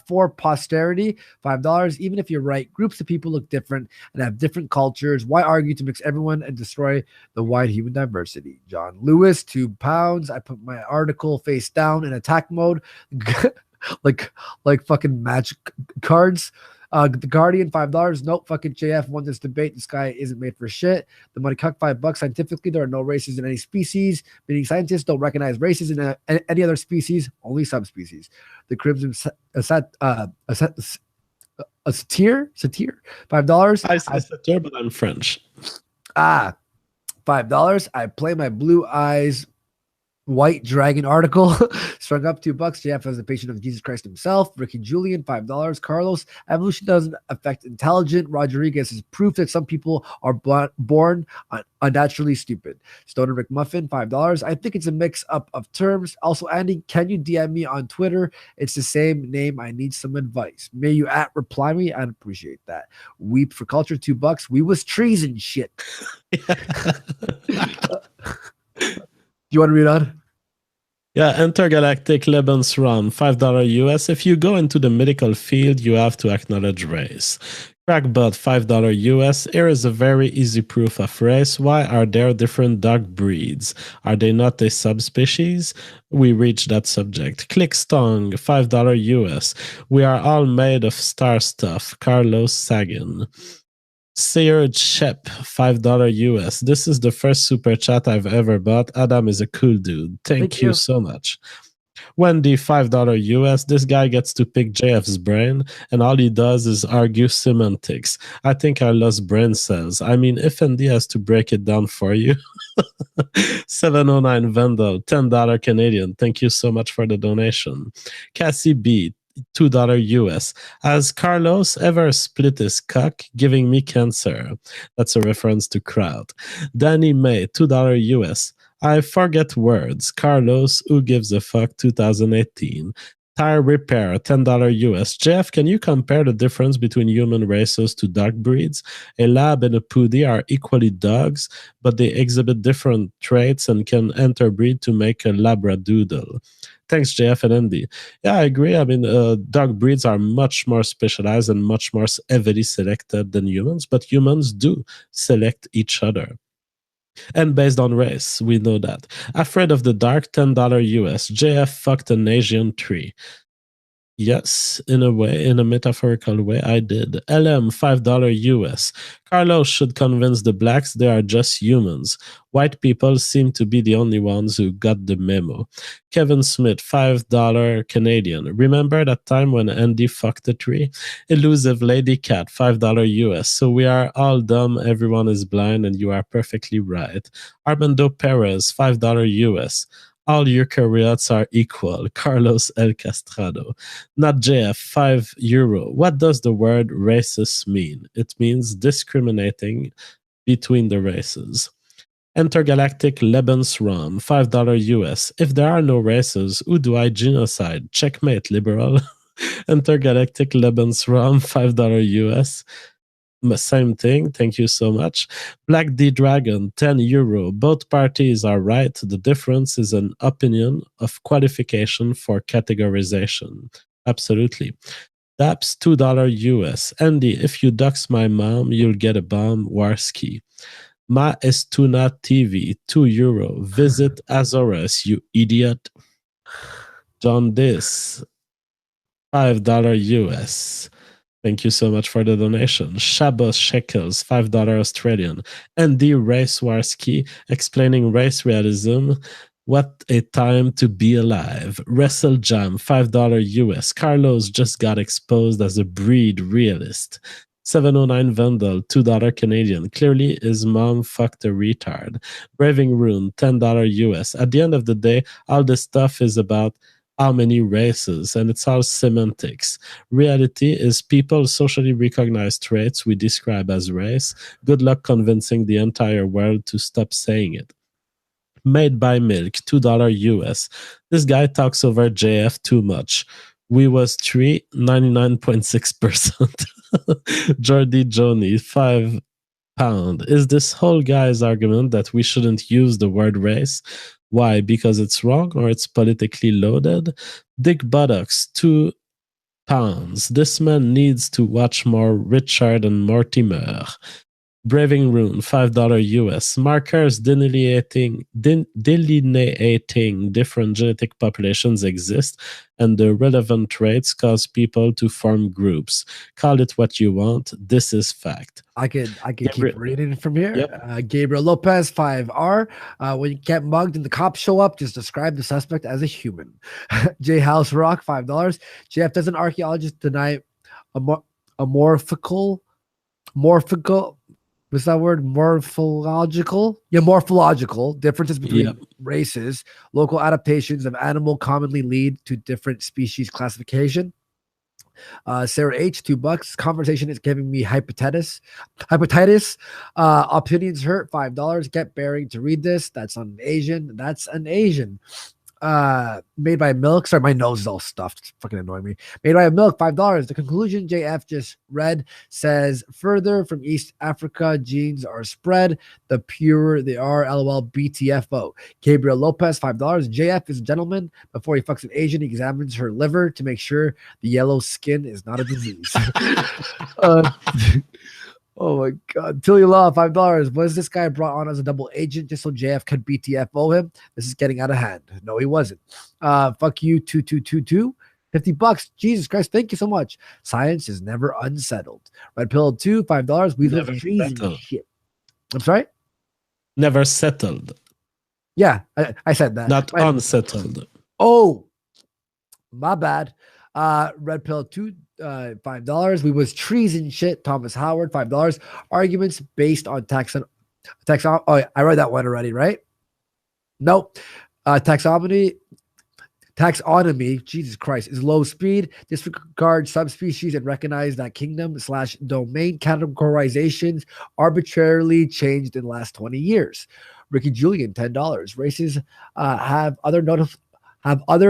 For posterity, $5. Even if you're right, groups of people look different and have different cultures. Why argue to mix everyone and destroy the wide human diversity? John Lewis, £2. I put my article face down in attack mode, like fucking magic cards. The Guardian, $5. Nope, fucking JF won this debate. This guy isn't made for shit. The Money Cuck, $5. Scientifically, there are no races in any species, meaning scientists don't recognize races in any other species, only subspecies. The Crimson Satyr, $5. I say satyr, but I'm French. $5. I play my Blue Eyes White Dragon article. Strung up, $2. JF has the patient of Jesus Christ himself. Ricky Julian, $5. Carlos, evolution doesn't affect intelligent. Rodriguez is proof that some people are born unnaturally stupid. Stoner McMuffin, $5. I think it's a mix up of terms. Also, Andy, can you DM me on Twitter? It's the same name. I need some advice. May you reply me? I'd appreciate that. Weep for culture, $2. We was trees and shit. You want to read on? Yeah, Intergalactic Lebensraum, $5 US. If you go into the medical field, you have to acknowledge race. Crackbot, $5 US. Here is a very easy proof of race. Why are there different dog breeds? Are they not a subspecies? We reached that subject. Clickstong, $5 US. We are all made of star stuff. Carlos Sagan. Seared Shep, $5 US. This is the first super chat I've ever bought. Adam is a cool dude. Thank you so much. Wendy, $5 US. This guy gets to pick JF's brain, and all he does is argue semantics. I think I lost brain cells. I mean, if Andy has to break it down for you. 709 Vendel, $10 Canadian. Thank you so much for the donation. Cassie B, $2 US. Has Carlos ever split his cock, giving me cancer? That's a reference to Crowd. Danny May, $2 US. I forget words. Carlos, who gives a fuck, 2018. Tire Repair, $10 US. Jeff, can you compare the difference between human races to dog breeds? A lab and a poodle are equally dogs, but they exhibit different traits and can interbreed to make a labradoodle. Thanks, JF and Andy. Yeah, I agree. I mean, dog breeds are much more specialized and much more heavily selected than humans, but humans do select each other. And based on race, we know that. Afraid of the Dark, $10 US. JF fucked an Asian tree. Yes, in a way, in a metaphorical way, I did. LM, $5 US. Carlos should convince the blacks they are just humans. White people seem to be the only ones who got the memo. Kevin Smith, $5 Canadian. Remember that time when Andy fucked a tree? Elusive Lady Cat, $5 US. So we are all dumb, everyone is blind, and you are perfectly right. Armando Perez, $5 US. All eukaryotes are equal. Carlos El Castrado. Not JF, €5. What does the word racist mean? It means discriminating between the races. Intergalactic Lebensraum, $5 US. If there are no races, who do I genocide? Checkmate, liberal. Intergalactic Lebensraum, $5 US. Same thing. Thank you so much. Black D Dragon, €10. Both parties are right. The difference is an opinion of qualification for categorization. Absolutely. Daps, $2 US. Andy, if you dox my mom, you'll get a bomb. Warski. Ma Estuna TV, €2. Visit Azores, you idiot. John Dis, $5 US. Thank you so much for the donation. Shabos Shekels, $5 Australian. Andy Racewarski, explaining race realism. What a time to be alive. Wrestle Jam, $5 US. Carlos just got exposed as a breed realist. 709 Vendel, $2 Canadian. Clearly, his mom fucked a retard. Braving Rune, $10 US. At the end of the day, all this stuff is about how many races, and it's all semantics. Reality is people socially recognized traits we describe as race. Good luck convincing the entire world to stop saying it. Made by Milk, $2 US. This guy talks over JF too much. We was 99.6%. Jordi Joni, $5 Pound. Is this whole guy's argument that we shouldn't use the word race? Why? Because it's wrong or it's politically loaded? Dick Buttocks, £2. This man needs to watch more Richard and Mortimer. Braving Rune, $5 US. Markers delineating different genetic populations exist, and the relevant traits cause people to form groups. Call it what you want. This is fact. I could keep reading from here. Yep. Gabriel Lopez, 5R. When you get mugged and the cops show up, just describe the suspect as a human. J House Rock, $5. JF, does an archaeologist deny morphological? What's that word? Morphological? Yeah, morphological differences between races. Local adaptations of animal commonly lead to different species classification. Sarah H, $2. Conversation is giving me hepatitis. Opinions hurt, $5. Get Bearing to read this. That's an Asian. Made by Milk. Sorry, my nose is all stuffed. It's fucking annoying me. Made by Milk, $5. The conclusion JF just read says, further from East Africa, genes are spread. The purer they are, LOL, BTFO. Gabriel Lopez, $5. JF is a gentleman. Before he fucks an Asian, he examines her liver to make sure the yellow skin is not a disease. Oh my God. Tilly Law, $5. Was this guy brought on as a double agent just so JF could BTFO him? This is getting out of hand. No, he wasn't. Fuck you, 2222. $50. Jesus Christ, thank you so much. Science is never unsettled. Red Pill 2, $5. We live trees and shit. I'm sorry? Never settled. Yeah, I said that. Not unsettled. Oh, my bad. Red Pill 2, $5. We was trees and shit. Thomas Howard, $5. Arguments based on taxonomy. Oh, I read that one already, right? Nope. Taxonomy. Jesus Christ, is low speed. Disregard subspecies and recognize that kingdom/domain categorizations arbitrarily changed in the last 20 years. Ricky Julian, $10. Races have other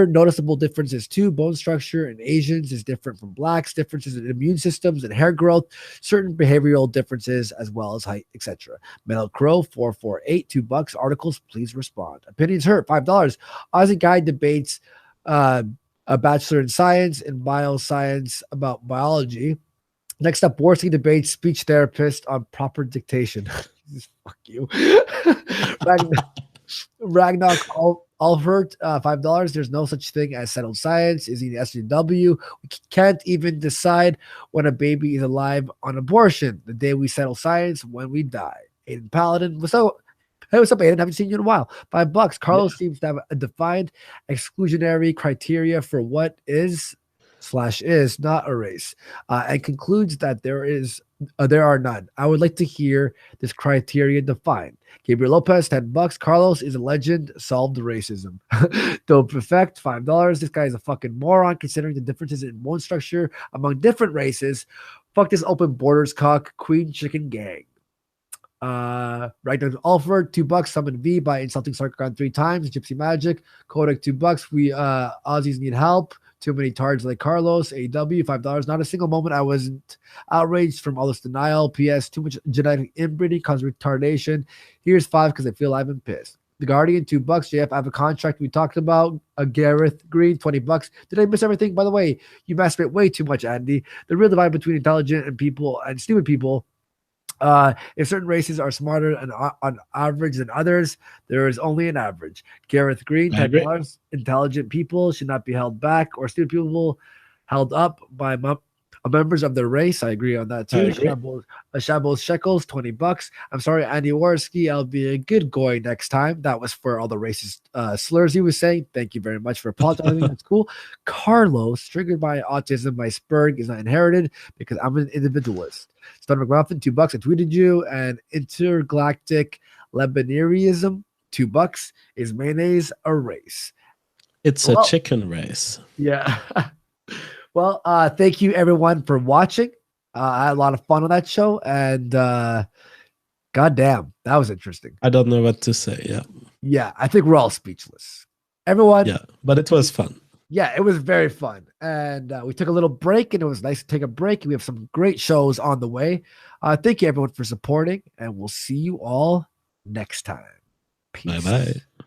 noticeable differences too. Bone structure in Asians is different from blacks, differences in immune systems and hair growth, certain behavioral differences as well as height, etc. Metal Crow, 448, $2. Articles, please respond. Opinions hurt, $5. Aussie guy debates a bachelor in science and bioscience about biology. Next up, Worsley debates speech therapist on proper dictation. Fuck you. Ragnar Alvert, $5. There's no such thing as settled science. Is he the SJW? We can't even decide when a baby is alive on abortion. The day we settle science, when we die. Aiden Paladin. Hey, what's up, Aiden? Haven't seen you in a while. $5. Carlos seems to have a defined exclusionary criteria for what is not a race, and concludes that there are none. I would like to hear this criteria defined. Gabriel Lopez, $10. Carlos is a legend. Solved racism. Don't perfect, $5. This guy is a fucking moron considering the differences in bone structure among different races. Fuck this open borders cock. Queen chicken gang. Ragnar Alfred, $2. Summon V by insulting Sarkon 3 times. Gypsy Magic. Kodak, $2. We Aussies need help. Too many tards like Carlos. AW, $5. Not a single moment I wasn't outraged from all this denial. PS, too much genetic inbreeding causes retardation. Here's 5 because I feel I've been pissed. The Guardian, $2. JF, I have a contract we talked about. Gareth Green, $20. Did I miss everything? By the way, you masturbate way too much, Andy. The real divide between intelligent and people and stupid people. If certain races are smarter and on average than others, there is only an average. Gareth Green, $10. Intelligent people should not be held back or stupid people held up by members of their race. I agree on that too. Shabos Shekels, $20. I'm sorry, Andy Worski. I'll be a good goy next time. That was for all the racist slurs he was saying. Thank you very much for apologizing. That's cool. Carlos, triggered by autism, my Spurg is not inherited because I'm an individualist. Stone McMuffin, $2. I tweeted you. And intergalactic Lebanese, $2. Is mayonnaise a race? It's a chicken race. Yeah. Well, thank you everyone for watching. I had a lot of fun on that show, and goddamn, that was interesting. I don't know what to say. Yeah. Yeah, I think we're all speechless. Everyone. Yeah, but it was fun. Yeah, it was very fun. And we took a little break, and it was nice to take a break. We have some great shows on the way. Thank you, everyone, for supporting, and we'll see you all next time. Peace. Bye-bye.